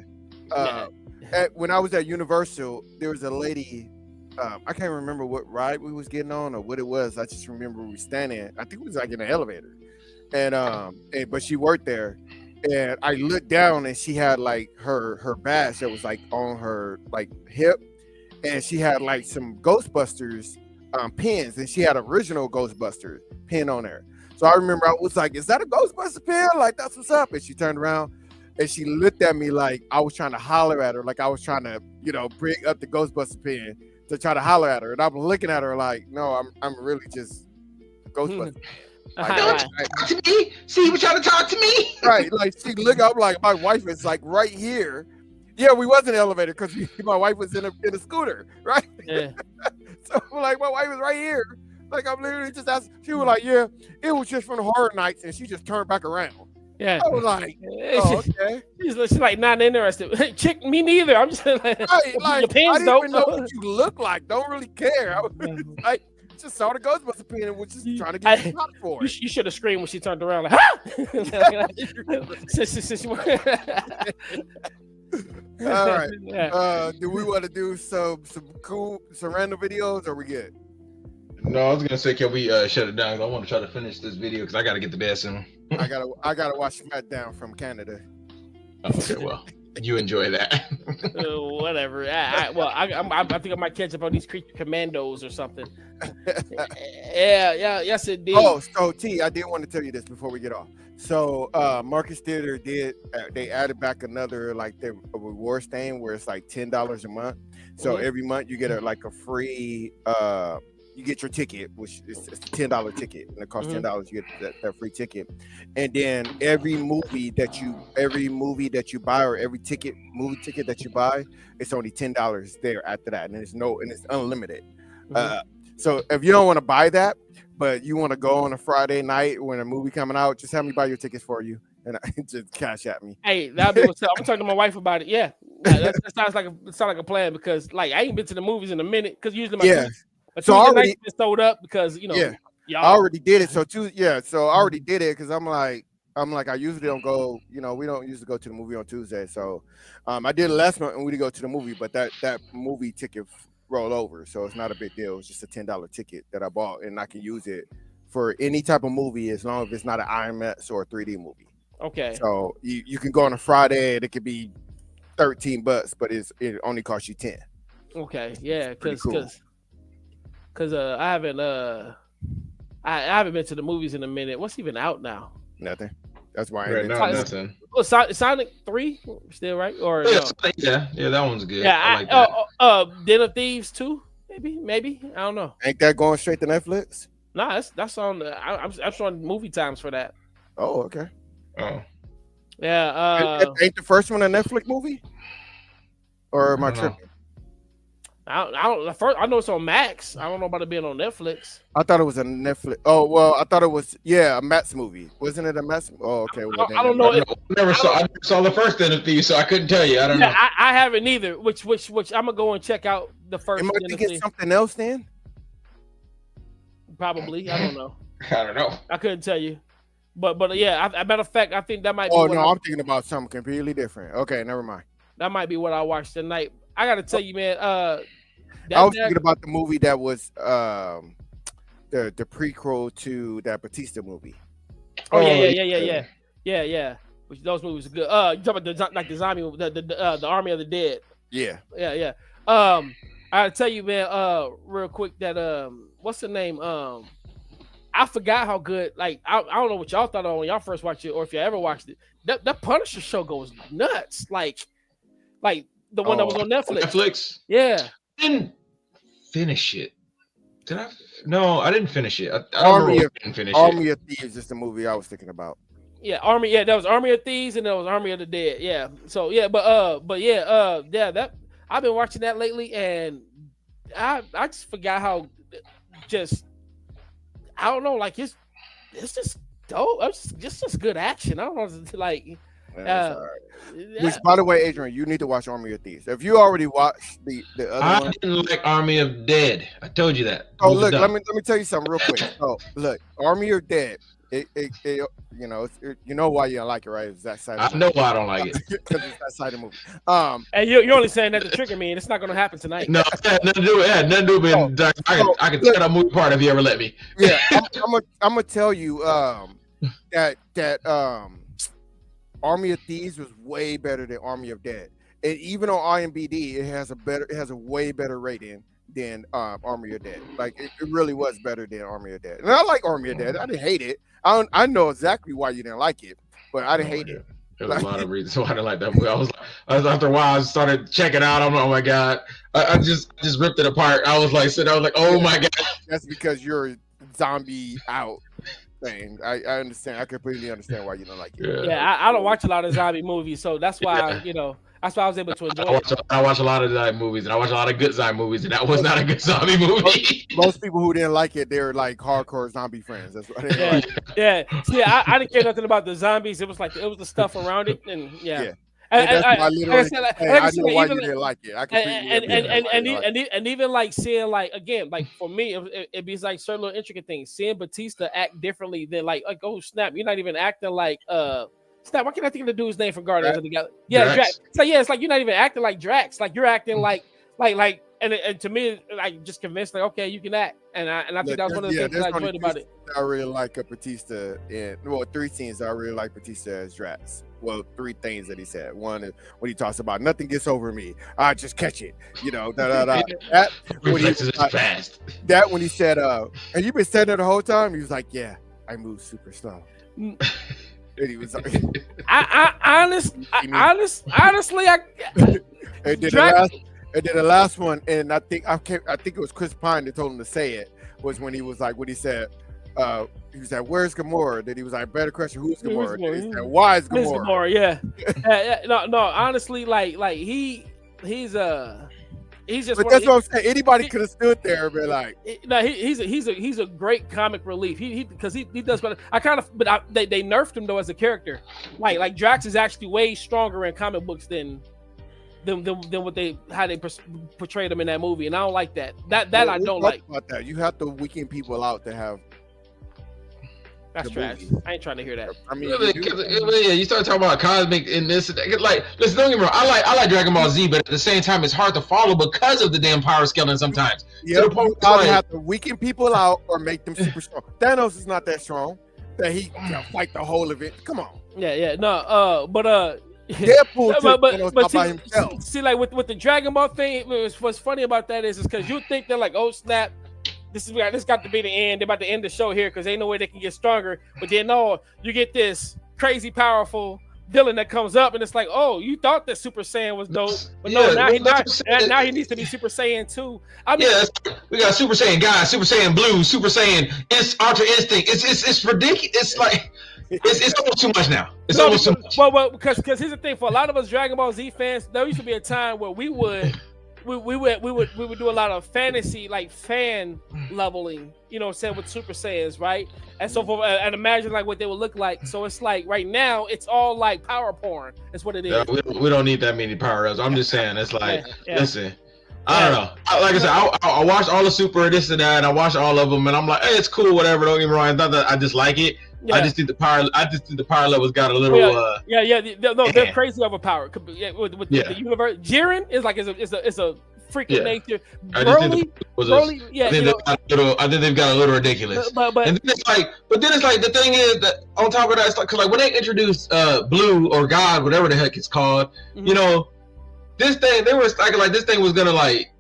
When I was at Universal, there was a lady. I can't remember what ride we was getting on or what it was. I just remember we were standing. I think it was like in an elevator, and but she worked there, and I looked down and she had like her badge that was like on her like hip, and she had like some Ghostbusters pins, and she had original Ghostbusters pin on there. So I remember I was like, "Is that a Ghostbuster pin? Like that's what's up?" And she turned around. And she looked at me like I was trying to holler at her, like I was trying to, you know, bring up the Ghostbuster pin to try to holler at her. And I'm looking at her like, no, I'm really just a Ghostbuster. Like, don't talk to me. See, you trying to talk to me. Right. Like she look up like my wife is like right here. Yeah, we was in the elevator because my wife was in a scooter, right? Yeah. So like my wife was right here. Like I'm literally just asking. She was like, yeah, it was just from the horror nights, and she just turned back around. Yeah, I was like, oh, okay. She's like not interested. Chick, me neither. I'm just like, Right, the like pin's I didn't dope. even know what you look like. Don't really care. I was like, just saw the Ghostbuster pin and was just trying to get a shot for it. You should have screamed when she turned around, like, ha! All right. Yeah. Do we want to do some random videos, or we good? No, I was gonna say, can we shut it down? I want to try to finish this video because I gotta get to bed soon. I gotta watch SmackDown from Canada. Okay, well, you enjoy that. Whatever. I think I might catch up on these Creature Commandos or something. Yeah. Yes, it did. Oh, so T, I did want to tell you this before we get off. So Marcus Theater they added back another like their reward thing where it's like $10 a month. So every month you get a free you get your ticket, which is a $10 ticket, and it costs $10. You get that free ticket, and then every movie that you buy or every movie ticket that you buy, it's only $10 there after that, and it's unlimited. So if you don't want to buy that, but you want to go on a Friday night when a movie coming out, just have me buy your tickets for you, and just cash at me. Hey, that'll be what's up. I'm talking to my wife about it. Yeah, that sounds like a plan because like I ain't been to the movies in a minute because usually my So I already been sold up because y'all. I already did it. So I already did it because I'm like I usually don't go. We don't usually go to the movie on Tuesday. So I did it last month and we did go to the movie, but that movie ticket roll over, so it's not a big deal. It's just a $10 ticket that I bought, and I can use it for any type of movie as long as it's not an IMAX or a 3D movie. Okay. So you can go on a Friday and it could be $13, but it only costs you 10. Okay. Yeah. Because I haven't been to the movies in a minute. What's even out now? Nothing. That's why I Right ain't now, into nothing. Well, Sonic 3 still right or Yeah, no? yeah, that one's good. Yeah, I like that. Den of Thieves 2, maybe I don't know. Ain't that going straight to Netflix? Nah, that's on the. I'm showing movie times for that. Oh, okay. Oh, yeah. Ain't the first one a Netflix movie? Or am I tripping? I don't. First, I know it's on Max. I don't know about it being on Netflix. I thought it was a Netflix. Oh well, I thought it was a Matt's movie. Wasn't it a Matt's? Oh, okay. Well, I don't know. I never saw the first Den of Thieves, so I couldn't tell you. I don't know. I haven't either. Which I'm gonna go and check out the first. Am I thinking something else then? Probably. I don't know. I don't know. I couldn't tell you. But yeah, matter of fact, I think that might be. Oh no, I'm thinking about something completely different. Okay, never mind. That might be what I watched tonight. I gotta tell you, man. I was thinking about the movie that was the prequel to that Batista movie. Oh yeah. Which those movies are good. You talking about the zombie, the Army of the Dead. Yeah. I gotta tell you, man. Real quick, that what's the name? I forgot how good. Like I don't know what y'all thought of when y'all first watched it, or if you ever watched it. That Punisher show goes nuts. Like the one that was on Netflix. Netflix. Yeah. Didn't finish it. Did I? No, I didn't finish it. Army of Thieves is the movie I was thinking about. Yeah, Army. Yeah, that was Army of Thieves, and that was Army of the Dead. Yeah. So yeah, that I've been watching that lately, and I just forgot how I don't know, like it's just dope. It's just good action. I don't know, like. Which, by the way, Adrian, you need to watch Army of Thieves. If you already watched the other one, didn't like Army of Dead. I told you that. Oh, look, let me tell you something real quick. So, look, Army of Dead. You know why you don't like it, right? It's that side. I know why I don't like it. Because it's that side of the movie. And you're only saying that to trigger me, and it's not going to happen tonight. No, it had nothing to do with it. I can tell that movie part if you ever let me. Yeah, I'm gonna tell you that Army of Thieves was way better than Army of Dead. And even on IMDb, it has a way better rating than Army of Dead. Like it really was better than Army of Dead. And I like Army of Dead. I didn't hate it. I know exactly why you didn't like it, but I didn't hate it. There's a lot of reasons why I didn't like that movie. I was after a while I started checking out. I'm like, oh my god. I just ripped it apart. I was like, oh my god. That's because you're zombie out. Thing. I understand. I completely understand why you don't like it. Yeah, I don't watch a lot of zombie movies, so that's why that's why I was able to enjoy it. I watch a lot of zombie movies, and I watch a lot of good zombie movies, and that was not a good zombie movie. Most people who didn't like it, they're like hardcore zombie fans. That's what they like. Yeah. See, I didn't care nothing about the zombies. It was the stuff around it, and I know why you didn't like it. I completely and even like seeing like again like for me it be like certain little intricate things. Seeing Batista act differently than like oh snap, you're not even acting like snap. Why can't I think of the dude's name from Guardians of the Galaxy? Yeah, Drax. So yeah, it's like you're not even acting like Drax. Like you're acting like and to me like just convinced like okay you can act and I think that was one of the things I enjoyed about it. I really like Batista in 3 scenes. I really like Batista as Drax. Well, 3 things that he said. One is when he talks about nothing gets over me. I just catch it. That when he fast. That when he said, "And you've been saying that the whole time." He was like, "Yeah, I move super slow." And he was like, honestly, and then the last one, and I think it was Chris Pine that told him to say it. Was when he was like, what he said. He was like, "Where's Gamora?" Then he was like, "Better question, who's Gamora?" He said, "Why is Gamora?" Yeah. No. Honestly, like he's just. But that's what I'm saying. Anybody could have stood there and been like, "No, he's a great comic relief. Because he does. But they nerfed him though as a character. Like Drax is actually way stronger in comic books than what how they portrayed him in that movie, and I don't like that. That I don't like. About that, you have to weaken people out to have. That's trash. I ain't trying to hear that. I mean, you start talking about cosmic in this. Like, listen, don't get me wrong. I like Dragon Ball Z, but at the same time, it's hard to follow because of the damn power skeleton sometimes. Yeah, you either have to weaken people out or make them super strong. Thanos is not that strong that he can fight the whole of it. Come on. Yeah. No. Deadpool but by himself. See, like with the Dragon Ball thing, what's funny about that is because you think they're like, oh snap. This got to be the end. They're about to end the show here because ain't no way they can get stronger. But then no, you get this crazy powerful villain that comes up, and it's like, oh, you thought that Super Saiyan was dope, but no, now he needs to be Super Saiyan 2. I mean, we got Super Saiyan God, Super Saiyan Blue, Super Saiyan Ultra Instinct. It's ridiculous. It's like it's almost too much now. It's almost too much. Well, because here's the thing, for a lot of us Dragon Ball Z fans, there used to be a time where we would do a lot of fantasy, like fan leveling, you know what I'm saying, with Super Saiyans, right? And so forth, and imagine like what they would look like. So it's like right now it's all like power porn. That's what it is. Yeah, we don't need that many power ups. I'm just saying, it's like, listen, I don't know. Like I said, I watched all the Super this and that, and I watched all of them, and I'm like, hey, it's cool, whatever. Don't get me wrong. It's not that I just like it. Yeah. I just think the power levels got a little. They're crazy overpowered. With the universe, Jiren is like is a freaking nature. I think they've got a little ridiculous. But then it's like the thing is that on top of that, it's like, cause like when they introduced Blue or God, whatever the heck it's called, you know, this thing they were like this thing was gonna like,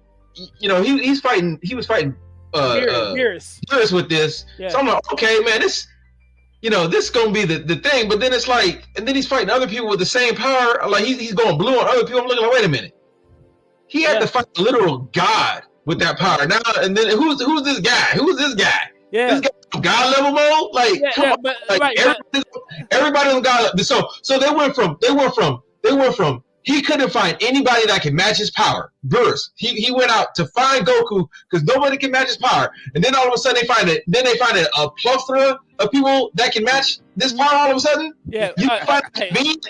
you know, he was fighting Beerus with this. Yeah. So I'm like, okay, man, this. You know, this is gonna be the thing, but then it's like, and then he's fighting other people with the same power. Like he's going blue on other people. I'm looking like, wait a minute, he had to fight a literal God with that power. Now and then, who's this guy? Who's this guy? Yeah, this guy God level mode. Like, come on, like everybody on God level. So they went from he couldn't find anybody that can match his power. Beerus, he went out to find Goku because nobody can match his power. And then all of a sudden they find a plethora of people that can match this power all of a sudden. Yeah. You find that convenient?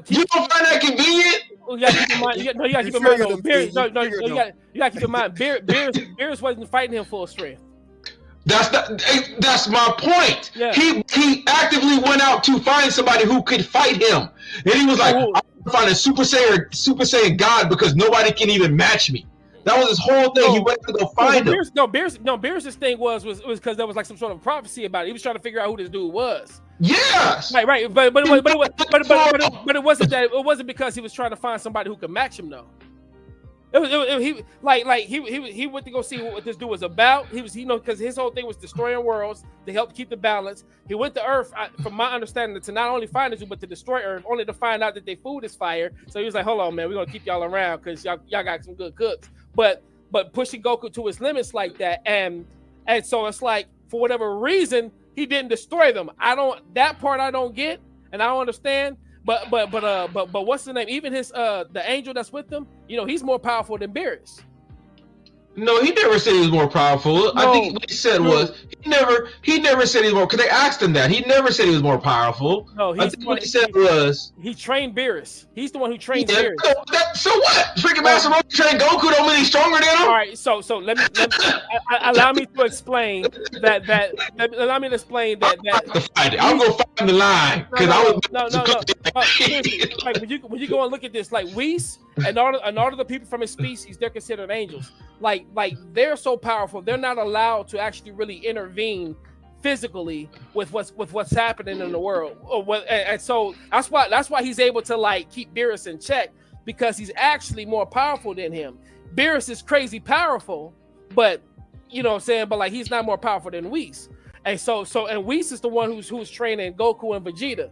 You don't find that convenient? You gotta keep in mind. You gotta keep in mind. You gotta keep in mind. Beerus wasn't fighting him full strength. That's my point. Yeah. He actively went out to find somebody who could fight him, and he was like, "I'm find a Super Saiyan God because nobody can even match me." That was his whole thing. He went to go find him. Beerus' thing was because there was like some sort of prophecy about it. He was trying to figure out who this dude was. Yes. Right. But it wasn't that. It wasn't because he was trying to find somebody who could match him though. He went to go see what this dude was about. He because his whole thing was destroying worlds to help keep the balance. He went to Earth, from my understanding, to not only find this dude but to destroy Earth, only to find out that their food is fire. So he was like, "Hold on, man, we're gonna keep y'all around because y'all got some good cooks." But pushing Goku to his limits like that, and so it's like for whatever reason he didn't destroy them. That part I don't get, and I don't understand. But what's the name? Even his the angel that's with him, you know, he's more powerful than Beerus. No, he never said he was more powerful. No, I think what he said was he never said he was more, because they asked him that. He never said he was more powerful. No, I think what he said was he trained Beerus. He's the one who trained Beerus. So what? Freaking Master Roshi trained Goku, don't mean he's stronger than him. All right, so let me allow me to explain that. Allow me to explain that. I'll go find the line because I was like when you go and look at this, like Whis and all of the people from his species, they're considered angels. Like they're so powerful, they're not allowed to actually really intervene physically with what's happening in the world. And so that's why he's able to like keep Beerus in check, because he's actually more powerful than him. Beerus is crazy powerful, but you know what I'm saying, but like he's not more powerful than Whis. And so Whis is the one who's training Goku and Vegeta.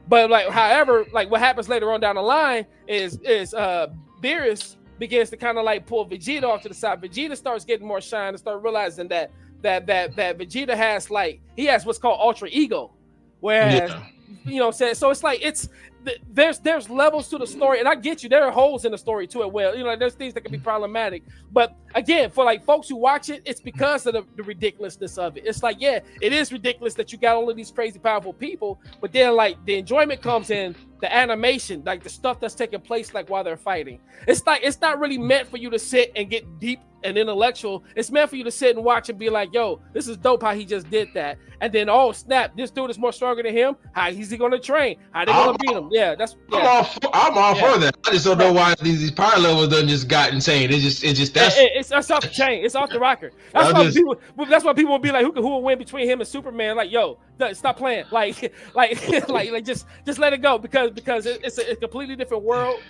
But like, however, like what happens later on down the line is Beerus begins to kind of like pull Vegeta off to the side. Vegeta starts getting more shine and start realizing that Vegeta has what's called ultra ego, whereas you know what I'm saying. So it's like there's levels to the story, and I get you. There are holes in the story too. Well, you know, there's things that can be problematic. But again, for like folks who watch it, it's because of the ridiculousness of it. It's like, yeah, it is ridiculous that you got all of these crazy powerful people, but then like the enjoyment comes in the animation, like the stuff that's taking place like while they're fighting. It's like it's not really meant for you to sit and get deep and intellectual. It's meant for you to sit and watch and be like, yo, this is dope how he just did that. And then, oh snap, this dude is more stronger than him. How is he gonna train? How they gonna beat him? Yeah, that's I'm all for that. I just don't know why these power levels done just got insane. It's off the chain. It's off the rocker. That's why people will be like, who will win between him and Superman? Like, yo, stop playing. Like just let it go, because it's a completely different world,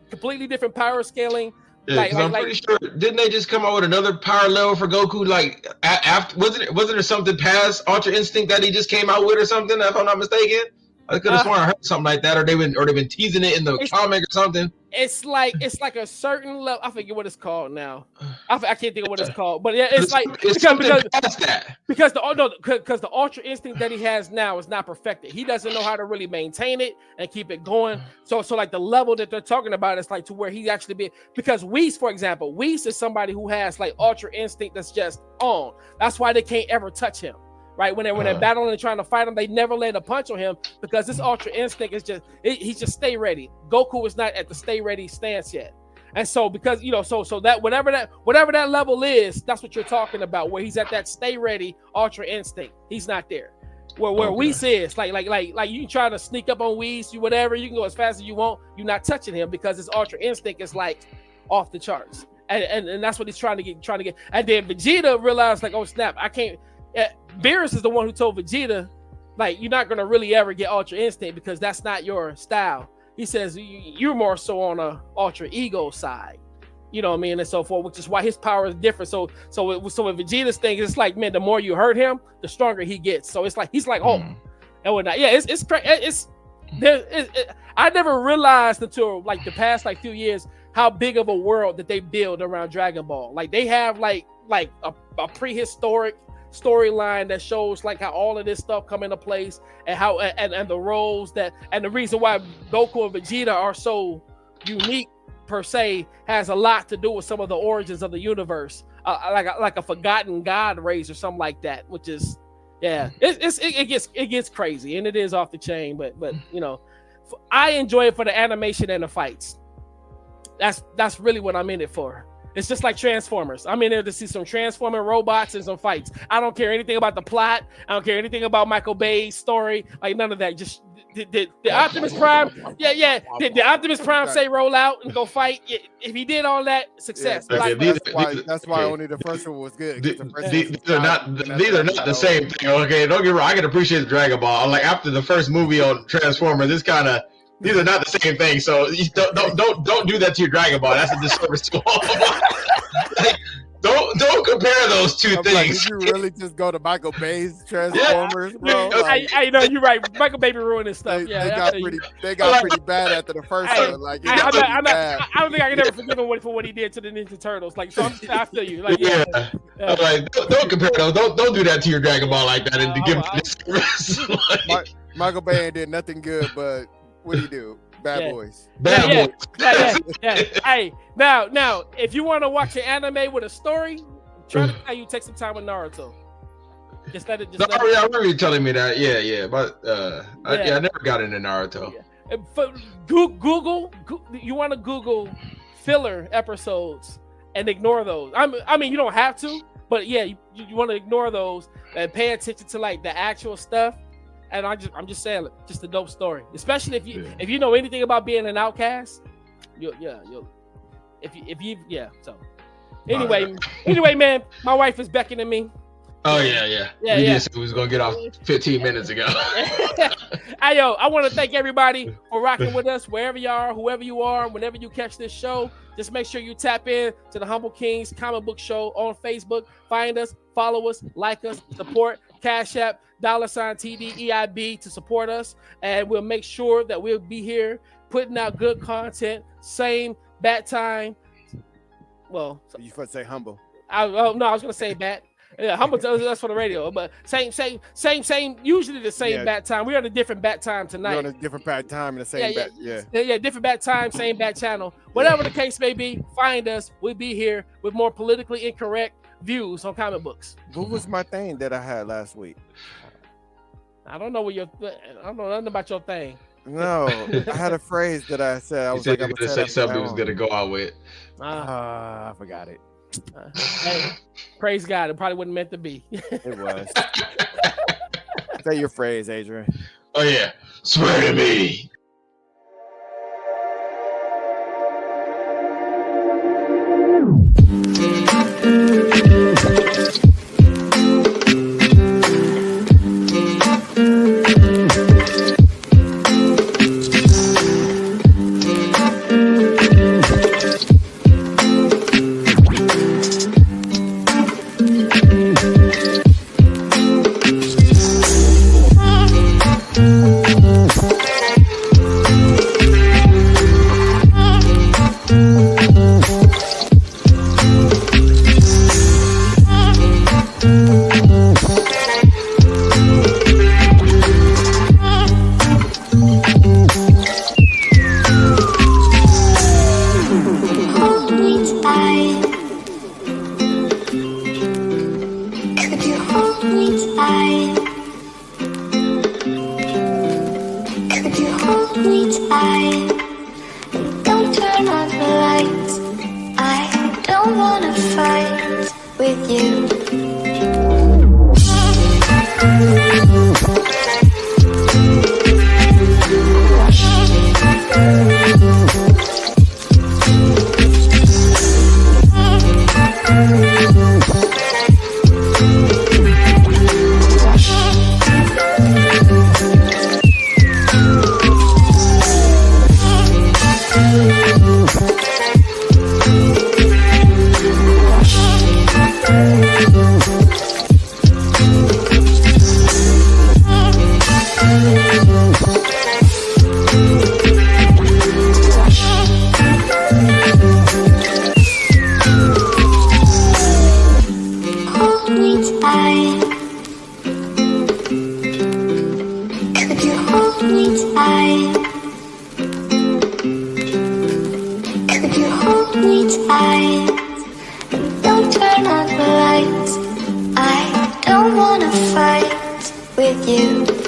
completely different power scaling. Yeah, I'm pretty sure, didn't they just come out with another power level for Goku? Like after wasn't there something past Ultra Instinct that he just came out with or something? If I'm not mistaken. I could have sworn I heard something like that, or they've been teasing it in the comic or something. It's like a certain level. I forget what it's called now. I can't think of what it's called, but yeah, it's like because the ultra instinct that he has now is not perfected. He doesn't know how to really maintain it and keep it going. So like the level that they're talking about is like to where he actually be, because Whis, for example, Whis is somebody who has like ultra instinct that's just on. That's why they can't ever touch him. Right, when they're battling and trying to fight him, they never land a punch on him because this ultra instinct is just he's just stay ready. Goku is not at the stay ready stance yet, and so because so that whatever that level is, that's what you're talking about. Where he's at that stay ready ultra instinct, he's not there. Where Whis is like you try to sneak up on Whis, you whatever, you can go as fast as you want. You're not touching him because his ultra instinct is like off the charts, and that's what he's trying to get. And then Vegeta realized like, oh snap, I can't. Beerus is the one who told Vegeta, like, you're not going to really ever get Ultra Instinct because that's not your style. He says you're more so on a Ultra Ego side, you know what I mean, and so forth, which is why his power is different. So with Vegeta's thing, it's like, man, the more you hurt him, the stronger he gets. So it's like he's like Hulk and whatnot. Yeah, I never realized until like the past like few years how big of a world that they build around Dragon Ball. Like they have like a prehistoric storyline that shows like how all of this stuff come into place and how and the roles that and the reason why Goku and Vegeta are so unique per se has a lot to do with some of the origins of the universe, like a forgotten god race or something like that, which is it gets crazy and it is off the chain, but you know, I enjoy it for the animation and the fights. That's really what I'm in it for. It's just like Transformers. I'm in there to see some transforming robots and some fights. I don't care anything about the plot. I don't care anything about Michael Bay's story. Like none of that. Just the Optimus Prime. Yeah. Did the Optimus Prime say roll out and go fight? If he did all that, success. Yeah, that's why only the first one was good. These are not the same thing. Okay, don't get me wrong. I can appreciate the Dragon Ball. Like after the first movie on Transformers, these are not the same thing. So don't do that to your Dragon Ball. That's a disservice to all. Like, don't compare those two things. Like, did you really just go to Michael Bay's Transformers, bro? Like, I know you're right. Michael Bay ruined this stuff. They got pretty bad after the first one. Like I don't think I can ever forgive him for what he did to the Ninja Turtles. Like so, I feel you. Like like don't compare those. Don't do that to your Dragon Ball like that and to give him disservice. Michael Bay did nothing good, but what do you do? Bad Boys. Bad Boys. Hey, now, if you want to watch an anime with a story, try to tell you take some time with Naruto. Just let it. I remember you telling me that. Yeah, but I never got into Naruto. Yeah. Google. You want to Google filler episodes and ignore those. I mean, you don't have to, but yeah, you want to ignore those and pay attention to like the actual stuff. And I'm just saying, just a dope story, especially if you know anything about being an outcast. So anyway, man, my wife is beckoning me. Oh yeah. We just said we was gonna get off 15 minutes ago. Hey, I want to thank everybody for rocking with us wherever you are, whoever you are, whenever you catch this show. Just make sure you tap in to the Humble Kingz Comic Book Show on Facebook. Find us, follow us, like us, support. Cash App $TDEIB to support us, and we'll make sure that we'll be here putting out good content. Same bat time. Well, you supposed to say humble. I was gonna say bat. Yeah, humble. That's for the radio, but same. Usually the same bat time. We're on a different bat time tonight. We're on a different bat time and the same bat. Different bat time, same bat channel. Whatever the case may be, find us. We'll be here with more politically incorrect views on comic books. What was my thing that I had last week? I don't know nothing about your thing. No, I had a phrase that I said. I was like, I'm gonna say something he was gonna go out with. I forgot it. Hey, praise God, it probably wasn't meant to be. It was. Say your phrase, Adrian. Oh yeah, swear to me. Hold me tight. Could you hold me tight? Could you hold me tight? Don't turn on the lights. I don't wanna fight with you.